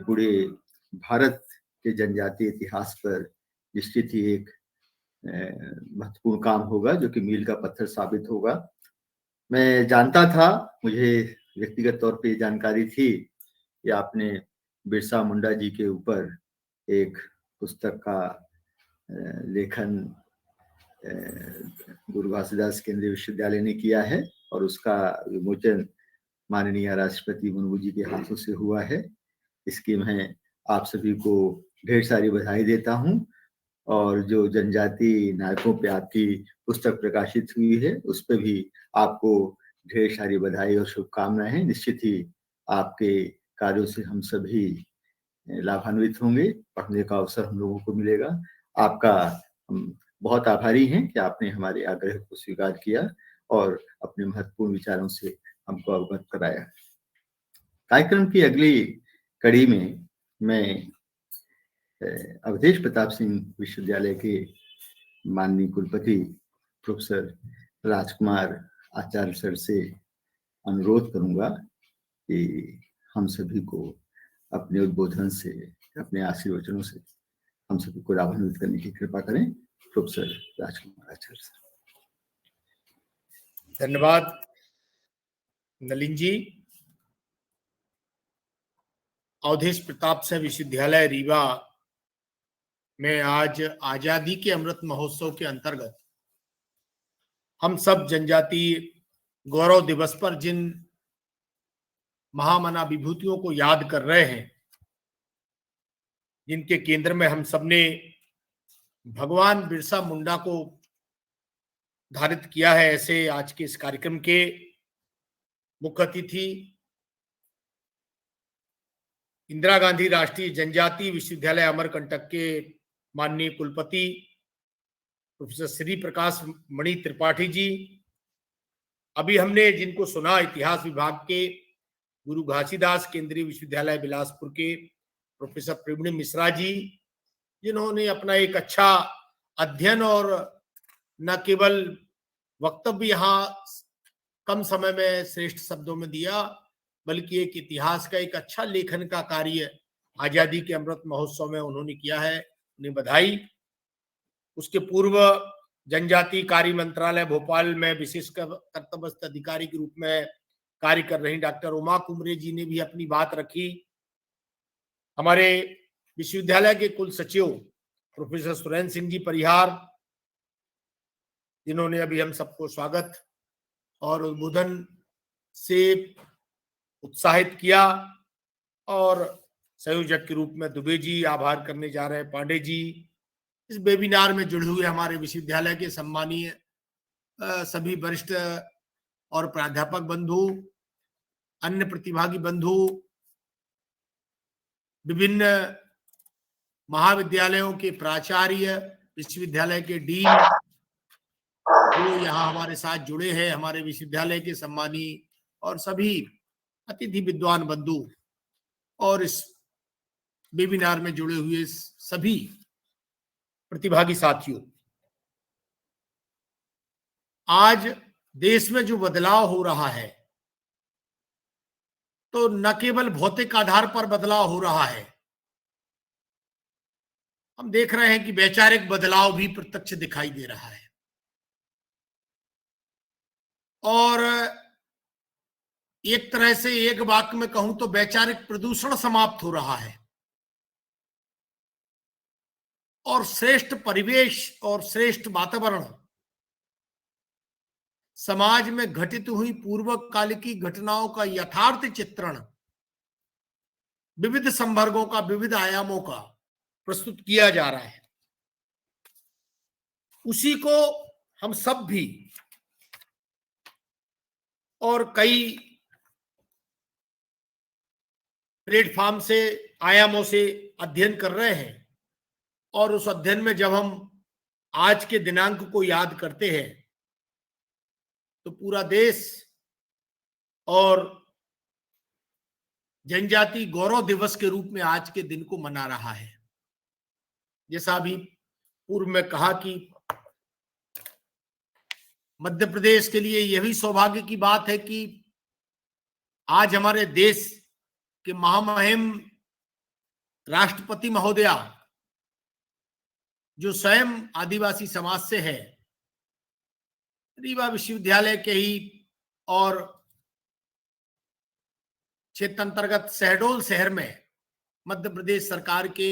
पूरे भारत के जनजातीय इतिहास पर निश्चित ही एक महत्वपूर्ण काम होगा जो कि मील का पत्थर साबित होगा। मैं जानता था, मुझे व्यक्तिगत तौर पे जानकारी थी कि आपने बिरसा मुंडा जी के ऊपर एक पुस्तक का लेखन गुरु घासीदास केंद्रीय विश्वविद्यालय ने किया है और उसका विमोचन माननीय राष्ट्रपति मुर्मू जी के हाथों से हुआ है। इसकी मैं आप सभी को ढेर सारी बधाई देता हूं और जो जनजाति नायकों पे आपकी पुस्तक प्रकाशित हुई है उस पर भी आपको ढेर सारी बधाई और शुभकामनाएं। निश्चित ही आपके कार्यों से हम सभी लाभान्वित होंगे, पढ़ने का अवसर हम लोगों को मिलेगा। आपका हम बहुत आभारी हैं कि आपने हमारे आग्रह को स्वीकार किया और अपने महत्वपूर्ण विचारों से हमको अवगत कराया। कार्यक्रम की अगली कड़ी में मैं अवधेश प्रताप सिंह विश्वविद्यालय के माननीय कुलपति प्रोफेसर राजकुमार आचार्य सर से अनुरोध करूंगा कि हम सभी को अपने उद्बोधन से, अपने आशीर्वचनों से हम सभी को लाभान्वित करने की कृपा करें। प्रोफेसर राजकुमार आचार्य सर। धन्यवाद नलिन जी। अवधेश प्रताप सिंह विश्वविद्यालय रीवा में आज आजादी के अमृत महोत्सव के अंतर्गत हम सब जनजातीय गौरव दिवस पर जिन महामना विभूतियों को याद कर रहे हैं, जिनके केंद्र में हम सबने भगवान बिरसा मुंडा को धारित किया है, ऐसे आज के इस कार्यक्रम के मुख्य अतिथि इंदिरा गांधी राष्ट्रीय जनजातीय विश्वविद्यालय अमरकंटक के माननीय कुलपति प्रोफेसर श्री प्रकाश मणि त्रिपाठी जी। अभी हमने जिनको सुना, इतिहास विभाग के गुरु घासीदास केंद्रीय विश्वविद्यालय बिलासपुर के प्रोफेसर प्रवीण मिश्रा जी, जिन्होंने अपना एक अच्छा अध्ययन और न केवल वक्तव्य यहाँ कम समय में श्रेष्ठ शब्दों में दिया, बल्कि एक इतिहास का एक अच्छा लेखन का कार्य आजादी के अमृत महोत्सव में उन्होंने किया है। उन्हें बधाई। उसके पूर्व जनजातीय कार्य मंत्रालय भोपाल में विशेष कर्तव्यस्थ अधिकारी के रूप में कार्य कर रही डॉक्टर उमा कुमरे जी ने भी अपनी बात रखी। हमारे विश्वविद्यालय के कुल सचिव प्रोफेसर सुरेंद्र सिंह जी परिहार, जिन्होंने अभी हम सबको स्वागत और उद्बोधन से उत्साहित किया, और संयोजक के रूप में दुबे जी, आभार करने जा रहे हैं पांडे जी। इस वेबिनार में जुड़े हुए हमारे विश्वविद्यालय के सम्मानीय सभी वरिष्ठ और प्राध्यापक बंधु, अन्य प्रतिभागी बंधु, विभिन्न महाविद्यालयों के प्राचार्य, विश्वविद्यालय के डीन जो यहाँ हमारे साथ जुड़े हैं, हमारे विश्वविद्यालय के सम्मानीय और सभी अतिथि विद्वान बंधु और इस वेबिनार में जुड़े हुए सभी प्रतिभागी साथियों। आज देश में जो बदलाव हो रहा है, तो न केवल भौतिक आधार पर बदलाव हो रहा है, हम देख रहे हैं कि वैचारिक बदलाव भी प्रत्यक्ष दिखाई दे रहा है। और एक तरह से एक वाक्य में कहूं तो वैचारिक प्रदूषण समाप्त हो रहा है और श्रेष्ठ परिवेश और श्रेष्ठ वातावरण समाज में घटित हुई पूर्वकालिक घटनाओं का यथार्थ चित्रण विविध संवर्गों का, विविध आयामों का प्रस्तुत किया जा रहा है। उसी को हम सब भी और कई प्लेटफॉर्म से, आयामों से अध्ययन कर रहे हैं। और उस अध्ययन में जब हम आज के दिनांक को याद करते हैं तो पूरा देश और जनजाति गौरव दिवस के रूप में आज के दिन को मना रहा है। जैसा अभी पूर्व में कहा कि मध्य प्रदेश के लिए यह भी सौभाग्य की बात है कि आज हमारे देश के महामहिम राष्ट्रपति महोदया, जो स्वयं आदिवासी समाज से है, रीवा विश्वविद्यालय के ही और क्षेत्र अंतर्गत शहडोल शहर में मध्य प्रदेश सरकार के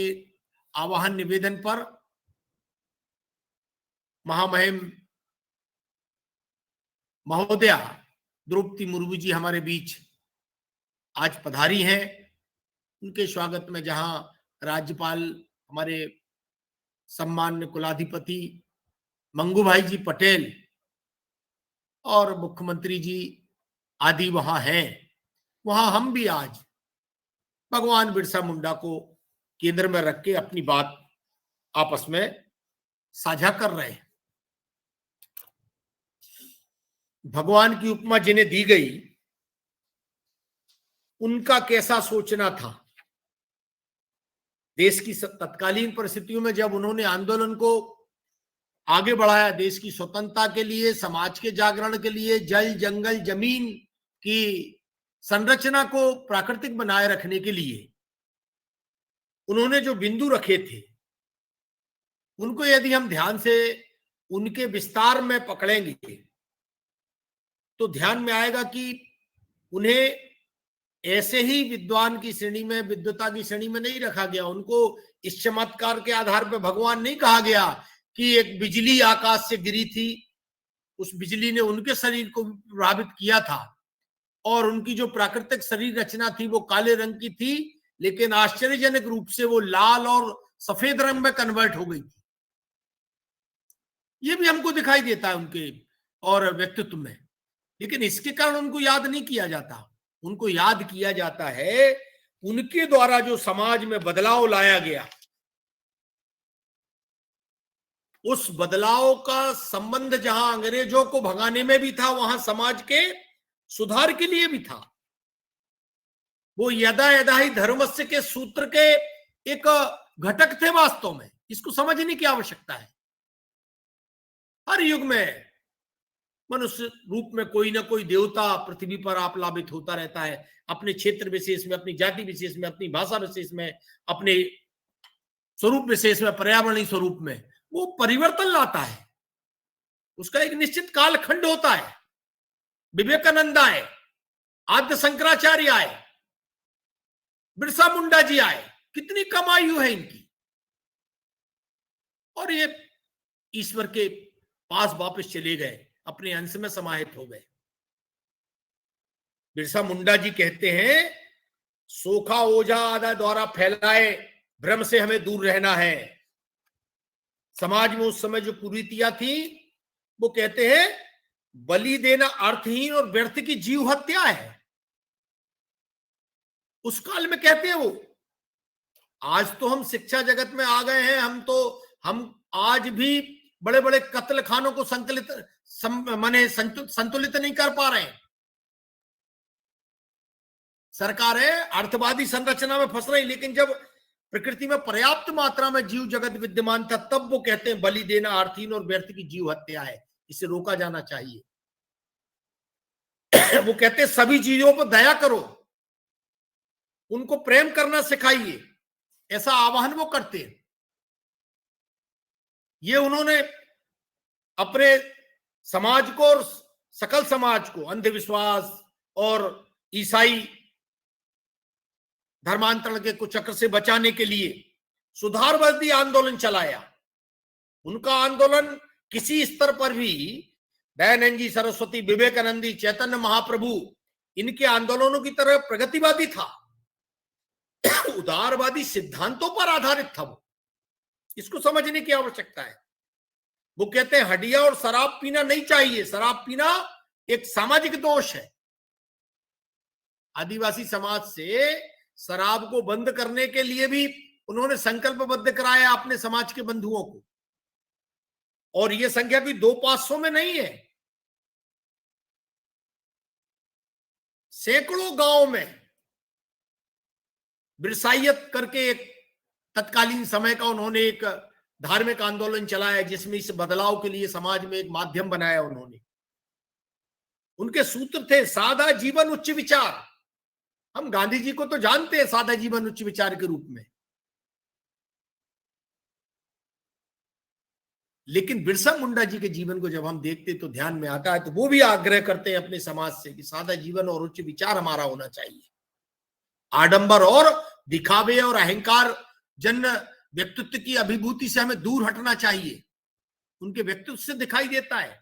आह्वान निवेदन पर महामहिम महोदया द्रौपदी मुर्मू जी हमारे बीच आज पधारी हैं। उनके स्वागत में जहां राज्यपाल हमारे सम्मान्य कुलाधिपति मंगू भाई जी पटेल और मुख्यमंत्री जी आदि वहां हैं, वहां हम भी आज भगवान बिरसा मुंडा को केंद्र में रख के अपनी बात आपस में साझा कर रहे हैं। भगवान की उपमा जिन्हें दी गई, उनका कैसा सोचना था। देश की तत्कालीन परिस्थितियों में जब उन्होंने आंदोलन को आगे बढ़ाया, देश की स्वतंत्रता के लिए, समाज के जागरण के लिए, जल जंगल जमीन की संरचना को प्राकृतिक बनाए रखने के लिए उन्होंने जो बिंदु रखे थे, उनको यदि हम ध्यान से उनके विस्तार में पकड़ेंगे तो ध्यान में आएगा कि उन्हें ऐसे ही विद्वान की श्रेणी में, विद्वता की श्रेणी में नहीं रखा गया। उनको इस चमत्कार के आधार पर भगवान नहीं कहा गया कि एक बिजली आकाश से गिरी थी, उस बिजली ने उनके शरीर को प्रभावित किया था और उनकी जो प्राकृतिक शरीर रचना थी वो काले रंग की थी, लेकिन आश्चर्यजनक रूप से वो लाल और सफेद रंग में कन्वर्ट हो गई थी। ये भी हमको दिखाई देता है उनके और व्यक्तित्व में। लेकिन इसके कारण उनको याद नहीं किया जाता। उनको याद किया जाता है उनके द्वारा जो समाज में बदलाव लाया गया, उस बदलाव का संबंध जहां अंग्रेजों को भगाने में भी था, वहां समाज के सुधार के लिए भी था। वो यदा यदा ही धर्मस्य के सूत्र के एक घटक थे वास्तव में। इसको समझने की आवश्यकता है। हर युग में मनुष्य रूप में कोई ना कोई देवता पृथ्वी पर आप्लावित होता रहता है, अपने क्षेत्र विशेष में, अपनी जाति विशेष में, अपनी भाषा विशेष में, अपने स्वरूप विशेष में, पर्यावरणीय स्वरूप में वो परिवर्तन लाता है। उसका एक निश्चित कालखंड होता है। विवेकानंद आए, आद्य शंकराचार्य आए, बिरसा मुंडा जी आए, कितनी कम आयु है इनकी, और ये ईश्वर के पास वापस चले गए, अपने अंश में समाहित हो गए। बिरसा मुंडा जी कहते हैं, सोखा ओझा आदि द्वारा फैलाए भ्रम से हमें दूर रहना है। समाज में उस समय जो कुरीतियां थी, वो कहते हैं बलि देना अर्थहीन और व्यर्थ की जीव हत्या है। उस काल में कहते हैं वो। आज तो हम शिक्षा जगत में आ गए हैं, हम आज भी बड़े बड़े कत्ल खानों को संतुलित नहीं कर पा रहे हैं। सरकारें अर्थवादी संरचना में फंस रही, लेकिन जब प्रकृति में पर्याप्त मात्रा में जीव जगत विद्यमान था, तब वो कहते हैं बलि देना अर्थहीन और व्यर्थ की जीव हत्या है, इसे रोका जाना चाहिए। वो कहते हैं सभी चीजों पर दया करो, उनको प्रेम करना सिखाइए, ऐसा आह्वान वो करते हैं। ये उन्होंने अपने समाज को और सकल समाज को अंधविश्वास और ईसाई धर्मांतरण के कुचक्र से बचाने के लिए सुधारवादी आंदोलन चलाया। उनका आंदोलन किसी स्तर पर भी दयानंद जी, सरस्वती, विवेकानंद जी, चैतन्य महाप्रभु, इनके आंदोलनों की तरह प्रगतिवादी था, उदारवादी सिद्धांतों पर आधारित था। वो इसको समझने की आवश्यकता है। वो कहते हैं हड्डियां और शराब पीना नहीं चाहिए, शराब पीना एक सामाजिक दोष है। आदिवासी समाज से शराब को बंद करने के लिए भी उन्होंने संकल्पबद्ध कराया अपने समाज के बंधुओं को। और ये संख्या भी 200-500 में नहीं है, सैकड़ों गांव में बिरसाइयत करके एक तत्कालीन समय का उन्होंने एक धार्मिक आंदोलन चलाया, जिसमें इस बदलाव के लिए समाज में एक माध्यम बनाया उन्होंने। उनके सूत्र थे सादा जीवन उच्च विचार। हम गांधी जी को तो जानते हैं सादा जीवन उच्च विचार के रूप में, लेकिन बिरसा मुंडा जी के जीवन को जब हम देखते तो ध्यान में आता है, तो वो भी आग्रह करते हैं अपने समाज से कि सादा जीवन और उच्च विचार हमारा होना चाहिए। आडंबर और दिखावे और अहंकार जन व्यक्तित्व की अभिभूति से हमें दूर हटना चाहिए। उनके व्यक्तित्व से दिखाई देता है।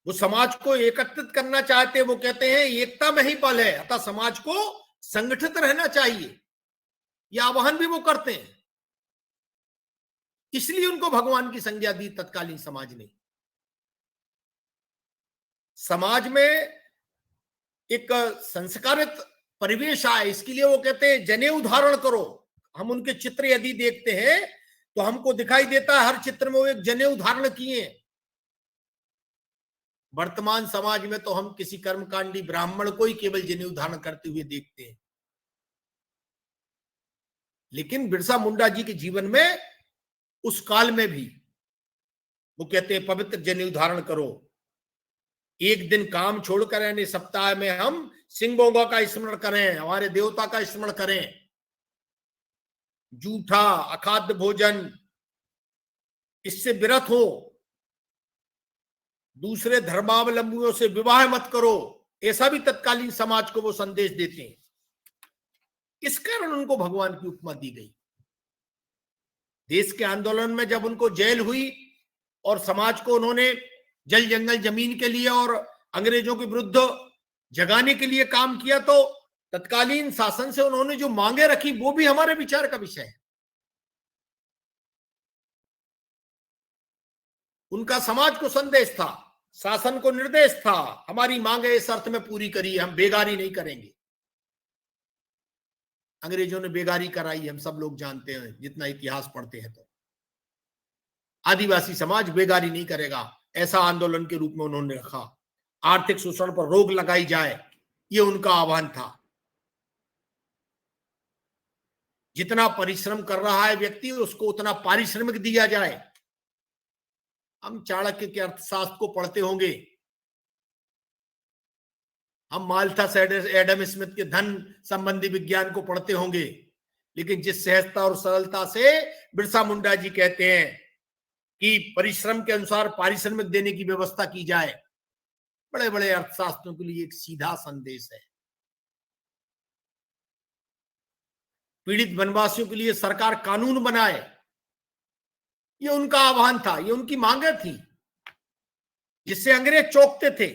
वो समाज को एकत्रित करना चाहते हैं। वो कहते हैं एकता में ही बल है, अतः समाज को संगठित रहना चाहिए। यह आह्वान भी वो करते हैं। इसलिए उनको भगवान की संज्ञा दी तत्कालीन समाज ने। समाज में एक संस्कारित परिवेश आए, इसके लिए वो कहते हैं जनेऊ धारण करो। हम उनके चित्र यदि देखते हैं तो हमको दिखाई देता है हर चित्र में वो एक जनेऊ धारण किए। वर्तमान समाज में तो हम किसी कर्मकांडी ब्राह्मण को ही केवल जनेऊ धारण करते हुए देखते हैं, लेकिन बिरसा मुंडा जी के जीवन में उस काल में भी वो कहते हैं पवित्र जनेऊ धारण करो। एक दिन काम छोड़कर यानी सप्ताह में हम सिंह बोंगा का स्मरण करें, हमारे देवता का स्मरण करें। जूठा अखाद्य भोजन इससे विरत हो। दूसरे धर्मावलंबियों से विवाह मत करो। ऐसा भी तत्कालीन समाज को वो संदेश देते हैं। इस कारण उनको भगवान की उपमा दी गई। देश के आंदोलन में जब उनको जेल हुई और समाज को उन्होंने जल जंगल जमीन के लिए और अंग्रेजों के विरुद्ध जगाने के लिए काम किया, तो तत्कालीन शासन से उन्होंने जो मांगे रखी वो भी हमारे विचार का विषय है। उनका समाज को संदेश था, शासन को निर्देश था, हमारी मांगे इस अर्थ में पूरी करिए, हम बेगारी नहीं करेंगे। अंग्रेजों ने बेगारी कराई, हम सब लोग जानते हैं जितना इतिहास पढ़ते हैं। तो आदिवासी समाज बेगारी नहीं करेगा, ऐसा आंदोलन के रूप में उन्होंने रखा। आर्थिक शोषण पर रोक लगाई जाए, ये उनका आह्वान था। जितना परिश्रम कर रहा है व्यक्ति उसको उतना पारिश्रमिक दिया जाए। हम चाणक्य के अर्थशास्त्र को पढ़ते होंगे, हम माल्थस एडम स्मिथ के धन संबंधी विज्ञान को पढ़ते होंगे, लेकिन जिस सहजता और सरलता से बिरसा मुंडा जी कहते हैं कि परिश्रम के अनुसार पारिश्रमिक देने की व्यवस्था की जाए, बड़े बड़े अर्थशास्त्रों के लिए एक सीधा संदेश है। पीड़ित वनवासियों के लिए सरकार कानून बनाए, ये उनका आह्वान था, ये उनकी मांगे थी, जिससे अंग्रेज चौंकते थे।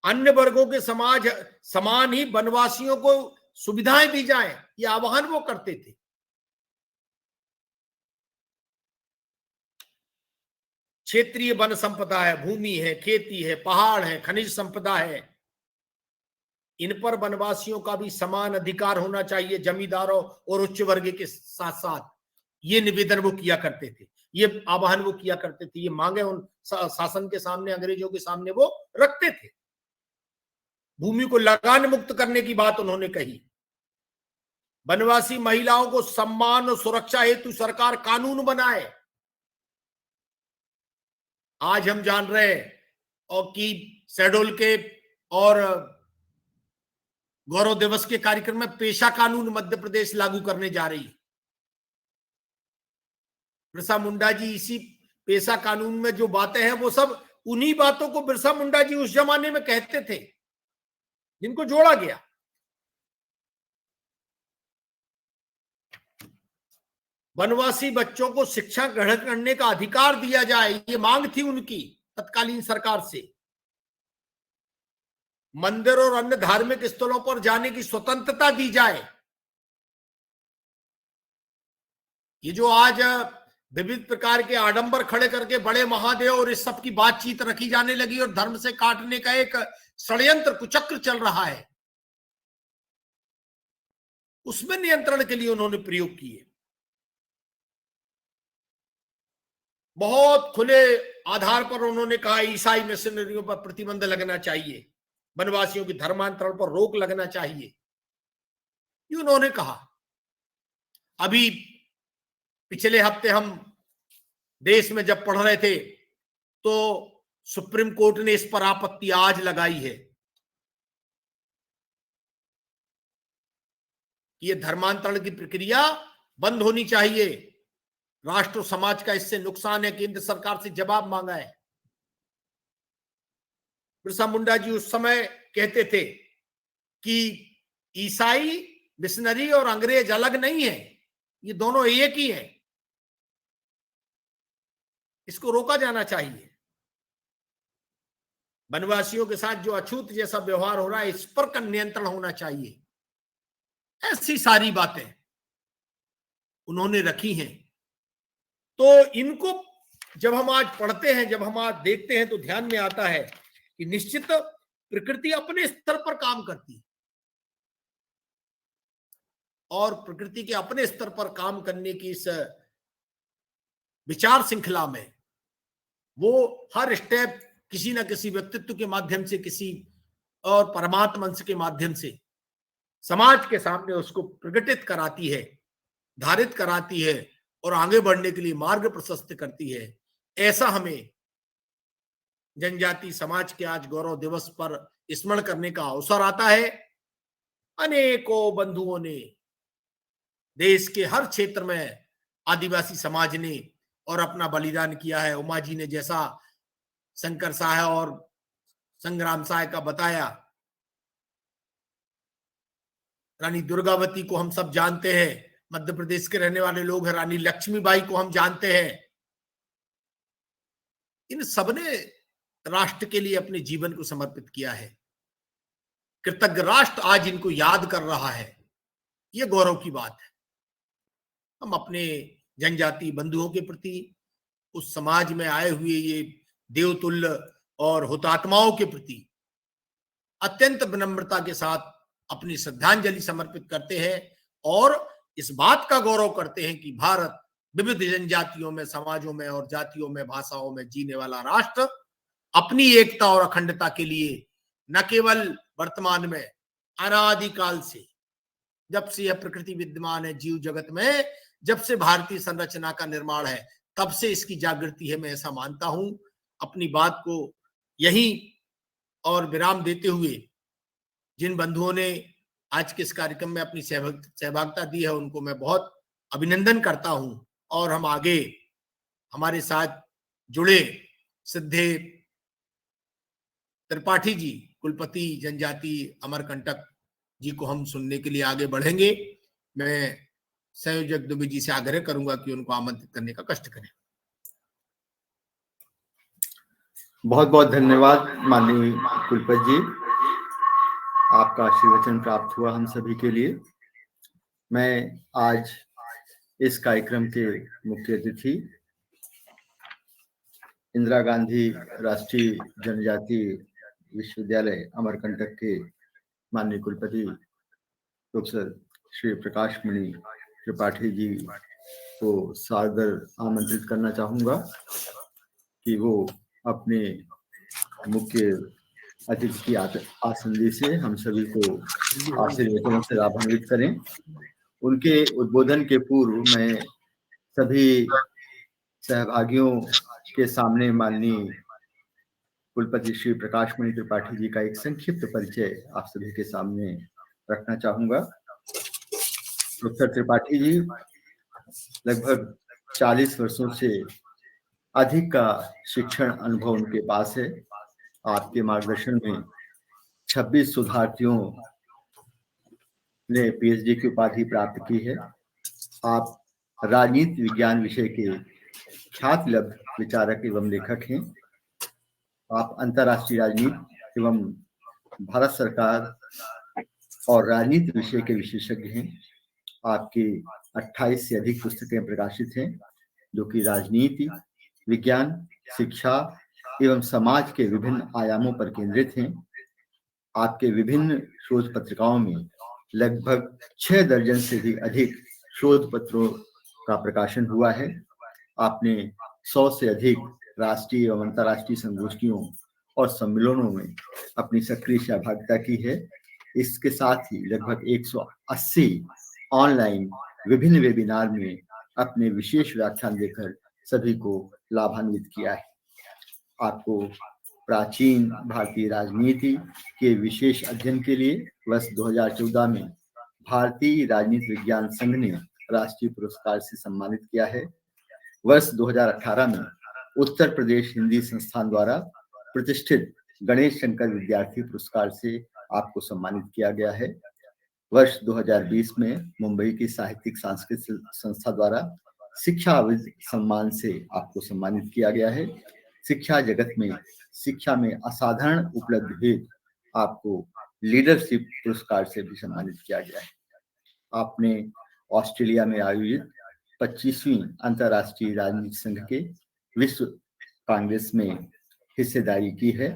अन्य वर्गों के समाज समान ही वनवासियों को सुविधाएं दी जाए, ये आह्वान वो करते थे। क्षेत्रीय वन संपदा है, भूमि है, खेती है, पहाड़ है, खनिज संपदा है, इन पर वनवासियों का भी समान अधिकार होना चाहिए, जमींदारों और उच्च वर्ग के साथ साथ। ये निवेदन वो किया करते थे, ये आह्वान वो किया करते थे, ये मांगे उन शासन के सामने, अंग्रेजों के सामने वो रखते थे। भूमि को लगान मुक्त करने की बात उन्होंने कही। वनवासी महिलाओं को सम्मान और सुरक्षा हेतु सरकार कानून बनाए। आज हम जान रहे हैं और कि शहडोल के और गौरव दिवस के कार्यक्रम में पेशा कानून मध्य प्रदेश लागू करने जा रही है। बिरसा मुंडा जी इसी पेशा कानून में जो बातें हैं वो सब उन्हीं बातों को बिरसा मुंडा जी उस जमाने में कहते थे, जिनको जोड़ा गया। वनवासी बच्चों को शिक्षा ग्रहण करने का अधिकार दिया जाए, ये मांग थी उनकी तत्कालीन सरकार से। मंदिर और अन्य धार्मिक स्थलों पर जाने की स्वतंत्रता दी जाए। ये जो आज विविध प्रकार के आडंबर खड़े करके बड़े महादेव और इस सब की बातचीत रखी जाने लगी और धर्म से काटने का एक षड्यंत्र कुचक्र चल रहा है, उसमें नियंत्रण के लिए उन्होंने प्रयोग किए। बहुत खुले आधार पर उन्होंने कहा ईसाई मिशनरियों पर प्रतिबंध लगना चाहिए, वनवासियों की धर्मांतरण पर रोक लगना चाहिए, ये उन्होंने कहा। अभी पिछले हफ्ते हम देश में जब पढ़ रहे थे तो सुप्रीम कोर्ट ने इस पर आपत्ति आज लगाई है कि ये धर्मांतरण की प्रक्रिया बंद होनी चाहिए, राष्ट्र समाज का इससे नुकसान है, केंद्र सरकार से जवाब मांगा है। बिरसा मुंडा जी उस समय कहते थे कि ईसाई मिशनरी और अंग्रेज अलग नहीं है, ये दोनों एक ही हैं, इसको रोका जाना चाहिए। वनवासियों के साथ जो अछूत जैसा व्यवहार हो रहा है, इस पर नियंत्रण होना चाहिए। ऐसी सारी बातें उन्होंने रखी हैं। तो इनको जब हम आज पढ़ते हैं, जब हम आज देखते हैं, तो ध्यान में आता है कि निश्चित प्रकृति अपने स्तर पर काम करती है और प्रकृति के अपने स्तर पर काम करने की इस विचार श्रृंखला में वो हर स्टेप किसी न किसी व्यक्तित्व के माध्यम से, किसी और परमात्मा अंश के माध्यम से समाज के सामने उसको प्रकटित कराती है, धारित कराती है और आगे बढ़ने के लिए मार्ग प्रशस्त करती है। ऐसा हमें जनजाति समाज के आज गौरव दिवस पर स्मरण करने का अवसर आता है। अनेकों बंधुओं ने देश के हर क्षेत्र में, आदिवासी समाज ने और अपना बलिदान किया है। उमा जी ने जैसा शंकर साय और संग्राम साय का बताया, रानी दुर्गावती को हम सब जानते हैं, मध्य प्रदेश के रहने वाले लोग हैं, रानी लक्ष्मीबाई को हम जानते हैं। इन सबने राष्ट्र के लिए अपने जीवन को समर्पित किया है। कृतज्ञ राष्ट्र आज इनको याद कर रहा है, ये गौरव की बात है। हम अपने जनजाति बंधुओं के प्रति, उस समाज में आए हुए ये देवतुल्य और हुतात्माओं के प्रति अत्यंत विनम्रता के साथ अपनी श्रद्धांजलि समर्पित करते हैं और इस बात का गौरव करते हैं कि भारत विविध जनजातियों में, समाजों में और जातियों में, भाषाओं में जीने वाला राष्ट्र अपनी एकता और अखंडता के लिए न केवल वर्तमान में, अनादिकाल से, जब से यह प्रकृति विद्यमान है जीव जगत में, जब से भारतीय संरचना का निर्माण है, तब से इसकी जागृति है, मैं ऐसा मानता हूं। अपनी बात को यहीं और विराम देते हुए जिन बंधुओं ने आज के इस कार्यक्रम में अपनी सहभागिता दी है, उनको मैं बहुत अभिनंदन करता हूं। और हम आगे हमारे साथ जुड़े सिद्धे त्रिपाठी जी, कुलपति जनजाति अमरकंटक जी को हम सुनने के लिए आगे बढ़ेंगे। मैं संयोजक दुबे जी से आग्रह करूंगा कि उनको आमंत्रित करने का कष्ट करें। बहुत बहुत धन्यवाद माननीय कुलपति जी, आपका आशीर्वचन प्राप्त हुआ हम सभी के लिए। मैं आज इस कार्यक्रम के मुख्य अतिथि इंदिरा गांधी राष्ट्रीय जनजाति विश्वविद्यालय अमरकंटक के माननीय कुलपति प्रोफेसर श्री प्रकाश मणि त्रिपाठी जी को सादर आमंत्रित करना चाहूँगा कि वो अपने मुख्य अतिथि की आसंदी से हम सभी को आशीर्वचनों से लाभान्वित करें। उनके उद्बोधन के पूर्व मैं सभी सहभागियों के सामने माननीय कुलपति श्री प्रकाश मणि त्रिपाठी जी का एक संक्षिप्त परिचय आप सभी के सामने रखना चाहूँगा। प्रोफेसर त्रिपाठी जी लगभग 40 वर्षों से अधिक का शिक्षण अनुभव उनके पास है। आपके मार्गदर्शन में 26 शोधार्थियों ने पीएचडी की उपाधि प्राप्त की है। आप राजनीति विज्ञान विषय के ख्याति लब्ध विचारक एवं लेखक हैं। आप अंतर्राष्ट्रीय राजनीति एवं भारत सरकार और राजनीति विषय के विशेषज्ञ हैं। आपकी 28 से अधिक पुस्तकें प्रकाशित हैं जो कि राजनीति विज्ञान, शिक्षा एवं समाज के विभिन्न आयामों पर केंद्रित हैं। आपके विभिन्न शोध पत्रिकाओं में लगभग 6 दर्जन से भी अधिक शोध पत्रों का प्रकाशन हुआ है। आपने 100 से अधिक राष्ट्रीय एवं अंतर्राष्ट्रीय संगोष्ठियों और सम्मेलनों में अपनी सक्रिय सहभागिता की है। इसके साथ ही लगभग 180 ऑनलाइन विभिन्न वेबिनार में अपने विशेष व्याख्यान देकर सभी को लाभान्वित किया है। आपको प्राचीन भारतीय राजनीति के विशेष अध्ययन के लिए वर्ष 2014 में भारतीय राजनीति विज्ञान संघ ने राष्ट्रीय पुरस्कार से सम्मानित किया है। वर्ष 2018 में उत्तर प्रदेश हिंदी संस्थान द्वारा प्रतिष्ठित गणेश शंकर विद्यार्थी पुरस्कार से आपको सम्मानित किया गया है। वर्ष 2020 में मुंबई की साहित्यिक सांस्कृतिक संस्था द्वारा शिक्षाविद सम्मान से आपको सम्मानित किया गया है। शिक्षा जगत में शिक्षा में असाधारण उपलब्धि हेतु आपको लीडरशिप पुरस्कार से भी सम्मानित किया गया है। आपने ऑस्ट्रेलिया में आयोजित 25वीं अंतर्राष्ट्रीय राजनीति संघ के विश्व कांग्रेस में हिस्सेदारी की है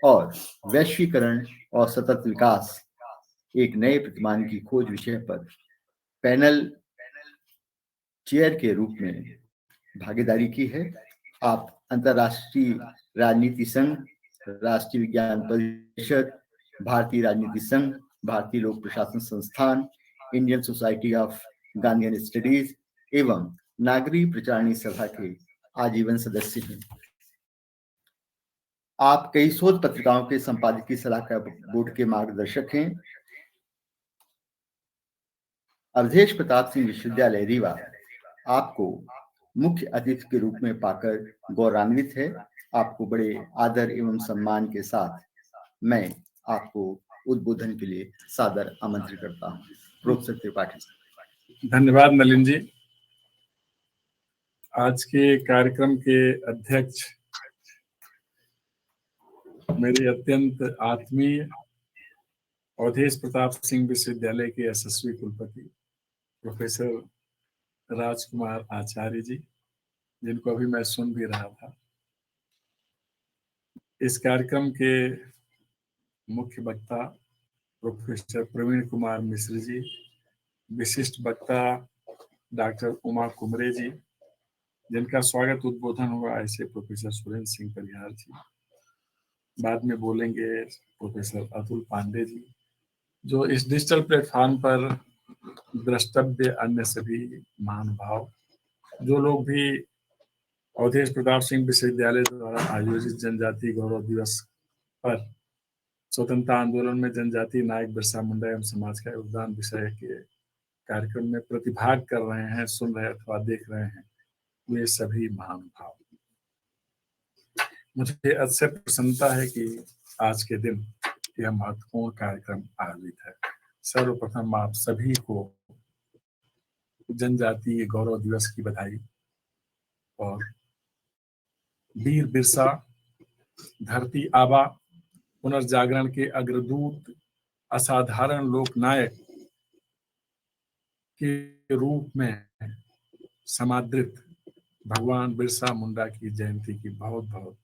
और वैश्वीकरण और सतत विकास एक नए प्रतिमान की खोज विषय पर पैनल चेयर के रूप में भागीदारी की है। आप अंतर्राष्ट्रीय राजनीति संघ, राष्ट्रीय विज्ञान परिषद, भारतीय राजनीति संघ, भारतीय लोक प्रशासन संस्थान, Indian society of Gandhian studies एवं नागरिक प्रचारणी सभा के आजीवन सदस्य हैं। आप कई शोध पत्रिकाओं के संपादकीय सलाहकार बोर्ड के मार्गदर्शक हैं। अवधेश प्रताप सिंह विश्वविद्यालय रीवा आपको मुख्य अतिथि के रूप में पाकर गौरवान्वित है। आपको बड़े आदर एवं सम्मान के साथ मैं आपको उद्बोधन के लिए सादर आमंत्रित करता हूँ। प्रोफेसर त्रिपाठी। धन्यवाद नलिन जी। आज के कार्यक्रम के अध्यक्ष मेरे अत्यंत आत्मीय अवधेश प्रताप सिंह विश्वविद्यालय के यशस्वी कुलपति प्रोफेसर राजकुमार आचार्य जी, जिनको अभी मैं सुन भी रहा था। इस कार्यक्रम के मुख्य वक्ता प्रोफेसर प्रवीण कुमार मिश्र जी, विशिष्ट वक्ता डॉक्टर उमा कुमरे जी, जिनका स्वागत उद्बोधन हुआ ऐसे प्रोफेसर सुरेंद्र सिंह परिहार जी। बाद में बोलेंगे प्रोफेसर अतुल पांडे जी, जो इस डिजिटल प्लेटफॉर्म पर द्रष्टव्य अन्य सभी महानुभाव, जो लोग भी अवधेश प्रताप सिंह विश्वविद्यालय द्वारा आयोजित जनजातीय गौरव दिवस पर स्वतंत्रता आंदोलन में जनजातीय नायक बिरसा मुंडा एवं समाज का योगदान विषय के कार्यक्रम में प्रतिभाग कर रहे हैं, सुन रहे अथवा देख रहे हैं, वे सभी महानुभाव। मुझे अतिशय प्रसन्नता है कि आज के दिन यह महत्वपूर्ण कार्यक्रम आयोजित है। सर्वप्रथम आप सभी को जनजातीय गौरव दिवस की बधाई और वीर बिरसा, धरती आबा, पुनर्जागरण के अग्रदूत, असाधारण लोकनायक के रूप में समादृत भगवान बिरसा मुंडा की जयंती की बहुत बहुत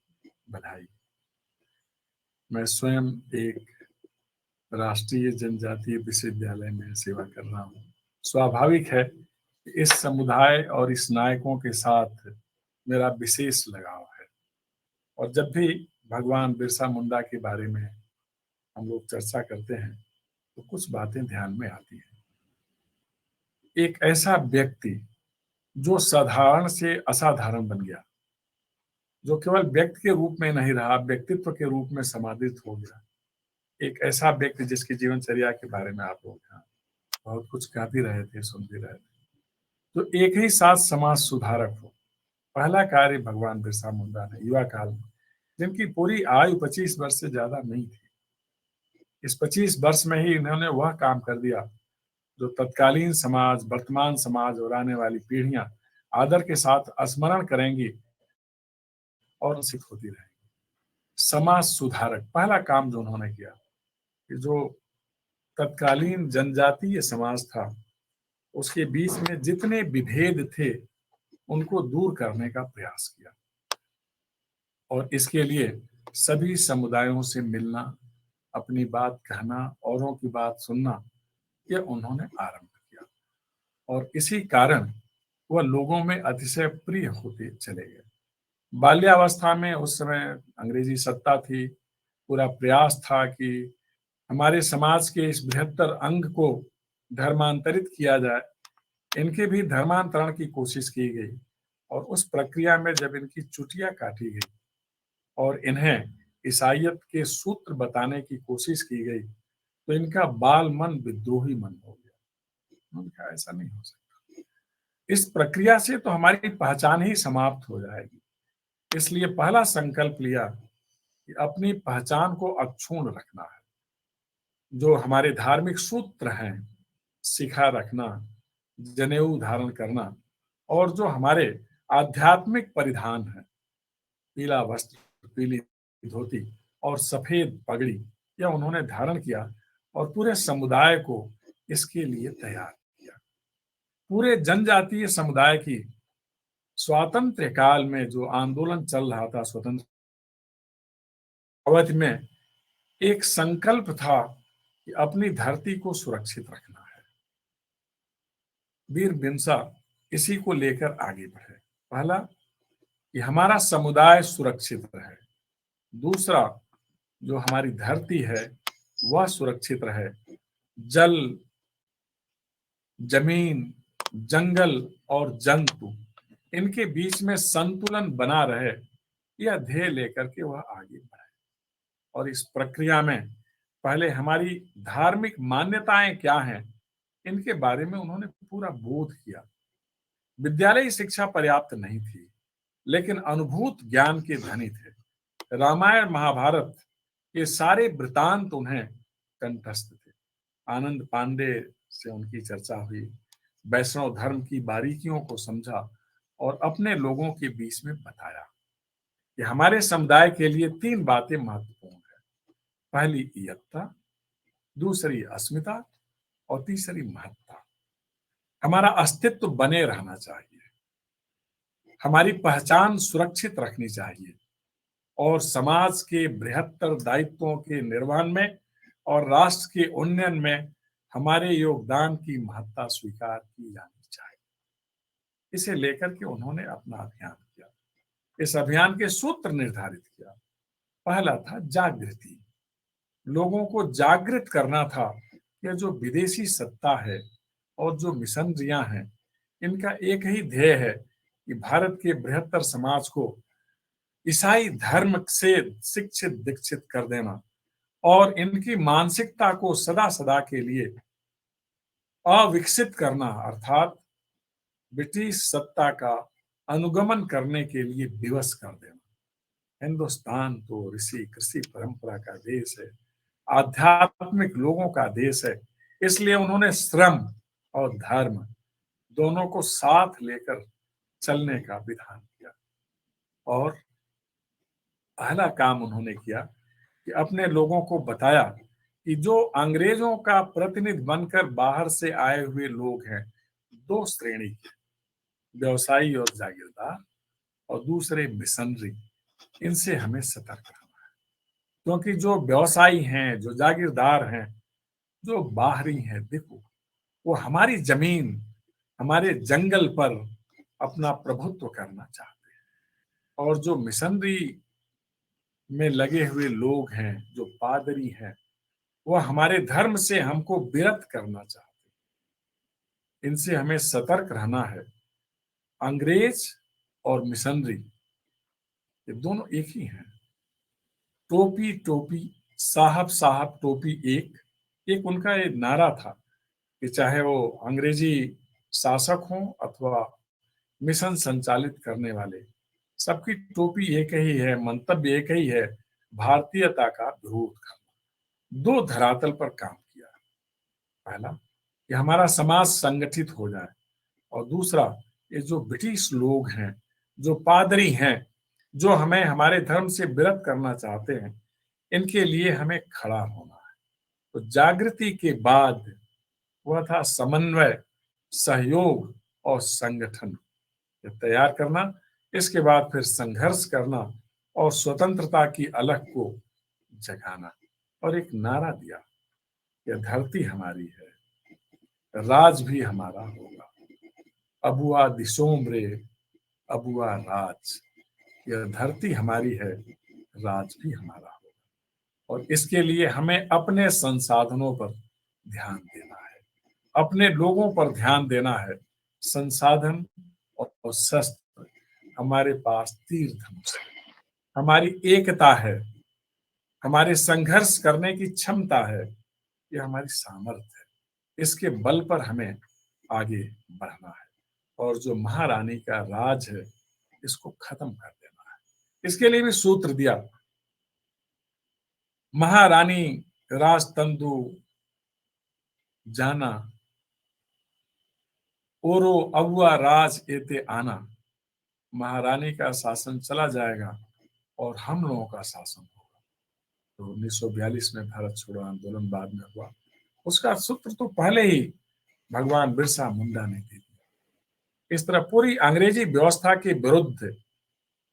बधाई। मैं स्वयं एक राष्ट्रीय जनजातीय विश्वविद्यालय में सेवा कर रहा हूँ। स्वाभाविक है कि इस समुदाय और इस नायकों के साथ मेरा विशेष लगाव है और जब भी भगवान बिरसा मुंडा के बारे में हम लोग चर्चा करते हैं तो कुछ बातें ध्यान में आती हैं। एक ऐसा व्यक्ति जो साधारण से असाधारण बन गया, जो केवल व्यक्ति के रूप में नहीं रहा, व्यक्तित्व के रूप में समादित हो गया। एक ऐसा व्यक्ति जिसकी जीवनचर्या के बारे में आप लोग बहुत कुछ कह भी रहे थे, सुन भी रहे थे। तो एक ही साथ समाज सुधारक हो, पहला कार्य भगवान बिरसा मुंडा ने युवा काल में, जिनकी पूरी आयु 25 वर्ष से ज्यादा नहीं थी, इस 25 वर्ष में ही इन्होंने वह काम कर दिया जो तत्कालीन समाज, वर्तमान समाज और आने वाली पीढ़ियां आदर के साथ स्मरण करेंगी और सिद्ध होती रहेंगी। समाज सुधारक पहला काम जो उन्होंने किया, कि जो तत्कालीन जनजातीय समाज था उसके बीच में जितने विभेद थे उनको दूर करने का प्रयास किया और इसके लिए सभी समुदायों से मिलना, अपनी बात कहना, औरों की बात सुनना, ये उन्होंने आरंभ किया और इसी कारण वह लोगों में अतिशय प्रिय होते चले गए। बाल्यावस्था में उस समय अंग्रेजी सत्ता थी, पूरा प्रयास था कि हमारे समाज के इस बृहत्तर अंग को धर्मांतरित किया जाए। इनके भी धर्मांतरण की कोशिश की गई और उस प्रक्रिया में जब इनकी चुटिया काटी गई और इन्हें ईसाइयत के सूत्र बताने की कोशिश की गई तो इनका बाल मन विद्रोही मन हो गया। उन्होंने कहा ऐसा नहीं हो सकता, इस प्रक्रिया से तो हमारी पहचान ही समाप्त हो जाएगी। इसलिए पहला संकल्प लिया कि अपनी पहचान को अक्षुण्ण रखना है। जो हमारे धार्मिक सूत्र हैं, शिखा रखना, जनेऊ धारण करना, और जो हमारे आध्यात्मिक परिधान है, पीला वस्त्र, पीली धोती और सफेद पगड़ी, यह उन्होंने धारण किया और पूरे समुदाय को इसके लिए तैयार किया। पूरे जनजातीय समुदाय की स्वातंत्र्य काल में जो आंदोलन चल रहा था, स्वतंत्र अवधि में एक संकल्प था कि अपनी धरती को सुरक्षित रखना है। वीर बिरसा इसी को लेकर आगे बढ़े। पहला कि हमारा समुदाय सुरक्षित रहे, दूसरा जो हमारी धरती है वह सुरक्षित रहे, जल, जमीन, जंगल और जंतु, इनके बीच में संतुलन बना रहे, यह ध्येय लेकर के वह आगे बढ़े। और इस प्रक्रिया में पहले हमारी धार्मिक मान्यताएं क्या हैं, इनके बारे में उन्होंने पूरा बोध किया। विद्यालयी शिक्षा पर्याप्त नहीं थी, लेकिन अनुभूत ज्ञान के धनी थे। रामायण महाभारत के सारे वृतांत उन्हें कंठस्थ थे। आनंद पांडे से उनकी चर्चा हुई, वैष्णव धर्म की बारीकियों को समझा और अपने लोगों के बीच में बताया कि हमारे समुदाय के लिए 3 बातें महत्वपूर्ण है। पहली इयत्ता, दूसरी अस्मिता और तीसरी महत्ता। हमारा अस्तित्व बने रहना चाहिए, हमारी पहचान सुरक्षित रखनी चाहिए और समाज के बृहत्तर दायित्वों के निर्वहन में और राष्ट्र के उन्नयन में हमारे योगदान की महत्ता स्वीकार की जानी चाहिए। इसे लेकर के उन्होंने अपना अभियान किया। इस अभियान के सूत्र निर्धारित किया। पहला था जागृति। लोगों को जागृत करना था कि जो विदेशी सत्ता है और जो मिशनरियां हैं, इनका एक ही ध्येय है कि भारत के बृहत्तर समाज को ईसाई धर्म से शिक्षित दीक्षित कर देना और इनकी मानसिकता को सदा सदा के लिए अविकसित करना, अर्थात ब्रिटिश सत्ता का अनुगमन करने के लिए विवश कर देना। हिंदुस्तान तो ऋषि कृषि परंपरा का देश है, आध्यात्मिक लोगों का देश है, इसलिए उन्होंने श्रम और धर्म दोनों को साथ लेकर चलने का विधान किया। और पहला काम उन्होंने किया कि अपने लोगों को बताया कि जो अंग्रेजों का प्रतिनिधि बनकर बाहर से आए हुए लोग हैं, 2 श्रेणी के, व्यवसायी और जागीरदार, और दूसरे मिशनरी, इनसे हमें सतर्क रहना है। क्योंकि जो व्यवसायी हैं, जो जागीरदार हैं, जो बाहरी हैं, देखो वो हमारी जमीन, हमारे जंगल पर अपना प्रभुत्व करना चाहते हैं, और जो मिशनरी में लगे हुए लोग हैं, जो पादरी हैं, वह हमारे धर्म से हमको विरत करना चाहते हैं। इनसे हमें सतर्क रहना है। अंग्रेज और मिशनरी ये दोनों एक ही हैं। टोपी टोपी, साहब साहब टोपी एक उनका ये नारा था कि चाहे वो अंग्रेजी शासक हों अथवा मिशन संचालित करने वाले, सबकी टोपी एक ही है, मंतव्य एक ही है, भारतीयता का विरोध करना। 2 धरातल पर काम किया। पहला कि हमारा समाज संगठित हो जाए, और दूसरा ये जो ब्रिटिश लोग हैं, जो पादरी हैं, जो हमें हमारे धर्म से विरत करना चाहते हैं, इनके लिए हमें खड़ा होना है। तो जागृति के बाद वह था समन्वय, सहयोग और संगठन तैयार करना। इसके बाद फिर संघर्ष करना और स्वतंत्रता की अलख को जगाना। और एक नारा दिया कि धरती हमारी है, राज भी हमारा होगा। अबुआ दिसोमरे अबुआ राज, यह धरती हमारी है, राज भी हमारा होगा। और इसके लिए हमें अपने संसाधनों पर ध्यान देना है, अपने लोगों पर ध्यान देना है। संसाधन और शस्त्र हमारे पास तीर धनुष है, हमारी एकता है, हमारे संघर्ष करने की क्षमता है, यह हमारी सामर्थ्य है। इसके बल पर हमें आगे बढ़ना है और जो महारानी का राज है इसको खत्म कर देना है। इसके लिए भी सूत्र दिया, महारानी राजतंदु जाना, ओरो अबुआ राज एते आना। महारानी का शासन चला जाएगा और हम लोगों का शासन होगा। तो 1942 में भारत छोड़ो आंदोलन बाद में हुआ, उसका सूत्र तो पहले ही भगवान बिरसा मुंडा ने दे दिया। इस तरह पूरी अंग्रेजी व्यवस्था के विरुद्ध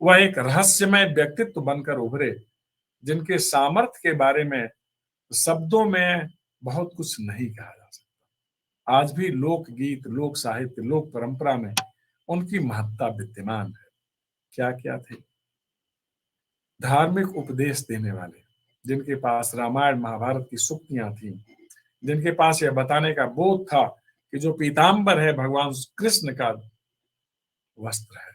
वह एक रहस्यमय व्यक्तित्व बनकर उभरे, जिनके सामर्थ्य के बारे में शब्दों में बहुत कुछ नहीं कहा जा सकता। आज भी लोकगीत, लोक साहित्य, लोक परंपरा में उनकी महत्ता विद्यमान है। क्या क्या थे? धार्मिक उपदेश देने वाले, जिनके पास रामायण महाभारत की सूक्तियां थी, जिनके पास यह बताने का बोध था कि जो पीताम्बर है भगवान कृष्ण का वस्त्र है,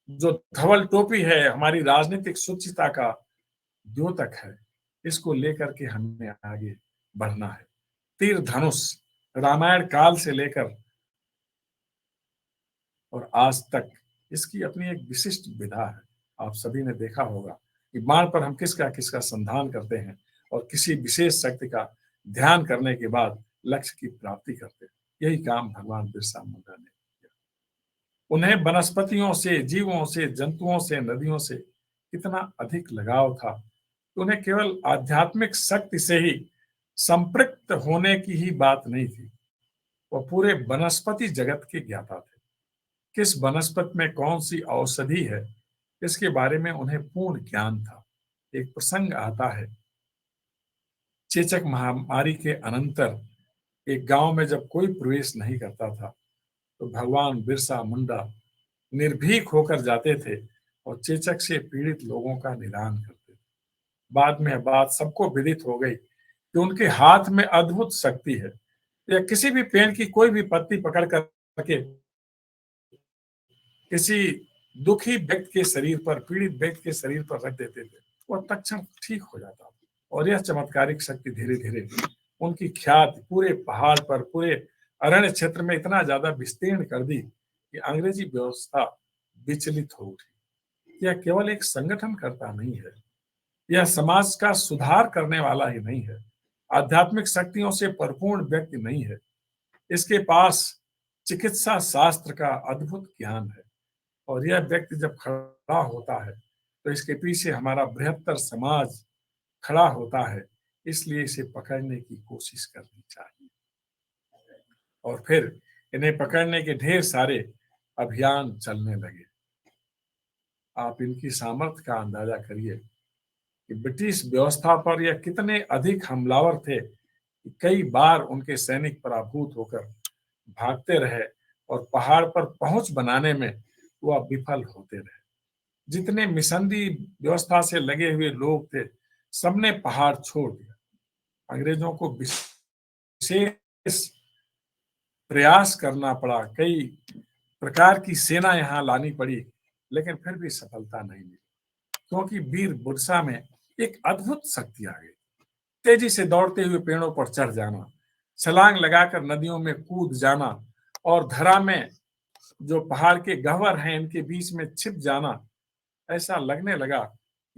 जो धवल टोपी है हमारी राजनीतिक शुचिता का द्योतक है। इसको लेकर के हमें आगे बढ़ना है। तीर धनुष रामायण काल से लेकर और आज तक इसकी अपनी एक विशिष्ट विधा है। आप सभी ने देखा होगा कि बाण पर हम किसका संधान करते हैं और किसी विशेष शक्ति का ध्यान करने के बाद लक्ष्य की प्राप्ति करते हैं। यही काम भगवान बिरसा मुंडा ने किया। उन्हें वनस्पतियों से, जीवों से, जंतुओं से, नदियों से इतना अधिक लगाव था कि उन्हें केवल आध्यात्मिक शक्ति से ही संपृक्त होने की ही बात नहीं थी, वह पूरे वनस्पति जगत के ज्ञाता थे। किस वनस्पति में कौन सी औषधि है इसके बारे में उन्हें पूर्ण ज्ञान था। एक प्रसंग आता है, चेचक महामारी के अनंतर एक गांव में जब कोई प्रवेश नहीं करता था तो भगवान बिरसा मुंडा निर्भीक होकर जाते थे और चेचक से पीड़ित लोगों का निदान करते थे। बाद में बात सबको विदित हो गई कि उनके हाथ में अद्भुत शक्ति है। या किसी भी पेड़ की कोई भी पत्ती पकड़ करके किसी दुखी व्यक्ति के शरीर पर, पीड़ित व्यक्ति के शरीर पर रख देते थे, वह तत्क्षण ठीक हो जाता। और यह चमत्कारिक शक्ति धीरे धीरे उनकी ख्याति पूरे पहाड़ पर, पूरे अरण्य क्षेत्र में इतना ज्यादा विस्तीर्ण कर दी कि अंग्रेजी व्यवस्था विचलित हो उठी। यह केवल एक संगठन करता नहीं है, यह समाज का सुधार करने वाला ही नहीं है, आध्यात्मिक शक्तियों से परिपूर्ण व्यक्ति नहीं है। इसके पास चिकित्सा शास्त्र का अद्भुत ज्ञान है और यह व्यक्ति जब खड़ा होता है तो इसके पीछे हमारा बृहत्तर समाज खड़ा होता है। इसलिए इसे पकड़ने की कोशिश करनी चाहिए। और फिर इन्हें पकड़ने के ढेर सारे अभियान चलने लगे। आप इनकी सामर्थ्य का अंदाजा करिए कि ब्रिटिश व्यवस्था पर यह कितने अधिक हमलावर थे कि कई बार उनके सैनिक पराभूत होकर भागते रहे और पहाड़ पर पहुंच बनाने में वह विफल होते रहे। जितने मिशनरी व्यवस्था से लगे हुए लोग थे सबने पहाड़ छोड़ दिया। अंग्रेजों को विशेष प्रयास करना पड़ा, कई प्रकार की सेना यहाँ लानी पड़ी, लेकिन फिर भी सफलता नहीं मिली, क्योंकि वीर बिरसा में एक अद्भुत शक्ति आ गई। तेजी से दौड़ते हुए पेड़ों पर चढ़ जाना, छलांग लगाकर नदियों में कूद जाना और धरा में जो पहाड़ के गह्वर हैं इनके बीच में छिप जाना। ऐसा लगने लगा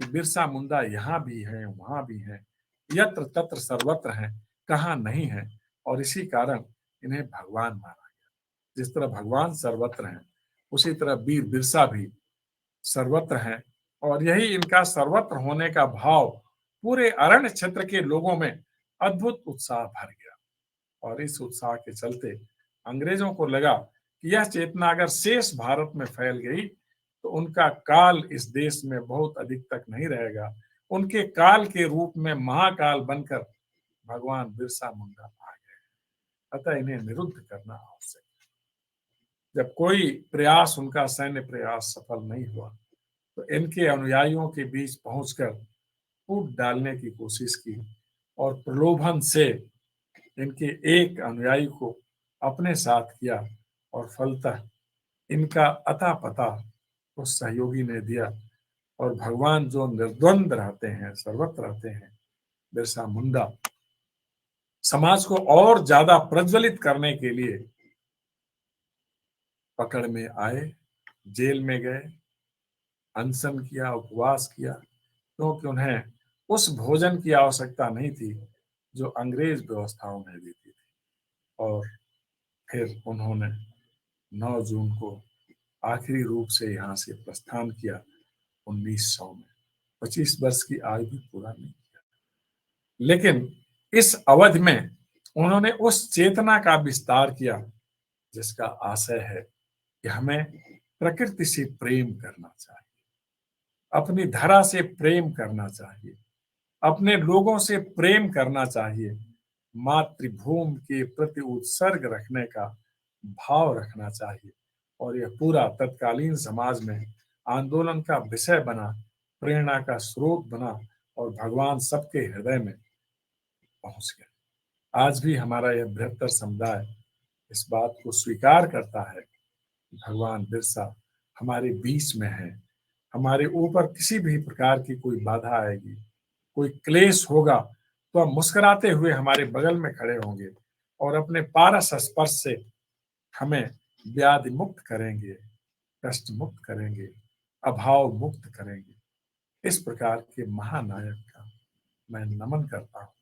कि बिरसा मुंडा यहाँ भी है, वहां भी है, यत्र तत्र सर्वत्र हैं, कहाँ नहीं है। और इसी कारण इन्हें भगवान माना गया। जिस तरह भगवान सर्वत्र हैं उसी तरह वीर बिरसा भी सर्वत्र हैं और यही इनका सर्वत्र होने का भाव पूरे अरण्य क्षेत्र के लोगों में अद्भुत उत्साह भर गया। और इस उत्साह के चलते अंग्रेजों को लगा कि यह चेतना अगर शेष भारत में फैल गई तो उनका काल इस देश में बहुत अधिक तक नहीं रहेगा। उनके काल के रूप में महाकाल बनकर भगवान बिरसा मुंडा आ गए। अतः इन्हें निरुद्ध करना आवश्यक है। जब कोई प्रयास, उनका सैन्य प्रयास सफल नहीं हुआ तो इनके अनुयायियों के बीच पहुंचकर कूट डालने की कोशिश की और प्रलोभन से इनके एक अनुयायी को अपने साथ किया और फलतः इनका अता पता उस सहयोगी ने दिया और भगवान जो निर्द्वंद रहते हैं, सर्वत्र रहते हैं, बिरसा मुंडा समाज को और ज्यादा प्रज्वलित करने के लिए पकड़ में आए, जेल में गए, अनशन किया, उपवास किया, क्योंकि उन्हें उस भोजन की आवश्यकता नहीं थी जो अंग्रेज व्यवस्थाओं में देती थी। और फिर उन्होंने 9 जून को आखिरी रूप से यहाँ से प्रस्थान किया 1900 में। 25 वर्ष की आयु भी पूरा नहीं किया, लेकिन इस अवधि में उन्होंने उस चेतना का विस्तार किया जिसका आशय है कि हमें प्रकृति से प्रेम करना चाहिए, अपनी धरा से प्रेम करना चाहिए, अपने लोगों से प्रेम करना चाहिए, मातृभूमि के प्रति उत्सर्ग रखने का भाव रखना चाहिए। और यह पूरा तत्कालीन समाज में आंदोलन का विषय बना, प्रेरणा का स्रोत बना और भगवान सबके हृदय में पहुंच गया। आज भी हमारा यह बृहत्तर समुदाय इस बात को स्वीकार करता है कि भगवान बिरसा हमारे बीच में है। हमारे ऊपर किसी भी प्रकार की कोई बाधा आएगी, कोई क्लेश होगा तो हम मुस्कुराते हुए हमारे बगल में खड़े होंगे और अपने पारस स्पर्श से हमें व्याधि मुक्त करेंगे, कष्ट मुक्त करेंगे, अभाव मुक्त करेंगे। इस प्रकार के महानायक का मैं नमन करता हूँ,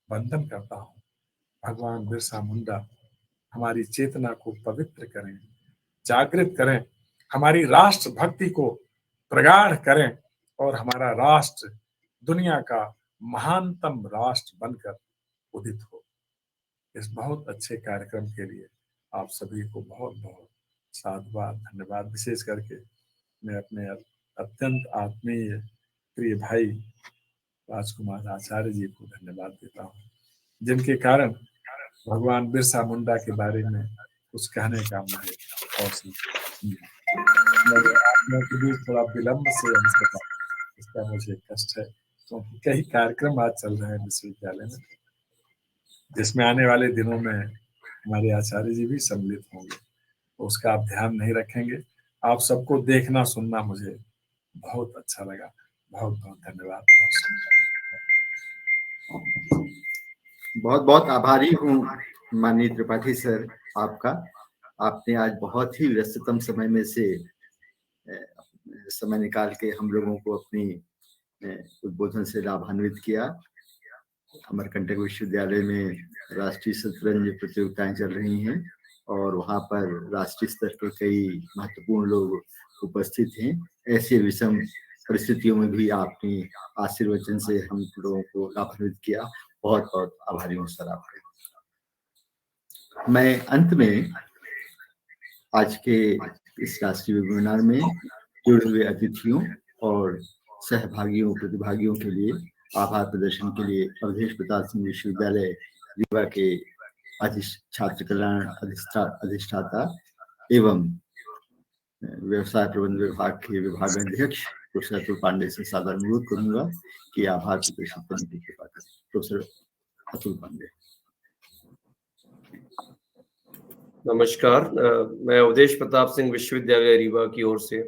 वंदन करता हूँ। भगवान बिरसा मुंडा हमारी चेतना को पवित्र करें, जागृत करें, हमारी राष्ट्र भक्ति को प्रगाढ़ करें और हमारा राष्ट्र दुनिया का महानतम राष्ट्र बनकर उदित हो। इस बहुत अच्छे कार्यक्रम के लिए आप सभी को बहुत बहुत साधुवाद, धन्यवाद। विशेष करके मैं अपने अत्यंत आत्मीय प्रिय भाई राजकुमार आचार्य जी को धन्यवाद देता हूँ, जिनके कारण भगवान बिरसा मुंडा के बारे में कुछ कहने का मुझे अवसर मिला। थोड़ा विलंब से इसका मुझे कष्ट है, क्योंकि कई कार्यक्रम आज चल रहे हैं विश्वविद्यालय में, जिसमें आने वाले दिनों में हमारे आचार्य जी भी सम्मिलित होंगे, तो उसका आप ध्यान नहीं रखेंगे। आप सबको देखना सुनना मुझे बहुत अच्छा लगा। बहुत बहुत धन्यवाद। बहुत बहुत आभारी हूँ माननीय त्रिपाठी सर आपका। आपने आज बहुत ही व्यस्ततम समय में से समय निकाल के हम लोगों को अपनी उद्बोधन से लाभान्वित किया। अमरकंटक विश्वविद्यालय में राष्ट्रीय शतरंज प्रतियोगिताएं चल रही हैं और वहाँ पर राष्ट्रीय स्तर के कई महत्वपूर्ण लोग उपस्थित हैं। ऐसे विषम परिस्थितियों में भी आपने आशीर्वचन से हम लोगों को लाभान्वित किया। बहुत बहुत आभारी हूँ सर आपके। मैं अंत में आज के इस राष्ट्रीय वेबिनार में जुड़े हुए अतिथियों और सहभागियों, प्रतिभागियों के लिए आभार प्रदर्शन के लिए अवधेश प्रताप सिंह विश्वविद्यालय रीवा के छात्र कल्याण अधिष्ठाता एवं व्यवसाय प्रबंध विभाग के विभागाध्यक्ष प्रोफेसर अतुल पांडे से सादर अनुरोध करूंगा कि आभार प्रदर्शित करने की कृपा करें। प्रोफेसर अतुल पांडे। नमस्कार, मैं अवधेश प्रताप सिंह विश्वविद्यालय रीवा की ओर से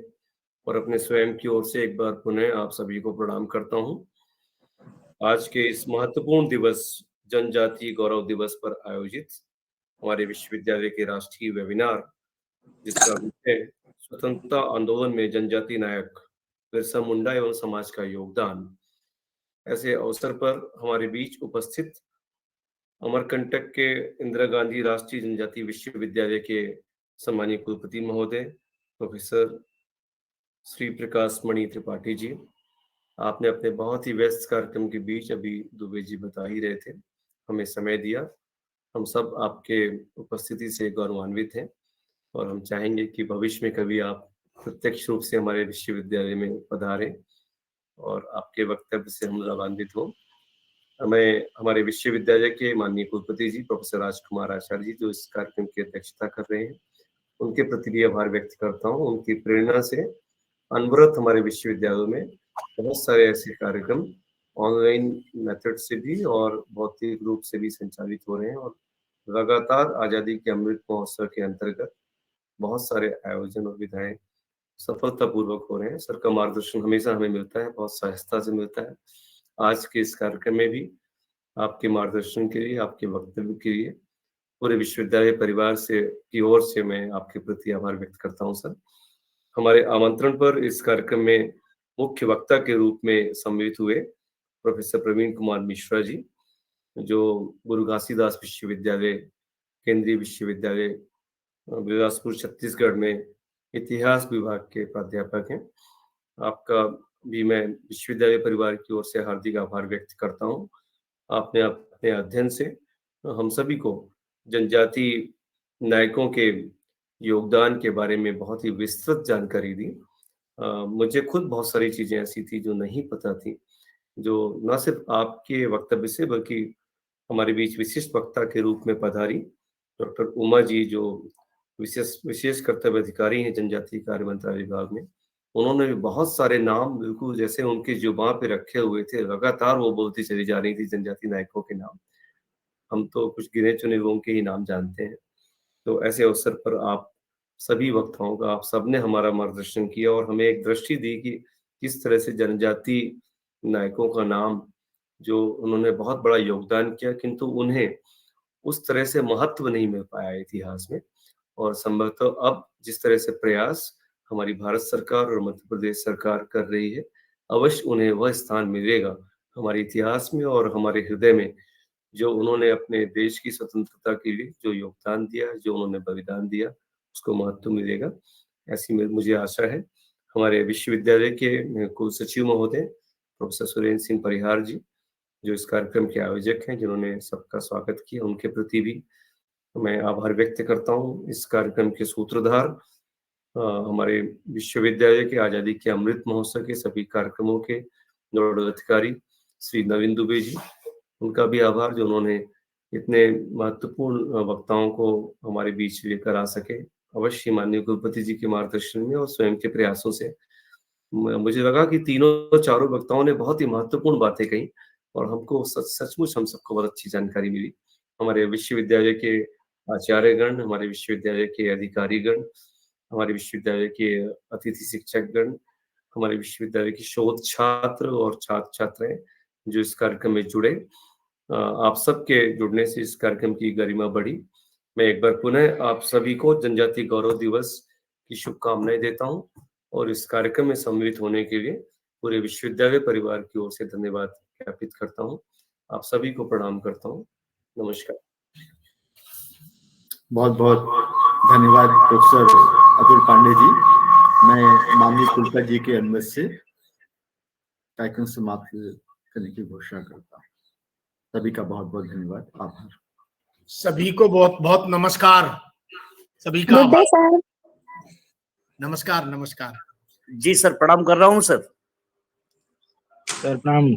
और अपने स्वयं की ओर से एक बार पुनः आप सभी को प्रणाम करता हूं। आज के इस महत्वपूर्ण दिवस जनजातीय गौरव दिवस पर आयोजित हमारे विश्वविद्यालय के राष्ट्रीय वेबिनार, जिसका विषय स्वतंत्रता आंदोलन में जनजातीय नायक बिरसा मुंडा एवं समाज का योगदान, ऐसे अवसर पर हमारे बीच उपस्थित अमरकंटक के इंदिरा गांधी राष्ट्रीय जनजातीय विश्वविद्यालय के सम्मानीय कुलपति महोदय प्रोफेसर श्री प्रकाश मणि त्रिपाठी जी, आपने अपने बहुत ही व्यस्त कार्यक्रम के बीच, अभी दुबे जी बता ही रहे थे, हमें समय दिया। हम सब आपके उपस्थिति से गौरवान्वित हैं और हम चाहेंगे कि भविष्य में कभी आप प्रत्यक्ष रूप से हमारे विश्वविद्यालय में पधारें और आपके वक्तव्य से हम लाभान्वित हों। मैं हमारे विश्वविद्यालय के माननीय कुलपति जी प्रोफेसर राजकुमार आचार्य जी जो इस कार्यक्रम की अध्यक्षता कर रहे हैं, उनके प्रति भी आभार व्यक्त करता हूँ। उनकी प्रेरणा से अनवरत हमारे विश्वविद्यालयों में बहुत सारे ऐसे कार्यक्रम ऑनलाइन मेथड से भी और भौतिक रूप से भी संचालित हो रहे हैं और लगातार आजादी के अमृत महोत्सव के अंतर्गत बहुत सारे आयोजन और विधाएं सफलतापूर्वक हो रहे हैं। सर का मार्गदर्शन हमेशा हमें मिलता है, बहुत सहजता से मिलता है। आज के इस कार्यक्रम में भी आपके मार्गदर्शन के लिए, आपके वक्तव्य के लिए पूरे विश्वविद्यालय परिवार से की ओर से मैं आपके प्रति आभार व्यक्त करता हूं सर। हमारे आमंत्रण पर इस कार्यक्रम में मुख्य वक्ता के रूप में सम्मिलित हुए प्रोफेसर प्रवीण कुमार मिश्रा जी, जो गुरु घासीदास विश्वविद्यालय, केंद्रीय विश्वविद्यालय बिलासपुर छत्तीसगढ़ में इतिहास विभाग के प्राध्यापक हैं। आपका भी मैं विश्वविद्यालय परिवार की ओर से हार्दिक आभार व्यक्त करता हूँ। आपने अपने अध्ययन से हम सभी को जनजाति नायकों के योगदान के बारे में बहुत ही विस्तृत जानकारी दी। मुझे खुद बहुत सारी चीजें ऐसी थी जो नहीं पता थी, जो न सिर्फ आपके वक्तव्य से बल्कि हमारे बीच विशिष्ट वक्ता के रूप में पधारी डॉक्टर उमा जी, जो विशेष कर्तव्य अधिकारी हैं जनजातीय कार्य मंत्रालय विभाग में। उन्होंने भी बहुत सारे नाम बिल्कुल जैसे उनकी जुबान पे रखे हुए थे, लगातार वो बोलती चली जा रही थी जनजाति नायकों के नाम। हम तो कुछ गिने चुने लोगों के ही नाम जानते हैं। तो ऐसे अवसर पर आप सभी वक्ताओं का, आप सबने हमारा मार्गदर्शन किया और हमें एक दृष्टि दी कि किस तरह से जनजाति नायकों का नाम, जो उन्होंने बहुत बड़ा योगदान किया किंतु उन्हें उस तरह से महत्व नहीं मिल पाया इतिहास में। और संभवतः अब जिस तरह से प्रयास हमारी भारत सरकार और मध्य प्रदेश सरकार कर रही है, अवश्य उन्हें वह स्थान मिलेगा हमारे इतिहास में और हमारे हृदय में, जो उन्होंने अपने देश की स्वतंत्रता के लिए जो योगदान दिया, जो उन्होंने बलिदान दिया, उसको महत्व मिलेगा, ऐसी मुझे आशा है। हमारे विश्वविद्यालय के कुल सचिव महोदय प्रोफेसर सुरेंद्र सिंह परिहार जी, जो इस कार्यक्रम के आयोजक हैं, जिन्होंने सबका स्वागत किया, उनके प्रति भी मैं आभार व्यक्त करता हूँ। इस कार्यक्रम के सूत्रधार हमारे विश्वविद्यालय के आजादी के अमृत महोत्सव के सभी कार्यक्रमों के नोडल अधिकारी श्री नवीन दुबे जी, उनका भी आभार, जो उन्होंने इतने महत्वपूर्ण वक्ताओं को हमारे बीच लेकर आ सके। अवश्य माननीय कुलपति जी के मार्गदर्शन में और स्वयं के प्रयासों से मुझे लगा कि तीनों चारों वक्ताओं ने बहुत ही महत्वपूर्ण बातें कही और हमको सचमुच हम सबको बहुत अच्छी जानकारी मिली। हमारे विश्वविद्यालय के आचार्यगण, हमारे विश्वविद्यालय के अधिकारीगण, हमारे विश्वविद्यालय के अतिथि शिक्षकगण, हमारे विश्वविद्यालय के शोध छात्र और छात्र छात्राएं जो इस कार्यक्रम में जुड़े, आप सबके जुड़ने से इस कार्यक्रम की गरिमा बढ़ी। मैं एक बार पुनः आप सभी को जनजाति गौरव दिवस की शुभकामनाएं देता हूं और इस कार्यक्रम में सम्मिलित होने के लिए पूरे विश्वविद्यालय परिवार की ओर से धन्यवाद ज्ञापित करता हूं। आप सभी को प्रणाम करता हूं। नमस्कार। बहुत बहुत धन्यवाद प्रोफेसर अतुल पांडे जी। मैं माननीय कुलपति जी के अनुमति से कार्यक्रम समाप्त करने की घोषणा करता हूँ। सभी का बहुत बहुत धन्यवाद, आभार। सभी को बहुत बहुत नमस्कार। सभी का आभार। नमस्कार। नमस्कार जी सर, प्रणाम कर रहा हूँ सर। सर प्रणाम।